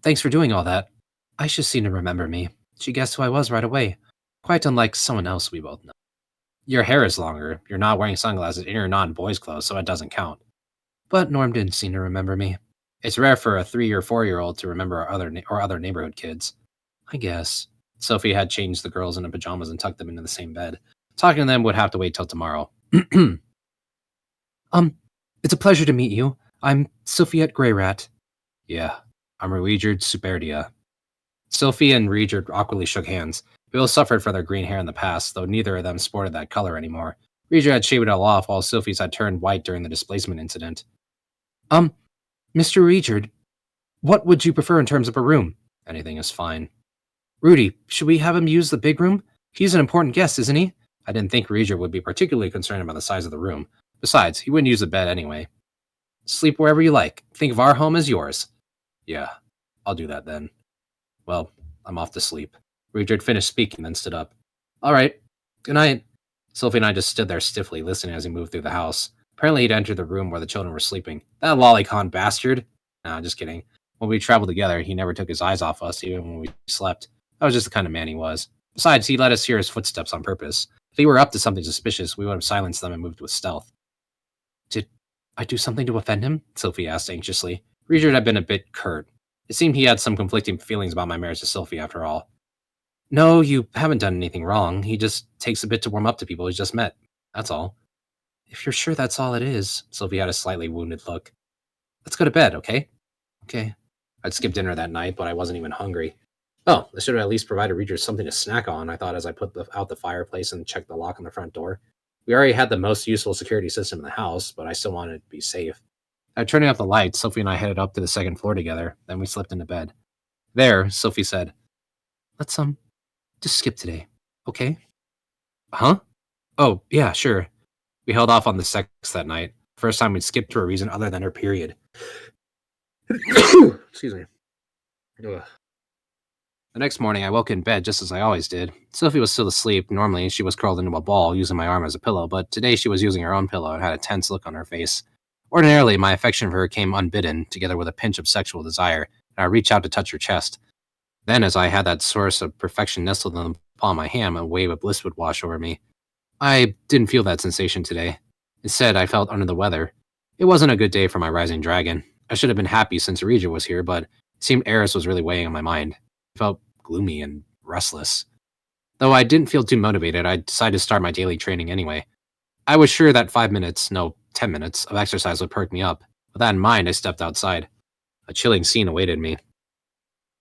Thanks for doing all that. Aisha seemed to remember me. She guessed who I was right away. Quite unlike someone else we both know. Your hair is longer, you're not wearing sunglasses, and you're not in boys' clothes, so it doesn't count. But Norm didn't seem to remember me. It's rare for a 3 or 4-year-old to remember our other neighborhood kids. I guess. Sophie had changed the girls into pajamas and tucked them into the same bed. Talking to them would have to wait till tomorrow. It's a pleasure to meet you. I'm Sophiette Greyrat. Yeah, I'm Ruijerd Superdia. Sophie and Ruijerd awkwardly shook hands. They both suffered for their green hair in the past, though neither of them sported that color anymore. Ruijerd had shaved it all off, while Sophie's had turned white during the displacement incident. Mr. Ruijerd, what would you prefer in terms of a room? Anything is fine. Rudy, should we have him use the big room? He's an important guest, isn't he? I didn't think Ruijerd would be particularly concerned about the size of the room. Besides, he wouldn't use the bed anyway. Sleep wherever you like. Think of our home as yours. Yeah, I'll do that then. Well, I'm off to sleep. Ruijerd finished speaking, then stood up. All right. Good night. Sophie and I just stood there stiffly, listening as he moved through the house. Apparently he'd entered the room where the children were sleeping. That lolicon bastard. Nah, just kidding. When we traveled together, he never took his eyes off us, even when we slept. That was just the kind of man he was. Besides, he let us hear his footsteps on purpose. If he were up to something suspicious, we would have silenced them and moved with stealth. Did I do something to offend him? Sophie asked anxiously. Ruijerd had been a bit curt. It seemed he had some conflicting feelings about my marriage to Sophie, after all. No, you haven't done anything wrong. He just takes a bit to warm up to people he's just met. That's all. If you're sure that's all it is, Sophie had a slightly wounded look. Let's go to bed, okay? Okay. I'd skipped dinner that night, but I wasn't even hungry. Oh, I should have at least provided Regis something to snack on, I thought as I put out the fireplace and checked the lock on the front door. We already had the most useful security system in the house, but I still wanted to be safe. After turning off the lights, Sophie and I headed up to the second floor together, then we slipped into bed. There, Sophie said, Let's, just skip today, okay? Huh? Oh, yeah, sure. We held off on the sex that night. First time we'd skipped for a reason other than her period. Excuse me. Ugh. The next morning, I woke in bed just as I always did. Sophie was still asleep. Normally, she was curled into a ball, using my arm as a pillow, but today she was using her own pillow and had a tense look on her face. Ordinarily, my affection for her came unbidden, together with a pinch of sexual desire, and I reached out to touch her chest. Then, as I had that source of perfection nestled in the palm of my hand, a wave of bliss would wash over me. I didn't feel that sensation today. Instead, I felt under the weather. It wasn't a good day for my rising dragon. I should have been happy since Regis was here, but it seemed Eris was really weighing on my mind. I felt gloomy and restless. Though I didn't feel too motivated, I decided to start my daily training anyway. I was sure that 5 minutes, no, 10 minutes, of exercise would perk me up. With that in mind, I stepped outside. A chilling scene awaited me.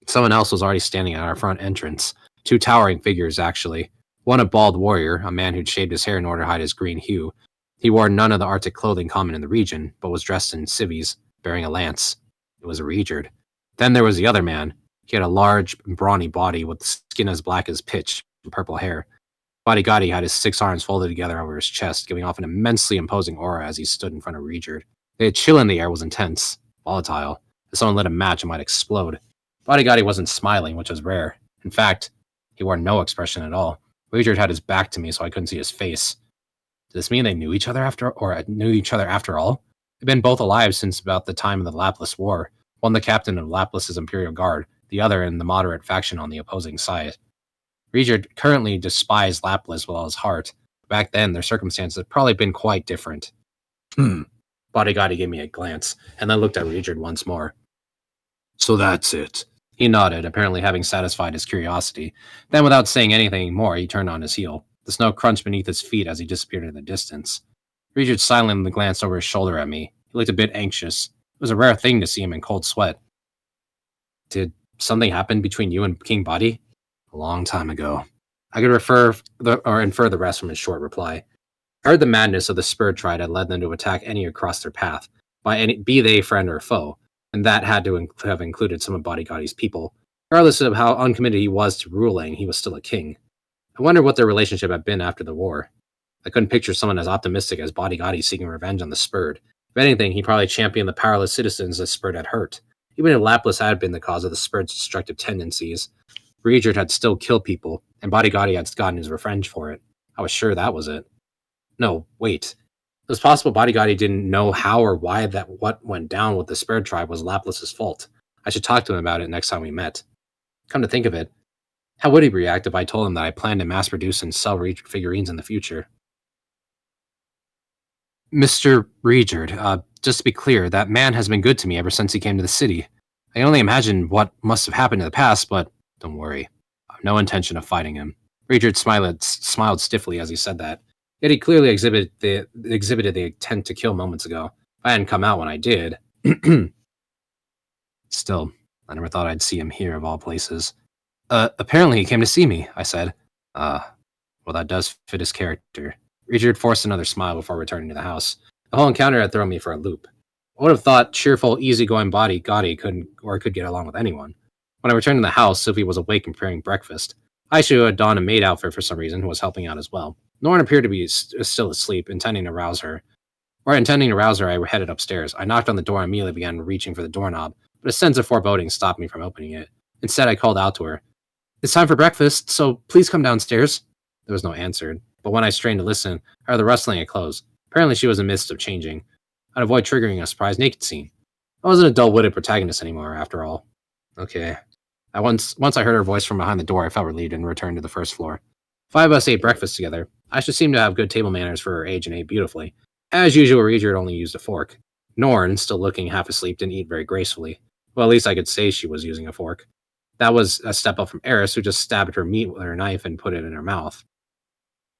Someone else was already standing at our front entrance. 2 towering figures, actually. One a bald warrior, a man who'd shaved his hair in order to hide his green hue. He wore none of the Arctic clothing common in the region, but was dressed in civvies, bearing a lance. It was a Ruijerd. Then there was the other man. He had a large, brawny body with skin as black as pitch and purple hair. Bodyguardi had his 6 arms folded together over his chest, giving off an immensely imposing aura as he stood in front of Ruijerd. The chill in the air was intense, volatile. If someone lit a match, it might explode. Bodyguardi wasn't smiling, which was rare. In fact, he wore no expression at all. Ruijerd had his back to me, so I couldn't see his face. Did this mean they knew each other after all? They'd been both alive since about the time of the Laplace War. One the captain of Laplace's Imperial Guard, the other in the moderate faction on the opposing side. Ruijerd currently despised Laplace with all his heart. Back then, their circumstances had probably been quite different. Bodyguardi gave me a glance, and then looked at Ruijerd once more. So that's it. He nodded, apparently having satisfied his curiosity. Then, without saying anything more, he turned on his heel. The snow crunched beneath his feet as he disappeared in the distance. Ruijerd silently glanced over his shoulder at me. He looked a bit anxious. It was a rare thing to see him in cold sweat. Did something happen between you and King Body? A long time ago. I could infer the rest from his short reply. I heard the madness of the Spurred tribe had led them to attack any who crossed their path, be they friend or foe, and that had to have included some of Bodyguardi's people. Regardless of how uncommitted he was to ruling, he was still a king. I wondered what their relationship had been after the war. I couldn't picture someone as optimistic as Bodyguardi seeking revenge on the Spurred. If anything, he probably championed the powerless citizens that Spurred had hurt. Even if Laplace had been the cause of the Spurred's destructive tendencies, Ruijerd had still killed people, and Bodyguardi had gotten his revenge for it. I was sure that was it. No, wait. It was possible Bodyguardi didn't know how or why that what went down with the Spurred tribe was Laplace's fault. I should talk to him about it next time we met. Come to think of it, how would he react if I told him that I planned to mass produce and sell Regerd figurines in the future? Mr. Regerd, just to be clear, that man has been good to me ever since he came to the city. I can only imagine what must have happened in the past, but don't worry. I have no intention of fighting him. Regerd smiled stiffly as he said that, yet he clearly exhibited the intent to kill moments ago. If I hadn't come out when I did... Still, I never thought I'd see him here of all places. Apparently he came to see me, I said. Well, that does fit his character. Regerd forced another smile before returning to the house. The whole encounter had thrown me for a loop. I would have thought cheerful, easygoing Gotti could get along with anyone. When I returned to the house, Sophie was awake and preparing breakfast. Aisha, who had donned a maid outfit for some reason, was helping out as well. Norn appeared to be still asleep, intending to rouse her. I headed upstairs. I knocked on the door and immediately began reaching for the doorknob, but a sense of foreboding stopped me from opening it. Instead, I called out to her. It's time for breakfast, so please come downstairs. There was no answer, but when I strained to listen, I heard the rustling of clothes. Apparently she was in the midst of changing. I'd avoid triggering a surprise naked scene. I wasn't a dull-witted protagonist anymore, after all. Okay. Once I heard her voice from behind the door, I felt relieved and returned to the first floor. 5 of us ate breakfast together. Aisha seemed to have good table manners for her age and ate beautifully. As usual, Regerd only used a fork. Norn, still looking half asleep, didn't eat very gracefully. Well, at least I could say she was using a fork. That was a step up from Eris, who just stabbed at her meat with her knife and put it in her mouth.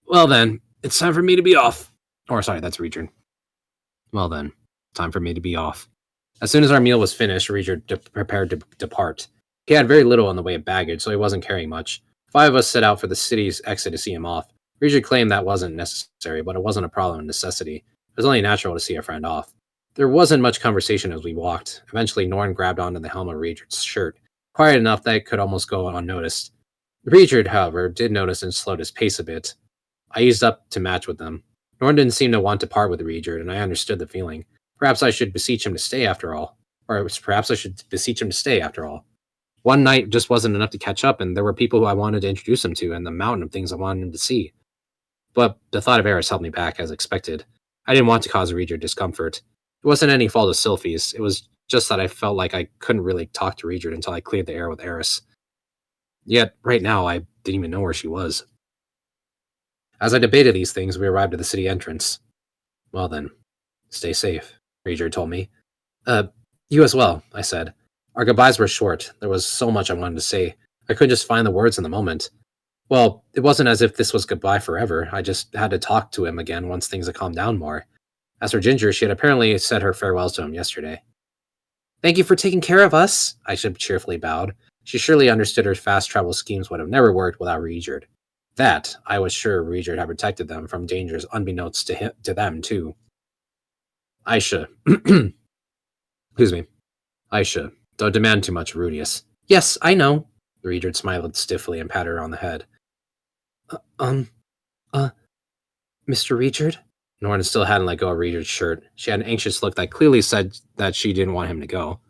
Well then, it's time for me to be off. That's Regerd. Well then, time for me to be off. As soon as our meal was finished, Regerd prepared to depart. He had very little on the way of baggage, so he wasn't carrying much. 5 of us set out for the city's exit to see him off. Regerd claimed that wasn't necessary, but it wasn't a problem of necessity. It was only natural to see a friend off. There wasn't much conversation as we walked. Eventually, Norn grabbed onto the hem of Regerd's shirt, quiet enough that it could almost go unnoticed. Regerd, however, did notice and slowed his pace a bit. I eased up to match with them. Norn didn't seem to want to part with Regerd, and I understood the feeling. Perhaps I should beseech him to stay after all. One night just wasn't enough to catch up, and there were people who I wanted to introduce him to, and the mountain of things I wanted him to see. But the thought of Eris held me back, as expected. I didn't want to cause Regerd discomfort. It wasn't any fault of Sylphie's. It was just that I felt like I couldn't really talk to Regerd until I cleared the air with Eris. Yet, right now, I didn't even know where she was. As I debated these things, we arrived at the city entrance. Well then, stay safe, Regerd told me. You as well, I said. Our goodbyes were short. There was so much I wanted to say. I couldn't just find the words in the moment. Well, it wasn't as if this was goodbye forever. I just had to talk to him again once things had calmed down more. As for Ginger, she had apparently said her farewells to him yesterday. Thank you for taking care of us, Aisha cheerfully bowed. She surely understood her fast travel schemes would have never worked without Regerd. That, I was sure Regerd had protected them from dangers unbeknownst to them, too. Aisha. Excuse me. Aisha, don't demand too much, Rudius. Yes, I know. Regerd smiled stiffly and patted her on the head. Mr. Regerd? Norn still hadn't let go of Regerd's shirt. She had an anxious look that clearly said that she didn't want him to go.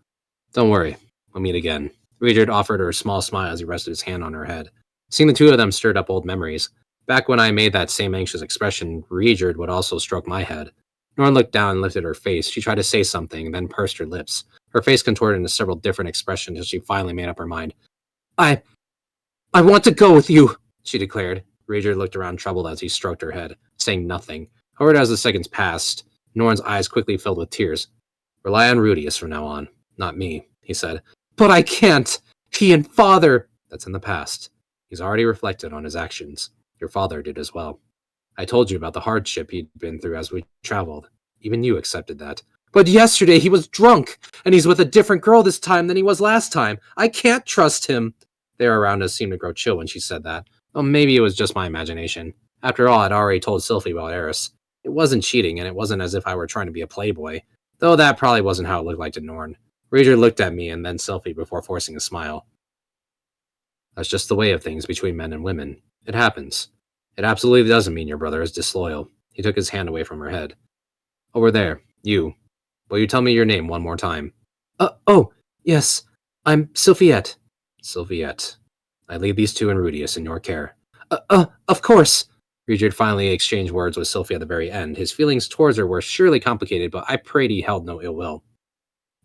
Don't worry, we'll meet again. Regerd offered her a small smile as he rested his hand on her head. Seeing the two of them stirred up old memories. Back when I made that same anxious expression, Regerd would also stroke my head. Norn looked down and lifted her face. She tried to say something, then pursed her lips. Her face contorted into several different expressions as she finally made up her mind. I want to go with you, she declared. Regerd looked around troubled as he stroked her head, saying nothing. However, as the seconds passed, Norn's eyes quickly filled with tears. Rely on Rudius from now on, not me, he said. But I can't! He and father! That's in the past. He's already reflected on his actions. Your father did as well. I told you about the hardship he'd been through as we traveled. Even you accepted that. But yesterday he was drunk, and he's with a different girl this time than he was last time. I can't trust him. The air around us seemed to grow chill when she said that. Well, maybe it was just my imagination. After all, I'd already told Sylphie about Eris. It wasn't cheating, and it wasn't as if I were trying to be a playboy, though that probably wasn't how it looked like to Norn. Regerd looked at me and then Sylphie before forcing a smile. That's just the way of things between men and women. It happens. It absolutely doesn't mean your brother is disloyal. He took his hand away from her head. Over there, you. Will you tell me your name one more time? Yes. I'm Sylphiette. Sylphiette. I leave these two and Rudius in your care. Of course. Regerd finally exchanged words with Sylphie at the very end. His feelings towards her were surely complicated, but I prayed he held no ill will.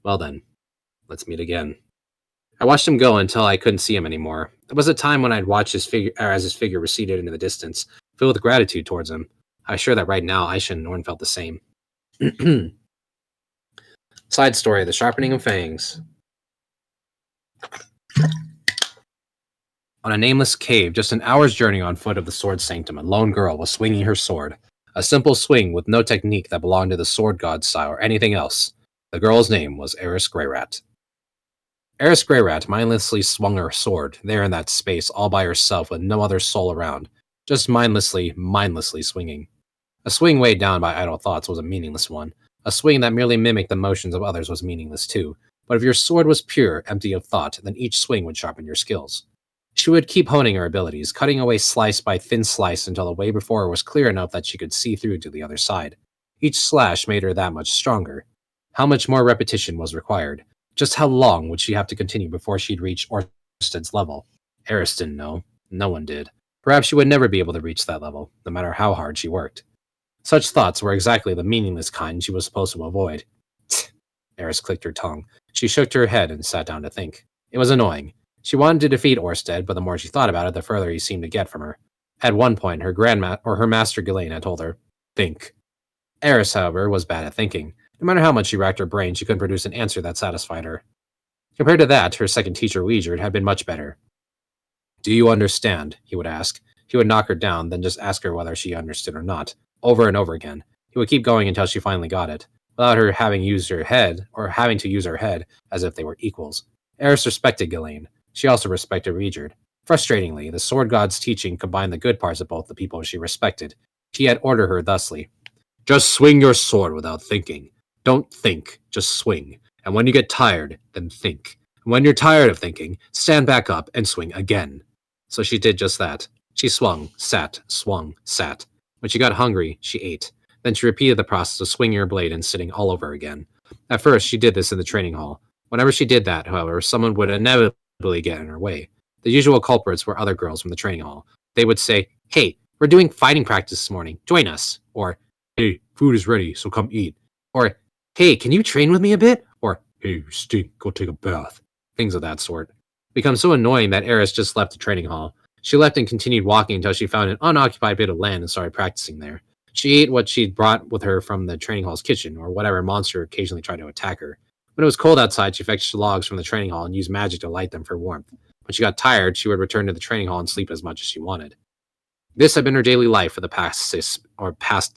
Well then, let's meet again. I watched him go until I couldn't see him anymore. There was a time when I'd watch his figure as his figure receded into the distance, filled with gratitude towards him. I was sure that right now Aisha and Norn felt the same. Side story: The Sharpening of Fangs. On a nameless cave, just an hour's journey on foot of the Sword Sanctum, a lone girl was swinging her sword. A simple swing with no technique that belonged to the Sword God style or anything else. The girl's name was Eris Greyrat. Eris Greyrat mindlessly swung her sword, there in that space, all by herself with no other soul around, just mindlessly swinging. A swing weighed down by idle thoughts was a meaningless one. A swing that merely mimicked the motions of others was meaningless too. But if your sword was pure, empty of thought, then each swing would sharpen your skills. She would keep honing her abilities, cutting away slice by thin slice until the way before her was clear enough that she could see through to the other side. Each slash made her that much stronger. How much more repetition was required? Just how long would she have to continue before she'd reach Orsted's level? Eris didn't know. No one did. Perhaps she would never be able to reach that level, no matter how hard she worked. Such thoughts were exactly the meaningless kind she was supposed to avoid. Eris clicked her tongue. She shook her head and sat down to think. It was annoying. She wanted to defeat Orsted, but the more she thought about it, the further he seemed to get from her. At one point, her master Ghislaine had told her, "Think." Eris, however, was bad at thinking. No matter how much she racked her brain, she couldn't produce an answer that satisfied her. Compared to that, her second teacher, Weijerd, had been much better. "Do you understand?" he would ask. He would knock her down, then just ask her whether she understood or not, over and over again. He would keep going until she finally got it, without her having to use her head as if they were equals. Eris respected Ghislaine. She also respected Weijerd. Frustratingly, the Sword God's teaching combined the good parts of both the people she respected. He had ordered her thusly: "Just swing your sword without thinking. Don't think, just swing. And when you get tired, then think. And when you're tired of thinking, stand back up and swing again." So she did just that. She swung, sat. When she got hungry, she ate. Then she repeated the process of swinging her blade and sitting all over again. At first, she did this in the training hall. Whenever she did that, however, someone would inevitably get in her way. The usual culprits were other girls from the training hall. They would say, "Hey, we're doing fighting practice this morning. Join us." Or, "Hey, food is ready, so come eat." Or, "Hey, can you train with me a bit?" Or, "Hey, you stink, go take a bath." Things of that sort. Become so annoying that Eris just left the training hall. She left and continued walking until she found an unoccupied bit of land and started practicing there. She ate what she'd brought with her from the training hall's kitchen, or whatever monster occasionally tried to attack her. When it was cold outside, she fetched logs from the training hall and used magic to light them for warmth. When she got tired, she would return to the training hall and sleep as much as she wanted. This had been her daily life for the past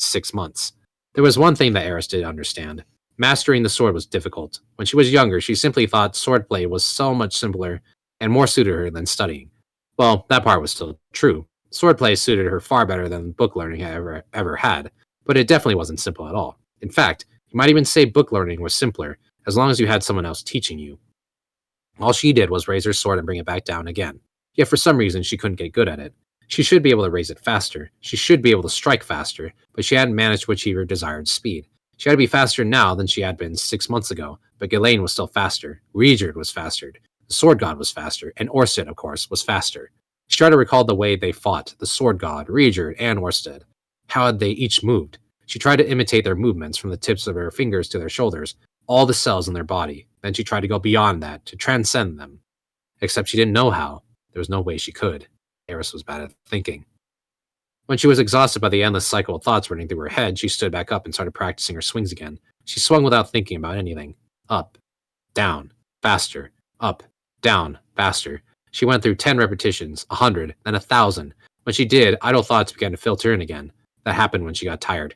6 months. There was one thing that Eris did understand. Mastering the sword was difficult. When she was younger, she simply thought swordplay was so much simpler and more suited her than studying. Well, that part was still true. Swordplay suited her far better than book learning had ever had, but it definitely wasn't simple at all. In fact, you might even say book learning was simpler, as long as you had someone else teaching you. All she did was raise her sword and bring it back down again. Yet for some reason, she couldn't get good at it. She should be able to raise it faster. She should be able to strike faster, but she hadn't managed to achieve her desired speed. She had to be faster now than she had been 6 months ago, but Ghislaine was still faster. Weijerd was faster. The Sword God was faster, and Orsted, of course, was faster. She tried to recall the way they fought, the Sword God, Weijerd, and Orsted. How had they each moved? She tried to imitate their movements from the tips of her fingers to their shoulders, all the cells in their body. Then she tried to go beyond that, to transcend them. Except she didn't know how. There was no way she could. Eris was bad at thinking. When she was exhausted by the endless cycle of thoughts running through her head, she stood back up and started practicing her swings again. She swung without thinking about anything. Up, down, faster, up, down, faster. She went through 10 repetitions, 100, then 1,000. When she did, idle thoughts began to filter in again. That happened when she got tired.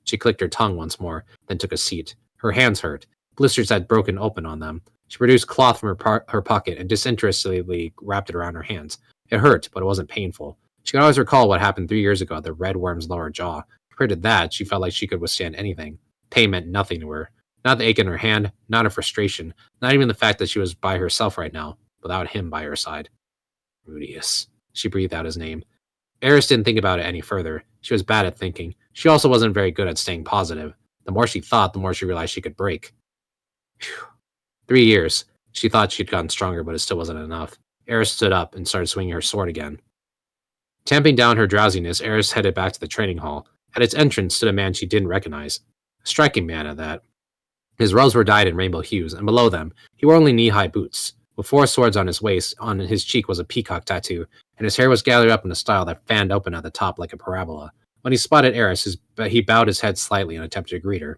She clicked her tongue once more, then took a seat. Her hands hurt. Blisters had broken open on them. She produced cloth from her pocket and disinterestedly wrapped it around her hands. It hurt, but it wasn't painful. She could always recall what happened 3 years ago at the red worm's lower jaw. Compared to that, she felt like she could withstand anything. Pain meant nothing to her. Not the ache in her hand, not her frustration, not even the fact that she was by herself right now, without him by her side. Rudius. She breathed out his name. Eris didn't think about it any further. She was bad at thinking. She also wasn't very good at staying positive. The more she thought, the more she realized she could break. Whew. 3 years. She thought she'd gotten stronger, but it still wasn't enough. Eris stood up and started swinging her sword again. Tamping down her drowsiness, Eris headed back to the training hall. At its entrance stood a man she didn't recognize. A striking man at that. His robes were dyed in rainbow hues, and below them, he wore only knee-high boots. With 4 swords on his waist, on his cheek was a peacock tattoo, and his hair was gathered up in a style that fanned open at the top like a parabola. When he spotted Eris, he bowed his head slightly and attempted to greet her.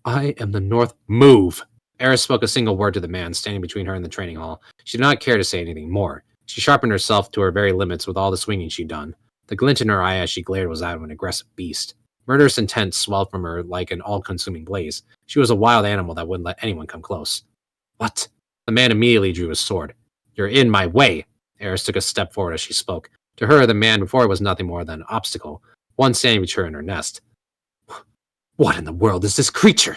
I am the North. Move! Eris spoke a single word to the man standing between her and the training hall. She did not care to say anything more. She sharpened herself to her very limits with all the swinging she'd done. The glint in her eye as she glared was that of an aggressive beast. Murderous intent swelled from her like an all-consuming blaze. She was a wild animal that wouldn't let anyone come close. What? The man immediately drew his sword. You're in my way! Eris took a step forward as she spoke. To her, the man before was nothing more than an obstacle, one standing between her and her nest. What in the world is this creature?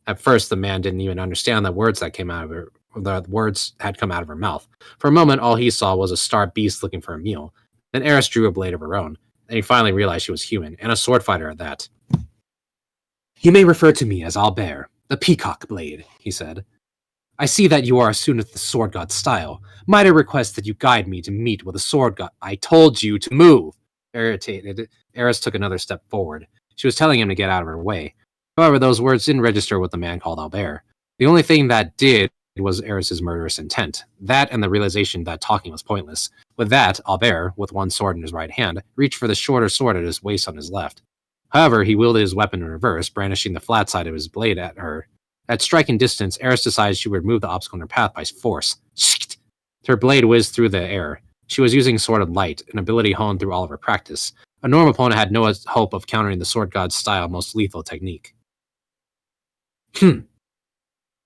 At first, the man didn't even understand the words that came out of her. The words had come out of her mouth. For a moment, all he saw was a starved beast looking for a meal. Then Eris drew a blade of her own. Then he finally realized she was human, and a sword fighter at that. You may refer to me as Albert, the Peacock Blade, he said. I see that you are as soon as the sword god style. Might I request that you guide me to meet with the sword god? I told you to move! Irritated, Eris took another step forward. She was telling him to get out of her way. However, those words didn't register with the man called Albert. The only thing that did was Eris's murderous intent. That and the realization that talking was pointless. With that, Albert, with one sword in his right hand, reached for the shorter sword at his waist on his left. However, he wielded his weapon in reverse, brandishing the flat side of his blade at her. At striking distance, Eris decided she would remove the obstacle in her path by force. Her blade whizzed through the air. She was using Sword of Light, an ability honed through all of her practice. A normal opponent had no hope of countering the sword god's style most lethal technique. That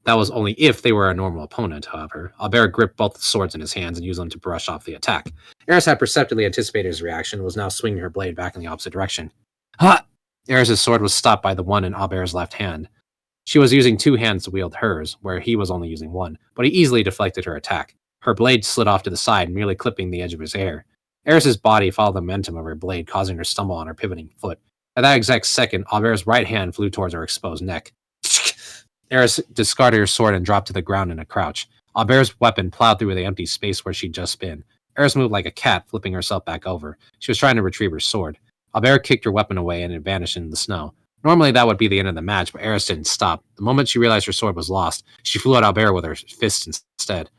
was only if they were a normal opponent, however. Albert gripped both the swords in his hands and used them to brush off the attack. Eris had perceptibly anticipated his reaction and was now swinging her blade back in the opposite direction. Ha! Eris' sword was stopped by the one in Albert's left hand. She was using 2 hands to wield hers, where he was only using 1, but he easily deflected her attack. Her blade slid off to the side, merely clipping the edge of his hair. Eris' body followed the momentum of her blade, causing her to stumble on her pivoting foot. At that exact second, Albert's right hand flew towards her exposed neck. Eris discarded her sword and dropped to the ground in a crouch. Albert's weapon plowed through the empty space where she'd just been. Eris moved like a cat, flipping herself back over. She was trying to retrieve her sword. Albert kicked her weapon away and it vanished into the snow. Normally that would be the end of the match, but Eris didn't stop. The moment she realized her sword was lost, she flew at Albert with her fist instead.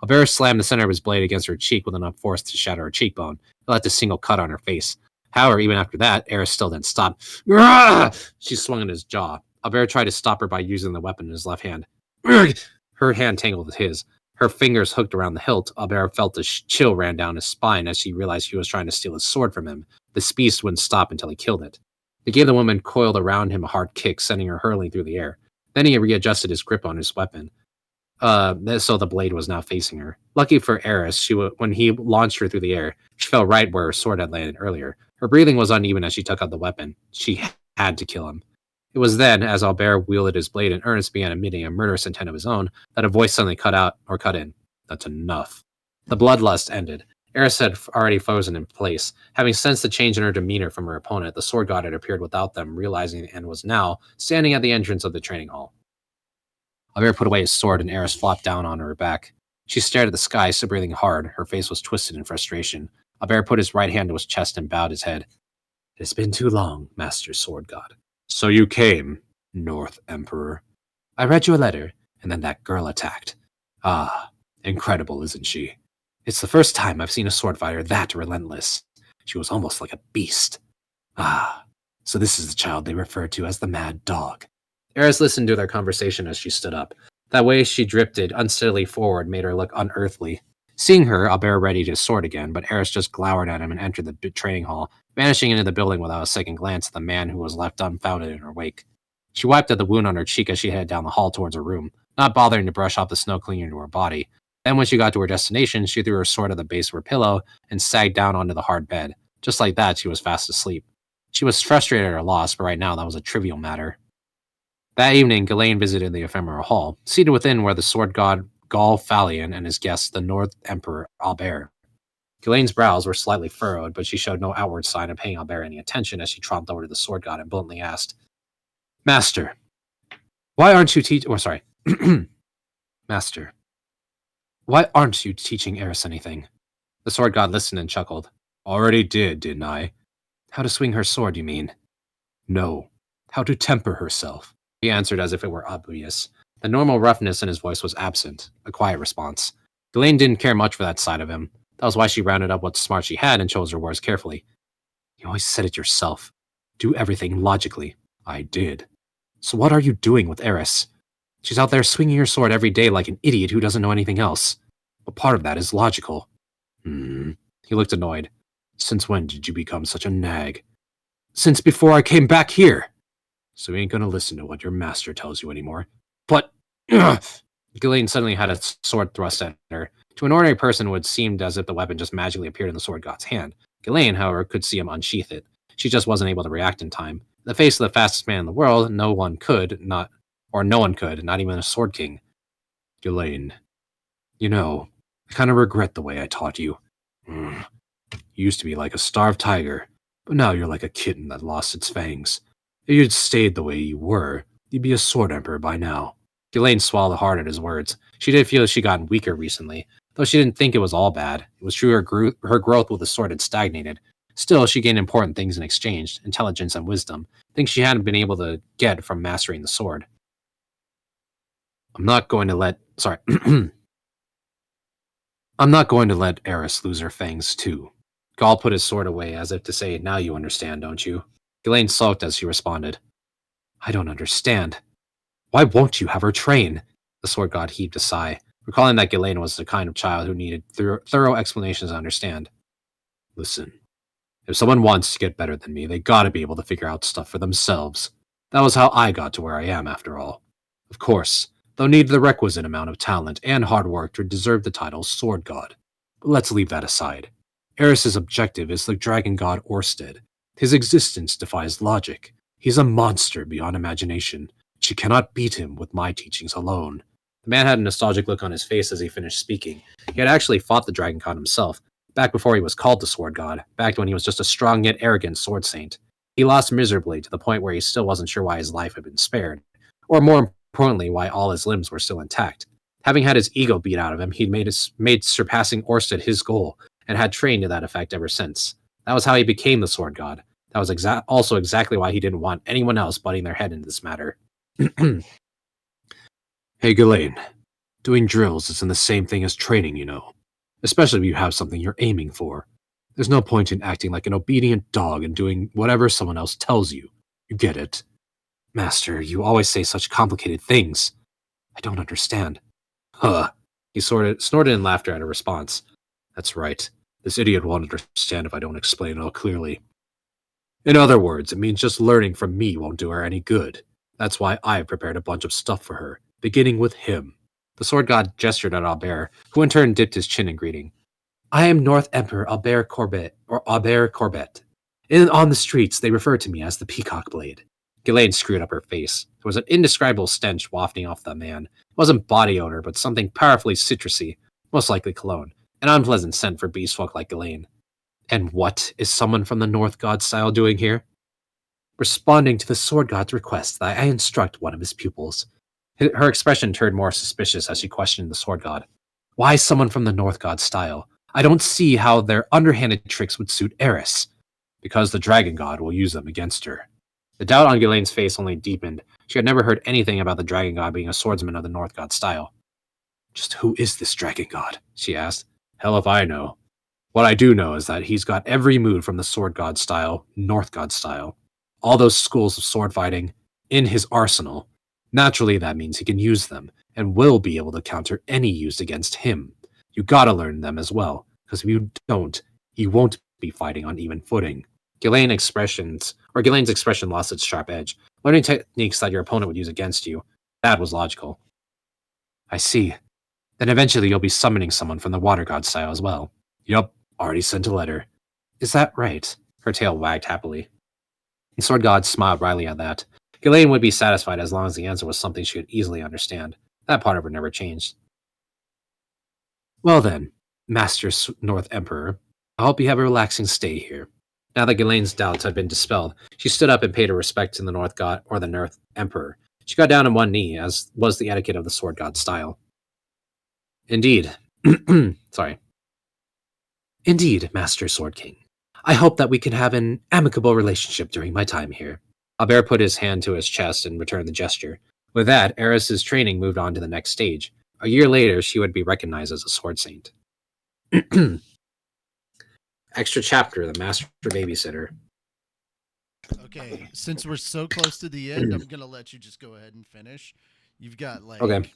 Albert slammed the center of his blade against her cheek with enough force to shatter her cheekbone. It left a single cut on her face. However, even after that, Eris still didn't stop. She swung at his jaw. Albert tried to stop her by using the weapon in his left hand. Her hand tangled with his. Her fingers hooked around the hilt. Albert felt a chill ran down his spine as she realized he was trying to steal his sword from him. This beast wouldn't stop until he killed it. He gave the woman coiled around him a hard kick, sending her hurling through the air. Then he readjusted his grip on his weapon. So the blade was now facing her. Lucky for Eris, when he launched her through the air, she fell right where her sword had landed earlier. Her breathing was uneven as she took out the weapon. She had to kill him. It was then, as Albert wielded his blade and Ernest began emitting a murderous intent of his own, that a voice suddenly cut in. That's enough. The bloodlust ended. Eris had already frozen in place. Having sensed the change in her demeanor from her opponent, the sword god had appeared without them, realizing and was now standing at the entrance of the training hall. Albert put away his sword and Eris flopped down on her back. She stared at the sky, still breathing hard. Her face was twisted in frustration. Albert put his right hand to his chest and bowed his head. It has been too long, Master Sword God. So you came, North Emperor. I read your letter, and then that girl attacked. Ah, incredible, isn't she? It's the first time I've seen a sword fighter that relentless. She was almost like a beast. Ah, so this is the child they refer to as the Mad Dog. Eris listened to their conversation as she stood up. That way she drifted unsteadily forward made her look unearthly. Seeing her, Albert readied his sword again, but Eris just glowered at him and entered the training hall, vanishing into the building without a second glance at the man who was left unfounded in her wake. She wiped at the wound on her cheek as she headed down the hall towards her room, not bothering to brush off the snow clinging to her body. Then when she got to her destination, she threw her sword at the base of her pillow and sagged down onto the hard bed. Just like that, she was fast asleep. She was frustrated at her loss, but right now that was a trivial matter. That evening, Ghislaine visited the ephemeral hall. Seated within were the sword god Gaul Phalion and his guest, the North Emperor Albert. Ghislaine's brows were slightly furrowed, but she showed no outward sign of paying Albert any attention as she tromped over to the sword god and bluntly asked, Master, why aren't you Master, why aren't you teaching Eris anything? The sword god listened and chuckled. Already did, didn't I? How to swing her sword, you mean? No, how to temper herself. He answered as if it were obvious. The normal roughness in his voice was absent, a quiet response. Ghislaine didn't care much for that side of him. That was why she rounded up what smart she had and chose her words carefully. You always said it yourself. Do everything logically. I did. So what are you doing with Eris? She's out there swinging her sword every day like an idiot who doesn't know anything else. But part of that is logical. He looked annoyed. Since when did you become such a nag? Since before I came back here. So you ain't gonna listen to what your master tells you anymore. But... Ghislaine suddenly had a sword thrust at her. To an ordinary person, it would seem as if the weapon just magically appeared in the sword god's hand. Ghislaine, however, could see him unsheath it. She just wasn't able to react in time. In the face of the fastest man in the world, no one could, not even a sword king. Ghislaine, you know, I kind of regret the way I taught you. You used to be like a starved tiger, but now you're like a kitten that lost its fangs. If you'd stayed the way you were, you'd be a sword emperor by now. Ghislaine swallowed hard at his words. She did feel she'd gotten weaker recently, though she didn't think it was all bad. It was true her growth with the sword had stagnated. Still, she gained important things in exchange, intelligence and wisdom, things she hadn't been able to get from mastering the sword. I'm not going to let Eris lose her fangs, too. Gaul put his sword away as if to say, now you understand, don't you? Ghislaine sulked as she responded. I don't understand. Why won't you have her train? The sword god heaved a sigh, recalling that Ghislaine was the kind of child who needed thorough explanations to understand. Listen, if someone wants to get better than me, they gotta be able to figure out stuff for themselves. That was how I got to where I am, after all. Of course, they'll need the requisite amount of talent and hard work to deserve the title Sword God. But let's leave that aside. Eris's objective is the dragon god Orsted. His existence defies logic. He's a monster beyond imagination. She cannot beat him with my teachings alone. The man had a nostalgic look on his face as he finished speaking. He had actually fought the dragon god himself, back before he was called the Sword God, back when he was just a strong yet arrogant sword saint. He lost miserably to the point where he still wasn't sure why his life had been spared, or more importantly, why all his limbs were still intact. Having had his ego beat out of him, he'd made surpassing Orsted his goal, and had trained to that effect ever since. That was how he became the Sword God. That was also exactly why he didn't want anyone else butting their head into this matter. Hey, Ghislaine. Doing drills isn't the same thing as training, you know. Especially if you have something you're aiming for. There's no point in acting like an obedient dog and doing whatever someone else tells you. You get it? Master, you always say such complicated things. I don't understand. Huh. He snorted in laughter at her response. That's right. This idiot won't understand if I don't explain it all clearly. In other words, it means just learning from me won't do her any good. That's why I've prepared a bunch of stuff for her, beginning with him. The sword god gestured at Albert, who in turn dipped his chin in greeting. I am North Emperor Albert Corbett. On the streets, they refer to me as the Peacock Blade. Ghislaine screwed up her face. There was an indescribable stench wafting off the man. It wasn't body odor, but something powerfully citrusy, most likely cologne, an unpleasant scent for beastfolk like Ghislaine. And what is someone from the North God style doing here? Responding to the sword god's request that I instruct one of his pupils. Her expression turned more suspicious as she questioned the sword god. Why someone from the North God style? I don't see how their underhanded tricks would suit Eris. Because the dragon god will use them against her. The doubt on Ghislaine's face only deepened. She had never heard anything about the dragon god being a swordsman of the North God style. Just who is this dragon god? She asked. Hell if I know. What I do know is that he's got every move from the sword god style, North God style. All those schools of sword fighting in his arsenal. Naturally, that means he can use them, and will be able to counter any used against him. You gotta learn them as well, because if you don't, you won't be fighting on even footing. Ghislaine's expression lost its sharp edge. Learning techniques that your opponent would use against you, that was logical. I see. Then eventually you'll be summoning someone from the Water God style as well. Yup, already sent a letter. Is that right? Her tail wagged happily. The sword god smiled wryly at that. Ghislaine would be satisfied as long as the answer was something she could easily understand. That part of her never changed. Well then, Master North Emperor, I hope you have a relaxing stay here. Now that Ghislaine's doubts had been dispelled, she stood up and paid her respect to the North God or the North Emperor. She got down on one knee, as was the etiquette of the sword god style. Indeed. Indeed, Master Sword King. I hope that we can have an amicable relationship during my time here. Albert put his hand to his chest and returned the gesture. With that, Eris's training moved on to the next stage. A year later, she would be recognized as a sword saint. Extra chapter, The Master Babysitter. Okay, since we're so close to the end, I'm gonna let you just go ahead and finish. You've got like, Okay.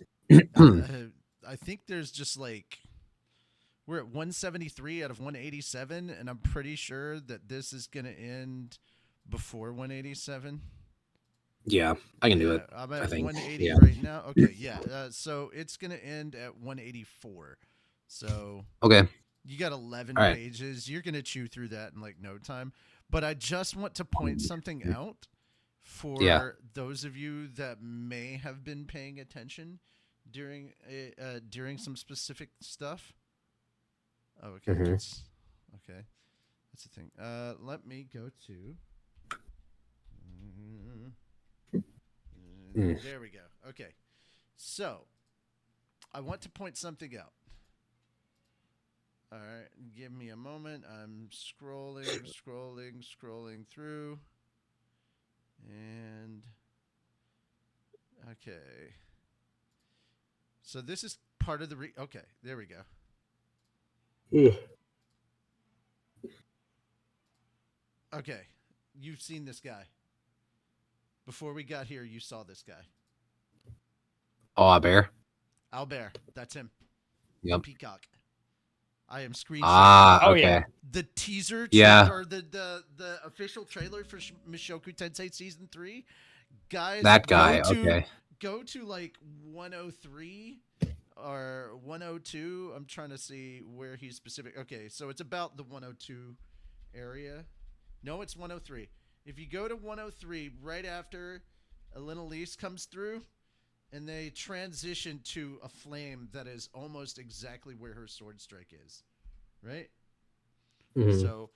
I think there's just like, we're at 173 out of 187, and I'm pretty sure that this is gonna end before 187. Yeah, I can do it. I'm I at think. 180 Yeah. right now. Okay, yeah. So it's gonna end at 184. So Okay. you got 11 All right. pages. You're gonna chew through that in like no time. But I just want to point something out for Yeah. those of you that may have been paying attention during some specific stuff. Oh, okay. Mhm. Okay. That's the thing. Let me go to. There we go. Okay. So, I want to point something out. All right. Give me a moment. I'm scrolling through. And. Okay. So, this is part of the. Okay. There we go. Okay. You've seen this guy. Before we got here, you saw this guy. Oh, bear. Albert. That's him. Yep. Peacock. I am screenshotting. Ah, Oh, okay. yeah. The teaser Yeah. or the official trailer for Mushoku Tensei season 3. Guys, That guy. go Okay. to like 103 or 102. I'm trying to see where he's specific. Okay, so it's about the 102 area. No, it's 103. If you go to 103 right after Elise comes through, and they transition to a flame that is almost exactly where her sword strike is, right? Mhm. So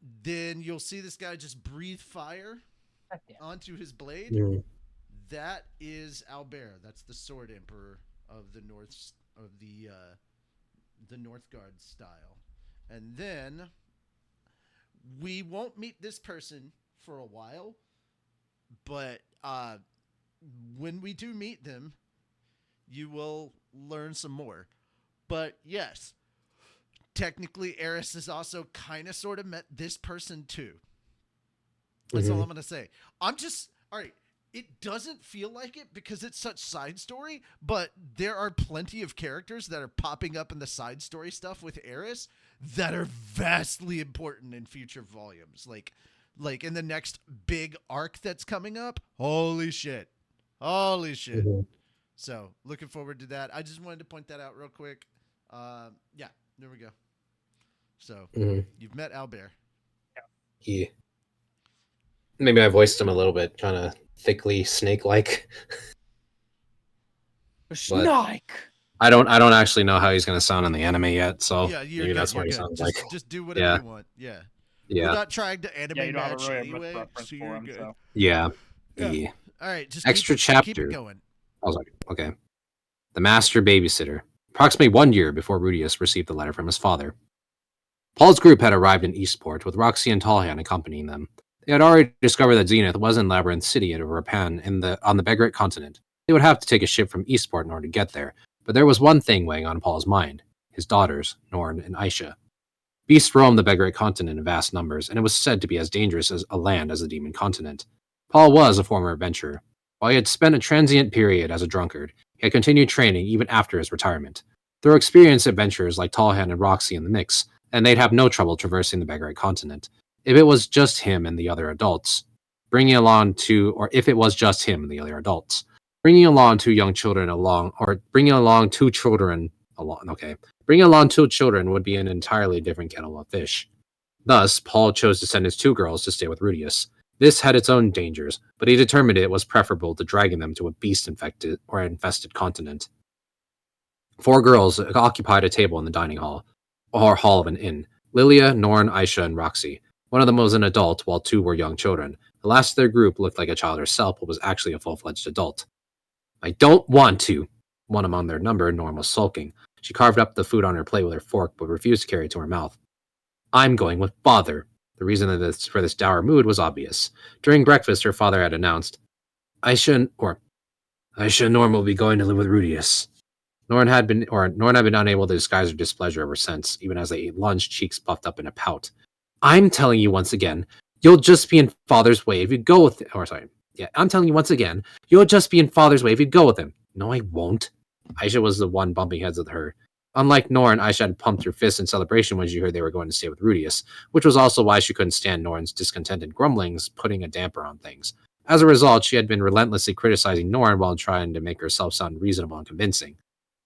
then you'll see this guy just breathe fire onto his blade. Mhm. That is Albert. That's the sword emperor of the North Northgard style. And then we won't meet this person for a while, but when we do meet them, you will learn some more. But yes, technically, Eris has also kind of sort of met this person too. That's all I'm going to say. All right. It doesn't feel like it because it's such side story, but there are plenty of characters that are popping up in the side story stuff with Eris that are vastly important in future volumes. Like in the next big arc that's coming up. Holy shit. Mhm. So looking forward to that. I just wanted to point that out real quick. Yeah, there we go. So you've met Albert. Yeah. Maybe I voiced him a little bit, kind of thickly snake-like. Snake. I don't actually know how he's going to sound in the anime yet, so Yeah, you're maybe good. that's You're what he good. sounds Just, like. just do whatever Yeah. you want. Yeah. Yeah. We're not trying to anime Yeah, you don't have a match really anyway. preference So for you're him, good. so. Yeah. Yeah. All right, just Extra keep chapter. it going. I was like, okay. The Master Babysitter. Approximately 1 year before Rudius received the letter from his father. Paul's group had arrived in Eastport, with Roxy and Talhan accompanying them. They had already discovered that Zenith was in Labyrinth City at Rapan on the Begrit continent. They would have to take a ship from Eastport in order to get there, but there was one thing weighing on Paul's mind: his daughters, Norn and Aisha. Beasts roamed the Begrit continent in vast numbers, and it was said to be as dangerous as a land as the Demon continent. Paul was a former adventurer. While he had spent a transient period as a drunkard, he had continued training even after his retirement. There were experienced adventurers like Talhan and Roxy in the mix, and they'd have no trouble traversing the Begrit continent. If it was just him and the other adults, bringing along two young children along, or bringing along two children along, okay, bringing along two children would be an entirely different kettle of fish. Thus, Paul chose to send his two girls to stay with Rudius. This had its own dangers, but he determined it was preferable to dragging them to a beast-infested continent. 4 girls occupied a table in the dining hall, or hall of an inn. Lilia, Norn, Aisha, and Roxy. One of them was an adult, while 2 were young children. The last of their group looked like a child herself, but was actually a full-fledged adult. I don't want to. One among their number, Norn, was sulking. She carved up the food on her plate with her fork, but refused to carry it to her mouth. I'm going with father. The reason for this dour mood was obvious. During breakfast, her father had announced, Aisha and Norm will be going to live with Rudius. Norn had been unable to disguise her displeasure ever since. Even as they ate lunch, cheeks puffed up in a pout. I'm telling you once again, you'll just be in Father's way if you go with I'm telling you once again, you'll just be in Father's way if you go with him. No, I won't. Aisha was the one bumping heads with her. Unlike Norn, Aisha had pumped her fists in celebration when she heard they were going to stay with Rudius, which was also why she couldn't stand Norn's discontented grumblings, putting a damper on things. As a result, she had been relentlessly criticizing Norn while trying to make herself sound reasonable and convincing.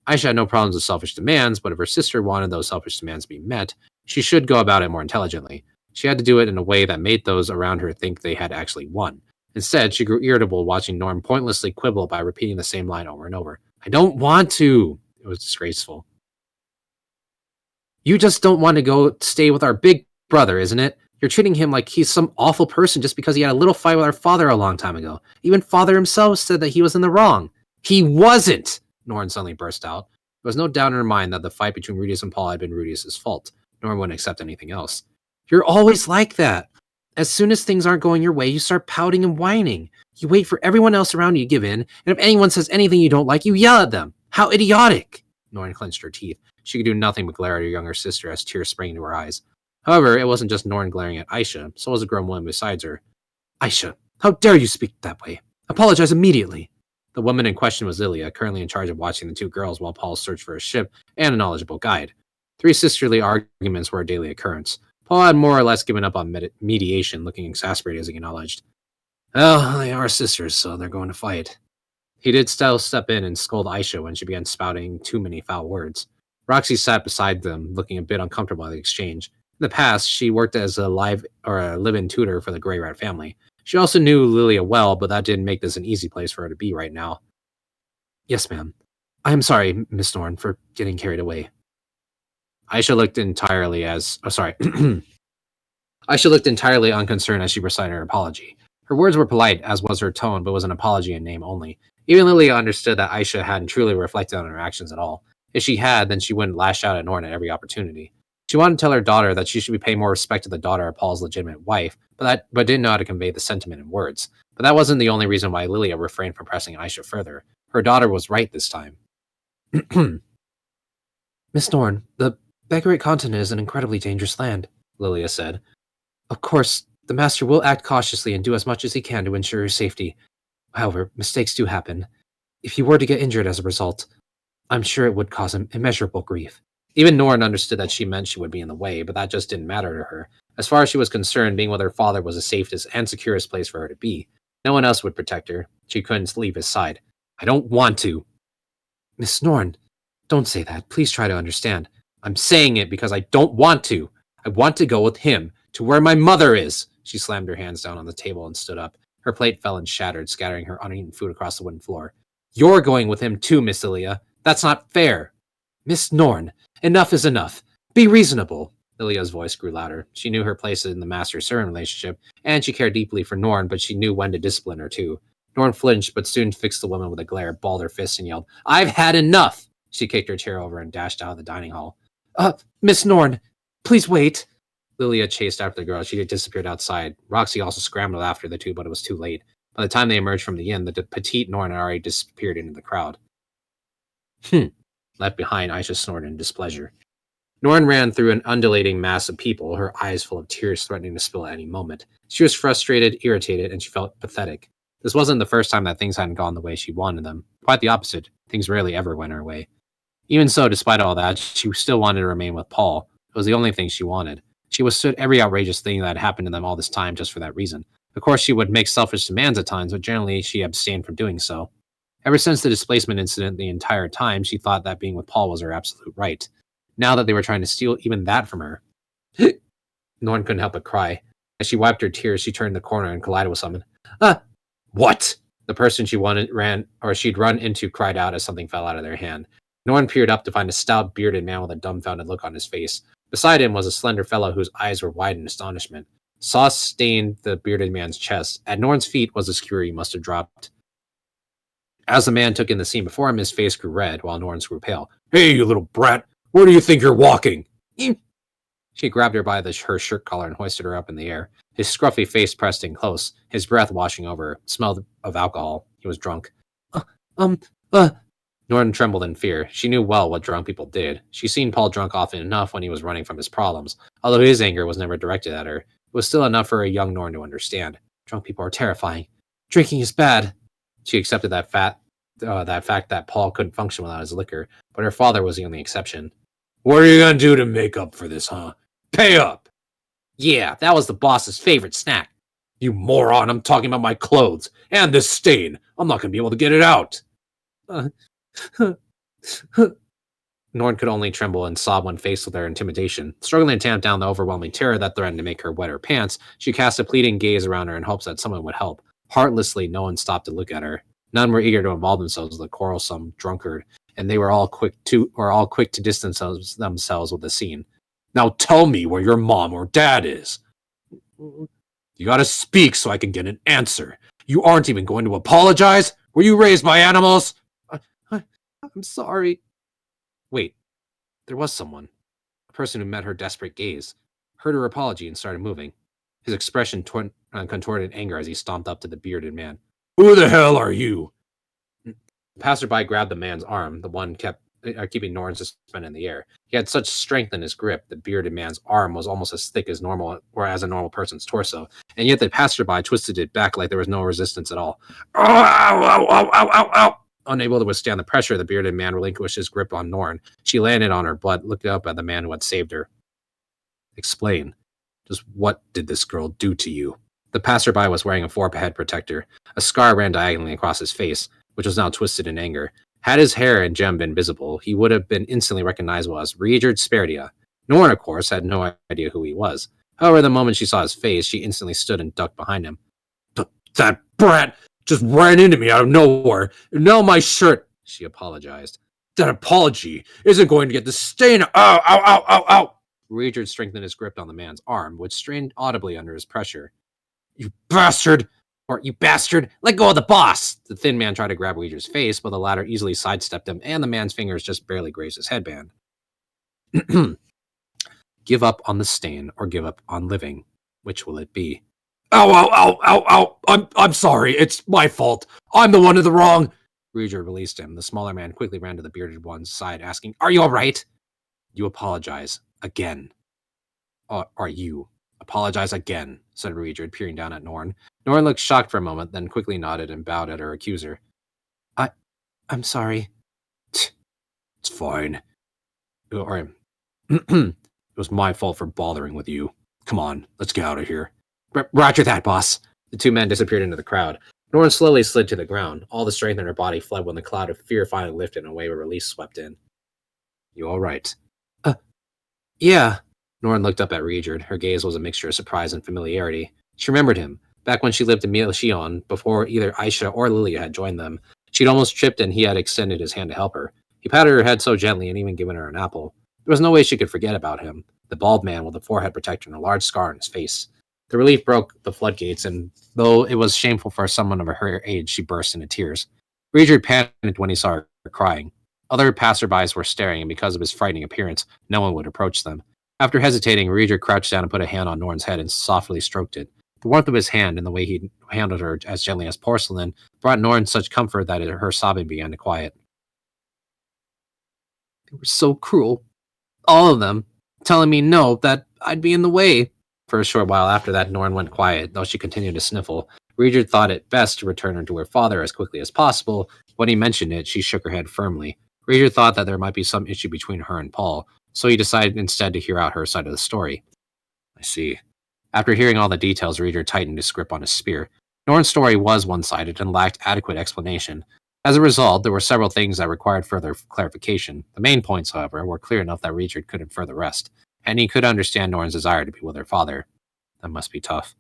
Aisha had no problems with selfish demands, but if her sister wanted those selfish demands to be met, she should go about it more intelligently. She had to do it in a way that made those around her think they had actually won. Instead, she grew irritable watching Norm pointlessly quibble by repeating the same line over and over. I don't want to. It was disgraceful. You just don't want to go stay with our big brother, isn't it? You're treating him like he's some awful person just because he had a little fight with our father a long time ago. Even father himself said that he was in the wrong. He wasn't! Norn suddenly burst out. There was no doubt in her mind that the fight between Rudius and Paul had been Rudius' fault. Norn wouldn't accept anything else. You're always like that. As soon as things aren't going your way, you start pouting and whining. You wait for everyone else around you to give in, and if anyone says anything you don't like, you yell at them. How idiotic! Norn clenched her teeth. She could do nothing but glare at her younger sister as tears sprang into her eyes. However, it wasn't just Norn glaring at Aisha, so was a grown woman beside her. Aisha, how dare you speak that way? Apologize immediately. The woman in question was Lilia, currently in charge of watching the two girls while Paul searched for a ship and a knowledgeable guide. 3 sisterly arguments were a daily occurrence. Paul had more or less given up on mediation, looking exasperated as he acknowledged. Well, they are sisters, so they're going to fight. He did still step in and scold Aisha when she began spouting too many foul words. Roxy sat beside them, looking a bit uncomfortable at the exchange. In the past, she worked as a live-in tutor for the Grey Rat family. She also knew Lilia well, but that didn't make this an easy place for her to be right now. Yes, ma'am. I am sorry, Miss Norn, for getting carried away. Aisha looked entirely unconcerned as she recited her apology. Her words were polite, as was her tone, but was an apology in name only. Even Lilia understood that Aisha hadn't truly reflected on her actions at all. If she had, then she wouldn't lash out at Norn at every opportunity. She wanted to tell her daughter that she should be paying more respect to the daughter of Paul's legitimate wife, but didn't know how to convey the sentiment in words. But that wasn't the only reason why Lilia refrained from pressing Aisha further. Her daughter was right this time. Miss Norn, the Beggarate continent is an incredibly dangerous land, Lilia said. Of course, the master will act cautiously and do as much as he can to ensure your safety. However, mistakes do happen. If he were to get injured as a result, I'm sure it would cause him immeasurable grief. Even Norn understood that she meant she would be in the way, but that just didn't matter to her. As far as she was concerned, being with her father was the safest and securest place for her to be. No one else would protect her. She couldn't leave his side. I don't want to. Miss Norn, don't say that. Please try to understand. I'm saying it because I don't want to. I want to go with him, to where my mother is. She slammed her hands down on the table and stood up. Her plate fell and shattered, scattering her uneaten food across the wooden floor. You're going with him too, Miss Lilia. That's not fair. Miss Norn, enough is enough. Be reasonable. Lilia's voice grew louder. She knew her place in the master-servant relationship, and she cared deeply for Norn, but she knew when to discipline her too. Norn flinched, but soon fixed the woman with a glare, balled her fists, and yelled, I've had enough! She kicked her chair over and dashed out of the dining hall. Miss Norn, please wait. Lilia chased after the girl. She had disappeared outside. Roxy also scrambled after the two, but it was too late. By the time they emerged from the inn, the petite Norn had already disappeared into the crowd. Left behind, Aisha snorted in displeasure. Norn ran through an undulating mass of people, her eyes full of tears threatening to spill at any moment. She was frustrated, irritated, and she felt pathetic. This wasn't the first time that things hadn't gone the way she wanted them. Quite the opposite. Things rarely ever went her way. Even so, despite all that, she still wanted to remain with Paul. It was the only thing she wanted. She withstood every outrageous thing that had happened to them all this time just for that reason. Of course, she would make selfish demands at times, but generally she abstained from doing so. Ever since the displacement incident, the entire time, she thought that being with Paul was her absolute right. Now that they were trying to steal even that from her, Norn couldn't help but cry. As she wiped her tears, she turned the corner and collided with someone. What? The person she'd run into cried out as something fell out of their hand. Norn peered up to find a stout, bearded man with a dumbfounded look on his face. Beside him was a slender fellow whose eyes were wide in astonishment. Sauce stained the bearded man's chest. At Norn's feet was a skewer he must have dropped. As the man took in the scene before him, his face grew red, while Norn's grew pale. Hey, you little brat! Where do you think you're walking? She grabbed her by her shirt collar and hoisted her up in the air. His scruffy face pressed in close, his breath washing over her, smelled of alcohol. He was drunk. Uh, um, uh. Norton trembled in fear. She knew well what drunk people did. She'd seen Paul drunk often enough when he was running from his problems. Although his anger was never directed at her, it was still enough for a young Norton to understand. Drunk people are terrifying. Drinking is bad. She accepted that fact that Paul couldn't function without his liquor, but her father was the only exception. What are you gonna do to make up for this, huh? Pay up! Yeah, that was the boss's favorite snack. You moron, I'm talking about my clothes, and this stain. I'm not gonna be able to get it out. Norn could only tremble and sob when faced with her intimidation. Struggling to tamp down the overwhelming terror that threatened to make her wet her pants, she cast a pleading gaze around her in hopes that someone would help. Heartlessly, no one stopped to look at her. None were eager to involve themselves with the quarrelsome drunkard, and they were all quick to distance themselves with the scene. Now tell me where your mom or dad is. You gotta speak so I can get an answer. You aren't even going to apologize? Were you raised by animals? I'm sorry. Wait, there was someone. A person who met her desperate gaze, heard her apology and started moving. His expression contorted in anger as he stomped up to the bearded man. Who the hell are you? The passerby grabbed the man's arm, the one keeping Norn suspended in the air. He had such strength in his grip, the bearded man's arm was almost as thick as normal, or as a normal person's torso, and yet the passerby twisted it back like there was no resistance at all. Ow, ow, ow, ow, ow, ow. Unable to withstand the pressure, the bearded man relinquished his grip on Norn. She landed on her butt, looking up at the man who had saved her. Explain. Just what did this girl do to you? The passerby was wearing a forehead protector. A scar ran diagonally across his face, which was now twisted in anger. Had his hair and gem been visible, he would have been instantly recognizable as Richard Sperdia. Norn, of course, had no idea who he was. However, the moment she saw his face, she instantly stood and ducked behind him. That brat just ran into me out of nowhere, and now my shirt, she apologized. That apology isn't going to get the stain. Ow, ow, ow, ow, ow. Richard strengthened his grip on the man's arm, which strained audibly under his pressure. You bastard! Or, you bastard, let go of the boss! The thin man tried to grab Ouija's face, but the latter easily sidestepped him, and the man's fingers just barely grazed his headband. Give up on the stain, or give up on living. Which will it be? Ow, ow, ow, ow, ow! I'm sorry, it's my fault. I'm the one in the wrong! Ouija released him. The smaller man quickly ran to the bearded one's side, asking, Are you all right? You apologize. Again. Are you? Apologize again, said Ouija, peering down at Norn. Norn looked shocked for a moment, then quickly nodded and bowed at her accuser. I'm sorry. It's fine. It was my fault for bothering with you. Come on, let's get out of here. Roger that, boss. The two men disappeared into the crowd. Norn slowly slid to the ground. All the strength in her body fled when the cloud of fear finally lifted and a wave of release swept in. You all right? Yeah. Norn looked up at Richard. Her gaze was a mixture of surprise and familiarity. She remembered him. Back when she lived in Milchion, before either Aisha or Lilia had joined them, she'd almost tripped and he had extended his hand to help her. He patted her head so gently and even given her an apple. There was no way she could forget about him, the bald man with a forehead protector and a large scar on his face. The relief broke the floodgates, and though it was shameful for someone of her age, she burst into tears. Richard panicked when he saw her crying. Other passerbys were staring, and because of his frightening appearance, no one would approach them. After hesitating, Richard crouched down and put a hand on Norn's head and softly stroked it. The warmth of his hand and the way he handled her as gently as porcelain brought Norn such comfort that her sobbing began to quiet. They were so cruel. All of them. Telling me no, that I'd be in the way. For a short while after that, Norn went quiet, though she continued to sniffle. Richard thought it best to return her to her father as quickly as possible. When he mentioned it, she shook her head firmly. Richard thought that there might be some issue between her and Paul, so he decided instead to hear out her side of the story. I see. After hearing all the details, Richard tightened his grip on his spear. Norn's story was one-sided and lacked adequate explanation. As a result, there were several things that required further clarification. The main points, however, were clear enough that Richard could infer the rest, and he could understand Norn's desire to be with her father. That must be tough.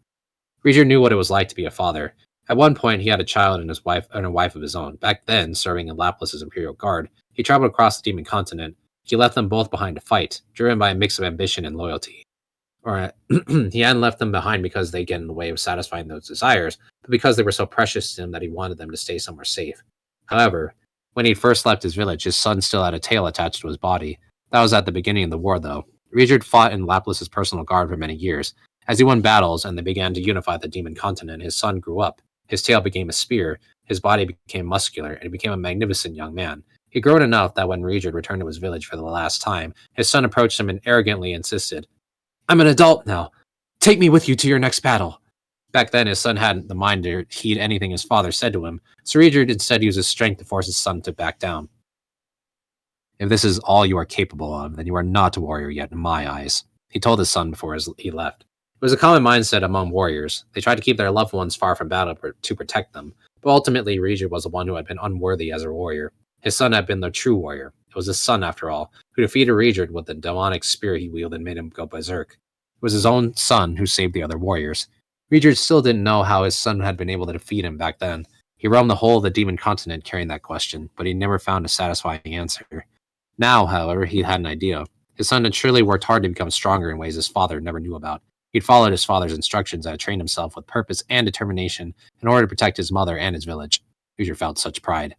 Richard knew what it was like to be a father. At one point, he had a child and a wife of his own. Back then, serving in Laplace's Imperial Guard, he traveled across the Demon Continent. He left them both behind to fight, driven by a mix of ambition and loyalty. Or he hadn't left them behind because they get in the way of satisfying those desires, but because they were so precious to him that he wanted them to stay somewhere safe. However, when he first left his village, his son still had a tail attached to his body. That was at the beginning of the war, though. Richard fought in Laplace's personal guard for many years. As he won battles and they began to unify the demon continent, his son grew up. His tail became a spear, his body became muscular, and he became a magnificent young man. He'd grown enough that when Richard returned to his village for the last time, his son approached him and arrogantly insisted, "I'm an adult now. Take me with you to your next battle." Back then, his son hadn't the mind to heed anything his father said to him, so Richard instead used his strength to force his son to back down. "If this is all you are capable of, then you are not a warrior yet in my eyes," he told his son before he left. It was a common mindset among warriors. They tried to keep their loved ones far from battle to protect them, but ultimately Richard was the one who had been unworthy as a warrior. His son had been the true warrior. It was his son, after all, who defeated Richard with the demonic spear he wielded and made him go berserk. It was his own son who saved the other warriors. Richard still didn't know how his son had been able to defeat him back then. He roamed the whole of the demon continent carrying that question, but he never found a satisfying answer. Now, however, he had an idea. His son had surely worked hard to become stronger in ways his father never knew about. He'd followed his father's instructions and had trained himself with purpose and determination in order to protect his mother and his village. Richard felt such pride.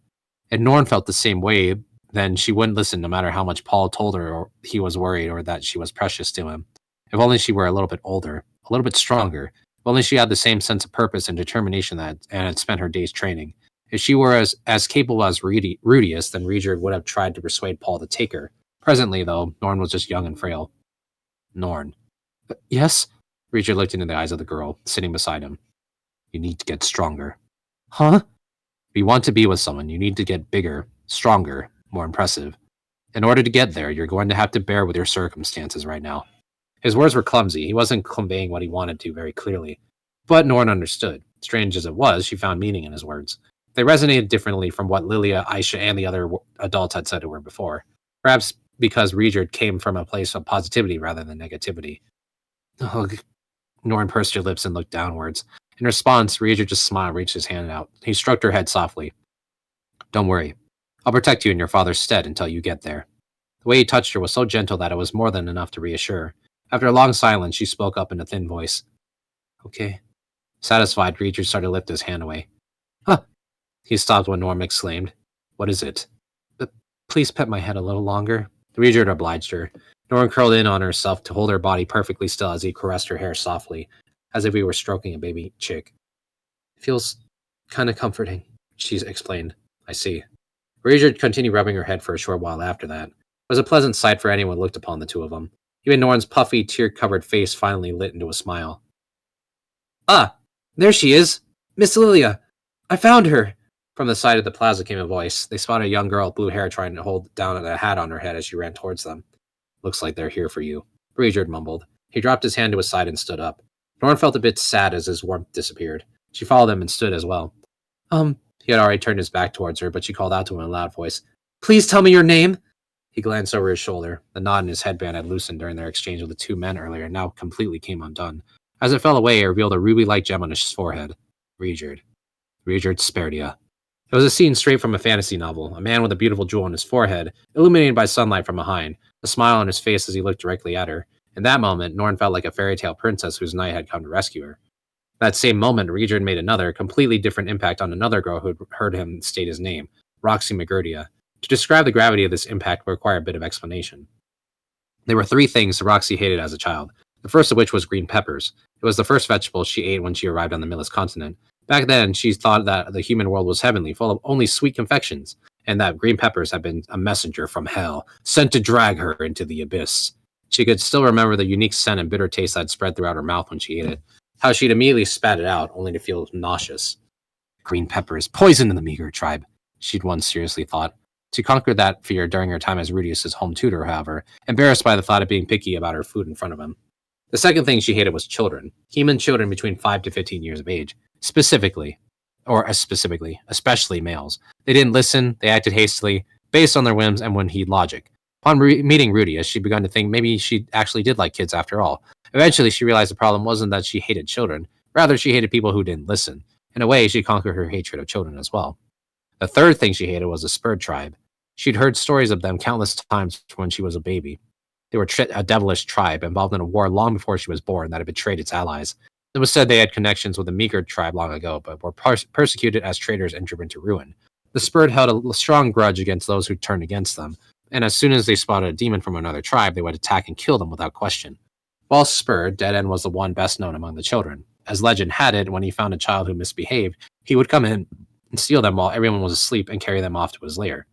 If Norn felt the same way, then she wouldn't listen no matter how much Paul told her or he was worried or that she was precious to him. If only she were a little bit older, a little bit stronger. If only she had the same sense of purpose and determination and had spent her days training. If she were as capable as Rudius, then Richard would have tried to persuade Paul to take her. Presently, though, Norn was just young and frail. Norn. Yes? Richard looked into the eyes of the girl, sitting beside him. You need to get stronger. Huh? If you want to be with someone, you need to get bigger, stronger, more impressive. In order to get there, you're going to have to bear with your circumstances right now. His words were clumsy. He wasn't conveying what he wanted to very clearly. But Norn understood. Strange as it was, she found meaning in his words. They resonated differently from what Lilia, Aisha, and the other adults had said to her before. Perhaps because Richard came from a place of positivity rather than negativity. Ugh. Norn pursed her lips and looked downwards. In response, Richard just smiled and reached his hand out. He stroked her head softly. Don't worry. I'll protect you in your father's stead until you get there. The way he touched her was so gentle that it was more than enough to reassure her. After a long silence, she spoke up in a thin voice. Okay. Satisfied, Richard started to lift his hand away. Huh! He stopped when Norm exclaimed. What is it? Please pet my head a little longer. Richard obliged her. Norm curled in on herself to hold her body perfectly still as he caressed her hair softly, as if he were stroking a baby chick. It feels kind of comforting, she explained. I see. Richard continued rubbing her head for a short while after that. It was a pleasant sight for anyone who looked upon the two of them. Even Norn's puffy, tear-covered face finally lit into a smile. Ah, there she is! Miss Lilia! I found her! From the side of the plaza came a voice. They spotted a young girl with blue hair trying to hold down a hat on her head as she ran towards them. Looks like they're here for you, Richard mumbled. He dropped his hand to his side and stood up. Norn felt a bit sad as his warmth disappeared. She followed him and stood as well. He had already turned his back towards her, but she called out to him in a loud voice. Please tell me your name! He glanced over his shoulder. The knot in his headband had loosened during their exchange with the two men earlier and now completely came undone. As it fell away, it revealed a ruby-like gem on his forehead. Richard Sperdia. It was a scene straight from a fantasy novel, a man with a beautiful jewel on his forehead, illuminated by sunlight from behind, a smile on his face as he looked directly at her. In that moment, Norn felt like a fairy tale princess whose knight had come to rescue her. That same moment, Richard made another, completely different impact on another girl who had heard him state his name, Roxy McGurdia. To describe the gravity of this impact would require a bit of explanation. There were three things Roxy hated as a child, the first of which was green peppers. It was the first vegetable she ate when she arrived on the Millis continent. Back then, she thought that the human world was heavenly, full of only sweet confections, and that green peppers had been a messenger from hell, sent to drag her into the abyss. She could still remember the unique scent and bitter taste that spred throughout her mouth when she ate it, how she'd immediately spat it out, only to feel nauseous. Green pepper is poison in the meager tribe, she'd once seriously thought. She conquered that fear during her time as Rudius's home tutor, however, embarrassed by the thought of being picky about her food in front of him. The second thing she hated was children, human children between 5 to 15 years of age. Especially males. They didn't listen, they acted hastily, based on their whims and when he'd logic. Upon meeting Rudius, she'd begun to think maybe she actually did like kids after all. Eventually, she realized the problem wasn't that she hated children, rather she hated people who didn't listen. In a way, she conquered her hatred of children as well. The third thing she hated was the Spurred tribe. She'd heard stories of them countless times when she was a baby. They were a devilish tribe involved in a war long before she was born that had betrayed its allies. It was said they had connections with the Meagre tribe long ago, but were persecuted as traitors and driven to ruin. The Spurred held a strong grudge against those who turned against them, and as soon as they spotted a demon from another tribe, they would attack and kill them without question. While Spur, Dead End was the one best known among the children. As legend had it, when he found a child who misbehaved, he would come in and steal them while everyone was asleep and carry them off to his lair.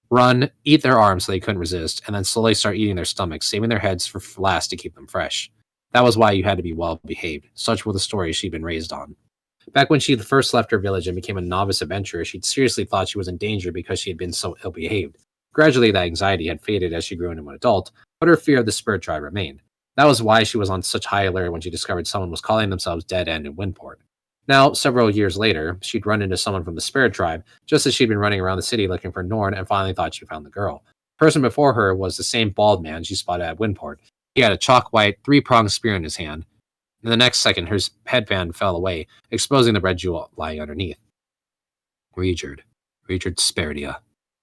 Run, eat their arms so they couldn't resist, and then slowly start eating their stomachs, saving their heads for last to keep them fresh. That was why you had to be well behaved. Such were the stories she'd been raised on. Back when she first left her village and became a novice adventurer, she'd seriously thought she was in danger because she had been so ill-behaved. Gradually, that anxiety had faded as she grew into an adult, but her fear of the Spur tribe remained. That was why she was on such high alert when she discovered someone was calling themselves Dead End in Windport. Now, several years later, she'd run into someone from the Spirit tribe, just as she'd been running around the city looking for Norn and finally thought she found the girl. The person before her was the same bald man she spotted at Windport. He had a chalk-white, three-pronged spear in his hand. In the next second, her headband fell away, exposing the red jewel lying underneath. Regard Sperdia.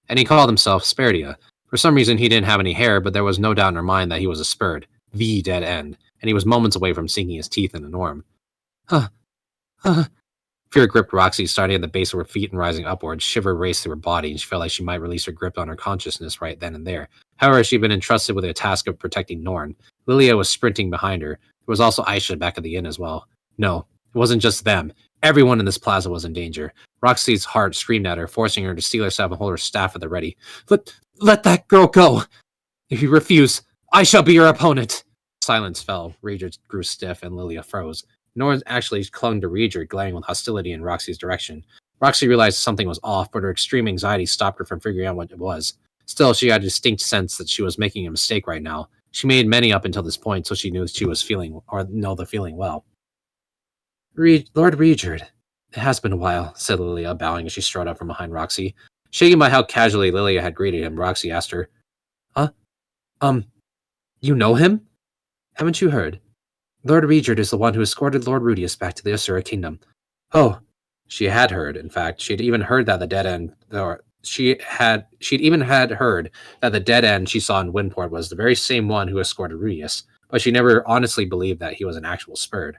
And he called himself Sperdia. For some reason, he didn't have any hair, but there was no doubt in her mind that he was a Spurd, the Dead End, and he was moments away from sinking his teeth into Norm. Fear gripped Roxy, starting at the base of her feet and rising upwards. Shiver raced through her body, and she felt like she might release her grip on her consciousness right then and there. However, she'd been entrusted with the task of protecting Norn. Lilia was sprinting behind her. There was also Aisha back at the inn as well. No, it wasn't just them. Everyone in this plaza was in danger. Roxy's heart screamed at her, forcing her to steel herself and hold her staff at the ready. Let that girl go! If you refuse, I shall be your opponent! Silence fell. Regard grew stiff, and Lilia froze. Norn actually clung to Regard, glaring with hostility in Roxy's direction. Roxy realized something was off, but her extreme anxiety stopped her from figuring out what it was. Still, she had a distinct sense that she was making a mistake right now. She made many up until this point, so she knew she was the feeling well. Lord Regard, it has been a while, said Lilia, bowing as she strode up from behind Roxy. Shaken by how casually Lilia had greeted him, Roxy asked her, you know him? Haven't you heard? Lord Regard is the one who escorted Lord Rudius back to the Asura Kingdom. Oh, she had heard. In fact, she'd even heard that the Dead End, she'd even had heard that the Dead End she saw in Windport was the very same one who escorted Rudius, but she never honestly believed that he was an actual Spurd.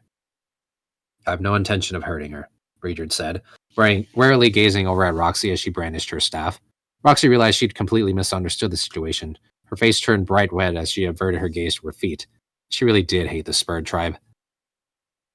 I have no intention of hurting her, Regard said, warily gazing over at Roxy as she brandished her staff. Roxy realized she'd completely misunderstood the situation. Her face turned bright red as she averted her gaze to her feet. She really did hate the Spurd tribe.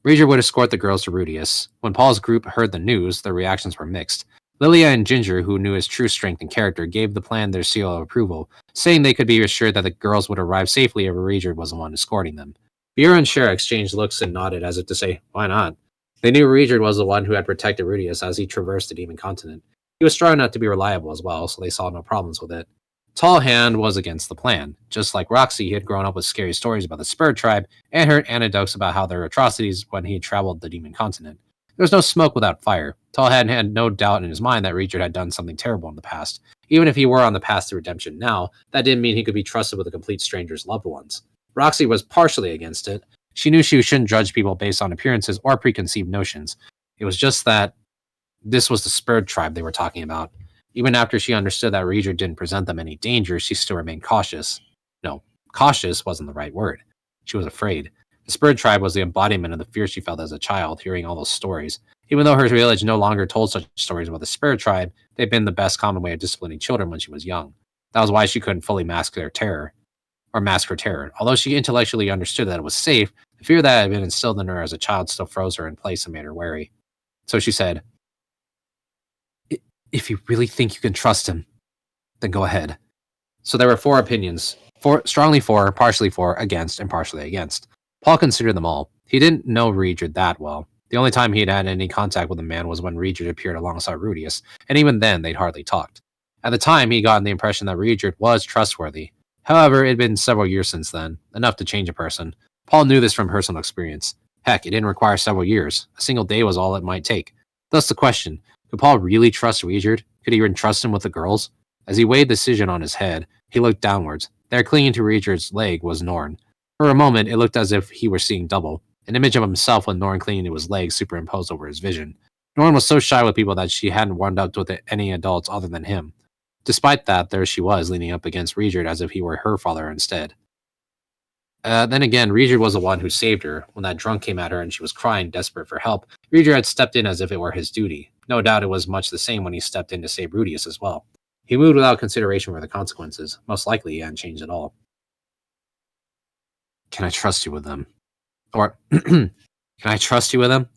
Regard would escort the girls to Rudius. When Paul's group heard the news, their reactions were mixed. Lilia and Ginger, who knew his true strength and character, gave the plan their seal of approval, saying they could be assured that the girls would arrive safely if Regard was the one escorting them. Vera and Shara exchanged looks and nodded as if to say, why not? They knew Regard was the one who had protected Rudius as he traversed the Demon Continent. He was strong enough to be reliable as well, so they saw no problems with it. Tall Hand was against the plan. Just like Roxy, he had grown up with scary stories about the Spurd tribe and heard anecdotes about how their atrocities when he had traveled the Demon Continent. There was no smoke without fire. Tall Hand had no doubt in his mind that Regard had done something terrible in the past. Even if he were on the path to redemption now, that didn't mean he could be trusted with a complete stranger's loved ones. Roxy was partially against it. She knew she shouldn't judge people based on appearances or preconceived notions. It was just that this was the Spurd tribe they were talking about. Even after she understood that Regard didn't present them any danger, she still remained cautious. No, cautious wasn't the right word. She was afraid. The Spurd tribe was the embodiment of the fear she felt as a child, hearing all those stories. Even though her village no longer told such stories about the Spurd tribe, they'd been the best common way of disciplining children when she was young. That was why she couldn't fully mask her terror. Although she intellectually understood that it was safe, the fear that had been instilled in her as a child still froze her in place and made her wary. So she said, if you really think you can trust him, then go ahead. So there were 4 opinions. 4, strongly for, partially for, against, and partially against. Paul considered them all. He didn't know Regard that well. The only time he had had any contact with the man was when Regard appeared alongside Rudius, and even then they'd hardly talked. At the time, he'd gotten the impression that Regard was trustworthy. However, it had been several years since then, enough to change a person. Paul knew this from personal experience. Heck, it didn't require several years. A single day was all it might take. Thus the question, could Paul really trust Regard? Could he even trust him with the girls? As he weighed the decision on his head, he looked downwards. There, clinging to Regard's leg, was Norn. For a moment, it looked as if he were seeing double. An image of himself with Norn clinging to his leg superimposed over his vision. Norn was so shy with people that she hadn't warmed up with any adults other than him. Despite that, there she was, leaning up against Regard as if he were her father instead. Then again, Regard was the one who saved her. When that drunk came at her and she was crying, desperate for help, Regard had stepped in as if it were his duty. No doubt it was much the same when he stepped in to save Rudius as well. He moved without consideration for the consequences. Most likely, he hadn't changed at all. Can I trust you with them? Or, can I trust you with them?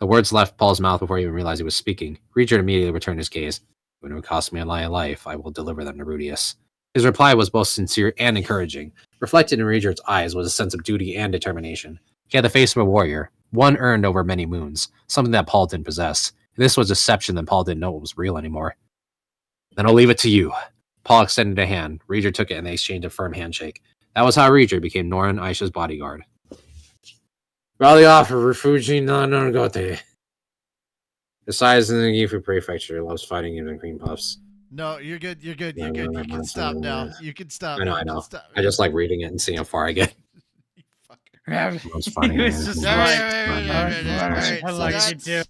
The words left Paul's mouth before he even realized he was speaking. Regent immediately returned his gaze. When it would cost me a life, I will deliver them to Rudius. His reply was both sincere and encouraging. Reflected in Regent's eyes was a sense of duty and determination. He had the face of a warrior, one earned over many moons, something that Paul didn't possess. If this was deception, then Paul didn't know it was real anymore. Then I'll leave it to you. Paul extended a hand. Regent took it and they exchanged a firm handshake. That was how Regent became Noran Aisha's bodyguard. Rally off for Refugi Nanagote. Besides, in the Gifu Prefecture loves fighting even cream puffs. No, you're good. You're good. You're good. You can stop now. You can stop. I know, You I can know. Stop. I just like reading it and seeing how far I get. You fucker. It's funny. He was just like, I like it too.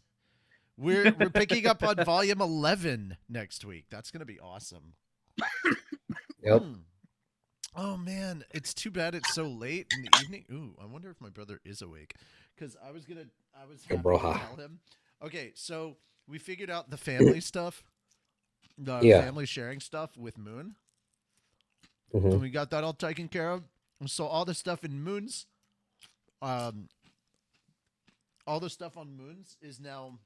We're picking up on volume 11 next week. That's gonna be awesome. Yep. Oh man, it's too bad it's so late in the evening. Ooh, I wonder if my brother is awake, because I was happy to tell him. Okay, so we figured out the family stuff, the family sharing stuff with Moon, and we got that all taken care of. And so all the stuff in Moon's, all the stuff on Moon's is now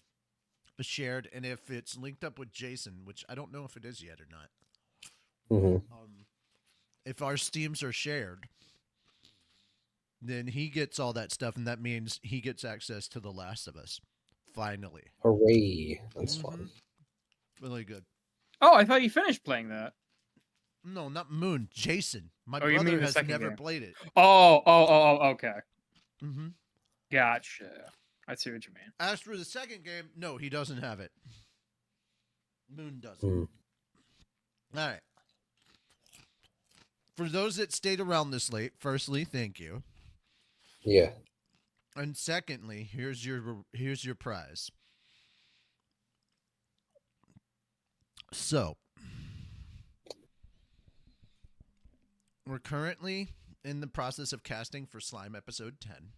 shared, and if it's linked up with Jason, which I don't know if it is yet or not. If our Steams are shared, then he gets all that stuff, and that means he gets access to The Last of Us. Finally. Hooray. That's fun. Really good. Oh, I thought you finished playing that. No, not Moon. Jason. My You mean brother the has second never game. played it. Oh, okay. Mm-hmm. Gotcha. I see what you mean. As for the second game, no, he doesn't have it. Moon doesn't. All right. For those that stayed around this late, firstly, thank you. Yeah. And secondly, here's your prize. So, we're currently in the process of casting for Slime episode 10.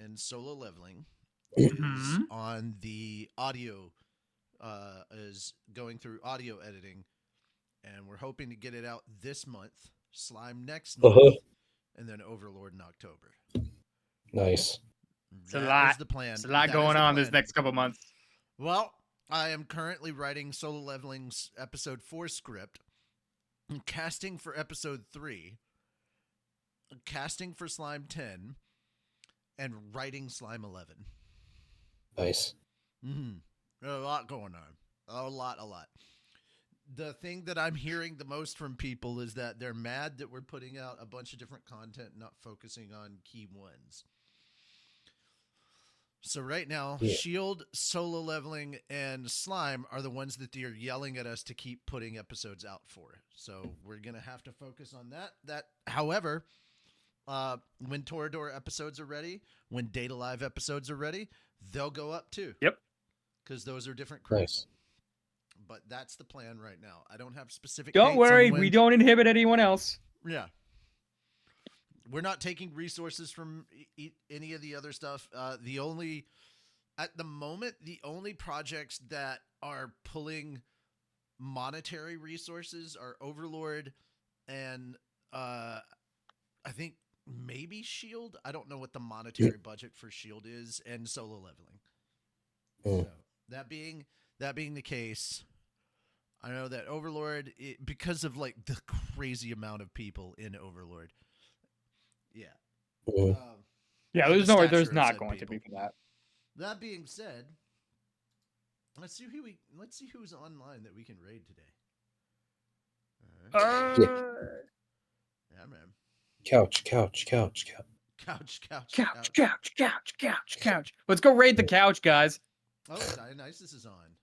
And Solo Leveling is on the audio, is going through audio editing. And we're hoping to get it out this month, Slime next month, and then Overlord in October. Nice. It's a lot. Is the plan. There's a lot going on this next couple months. Well, I am currently writing Solo Leveling's episode 4 script, casting for episode 3, casting for Slime 10, and writing Slime 11. Nice. A lot going on. A lot. The thing that I'm hearing the most from people is that they're mad that we're putting out a bunch of different content, not focusing on key ones. So right now, Shield, Solo Leveling, and Slime are the ones that they're yelling at us to keep putting episodes out for. So we're going to have to focus on that. However, when Torador episodes are ready, when Data Live episodes are ready, they'll go up too. Yep. Because those are different crews. Nice. But that's the plan right now. I don't have specific. Don't worry, we don't inhibit anyone else. Yeah. We're not taking resources from any of the other stuff. At the moment, the only projects that are pulling monetary resources are Overlord and I think maybe Shield. I don't know what the monetary budget for Shield is, and Solo Leveling. So that being the case, I know that Overlord, because of like the crazy amount of people in Overlord. Yeah. There's not going to be for that. That being said, let's see who's online that we can raid today. Yeah, man. Couch. Let's go raid the couch, guys. Oh, Dionysus is on.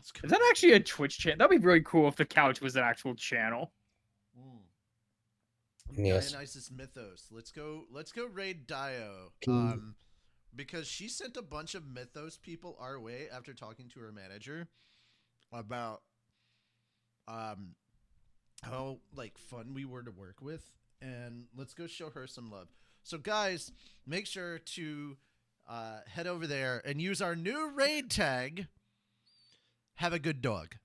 Is that actually a Twitch channel? That'd be really cool if the couch was an actual channel. Yes. Dionysus Mythos. Let's go raid Dio. Because she sent a bunch of Mythos people our way after talking to her manager about how like fun we were to work with, and let's go show her some love. So guys, make sure to head over there and use our new raid tag. Have a good dog.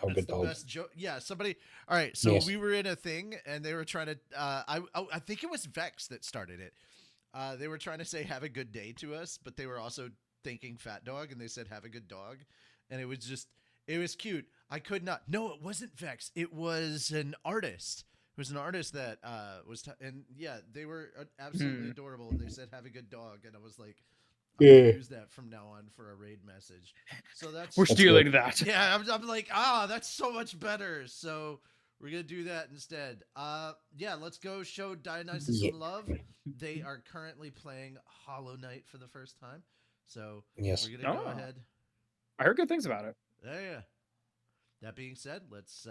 Have a That's good the dog. best joke. Yeah, somebody. All right, so Yes. we were in a thing, and they were trying to. I think it was Vex that started it. They were trying to say "Have a good day" to us, but they were also thinking "Fat dog," and they said "Have a good dog," and it was cute. I could not. No, it wasn't Vex. It was an artist. It was an artist that and yeah, they were absolutely Hmm. adorable, and they said "Have a good dog," and I was like, I'm gonna use that from now on for a raid message. So that's We're That's stealing good. that. yeah. I'm like, that's so much better. So we're gonna do that instead. Yeah, let's go show Dionysus Yeah. some love. They are currently playing Hollow Knight for the first time, so Yes. we're gonna go Oh. ahead. I heard good things about it. Yeah. That being said, let's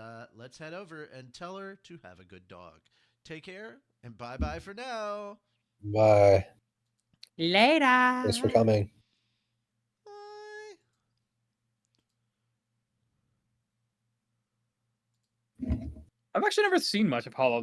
head over and tell her to have a good dog. Take care and bye bye for now. Bye. Later. Thanks for coming. Bye. I've actually never seen much of Hollow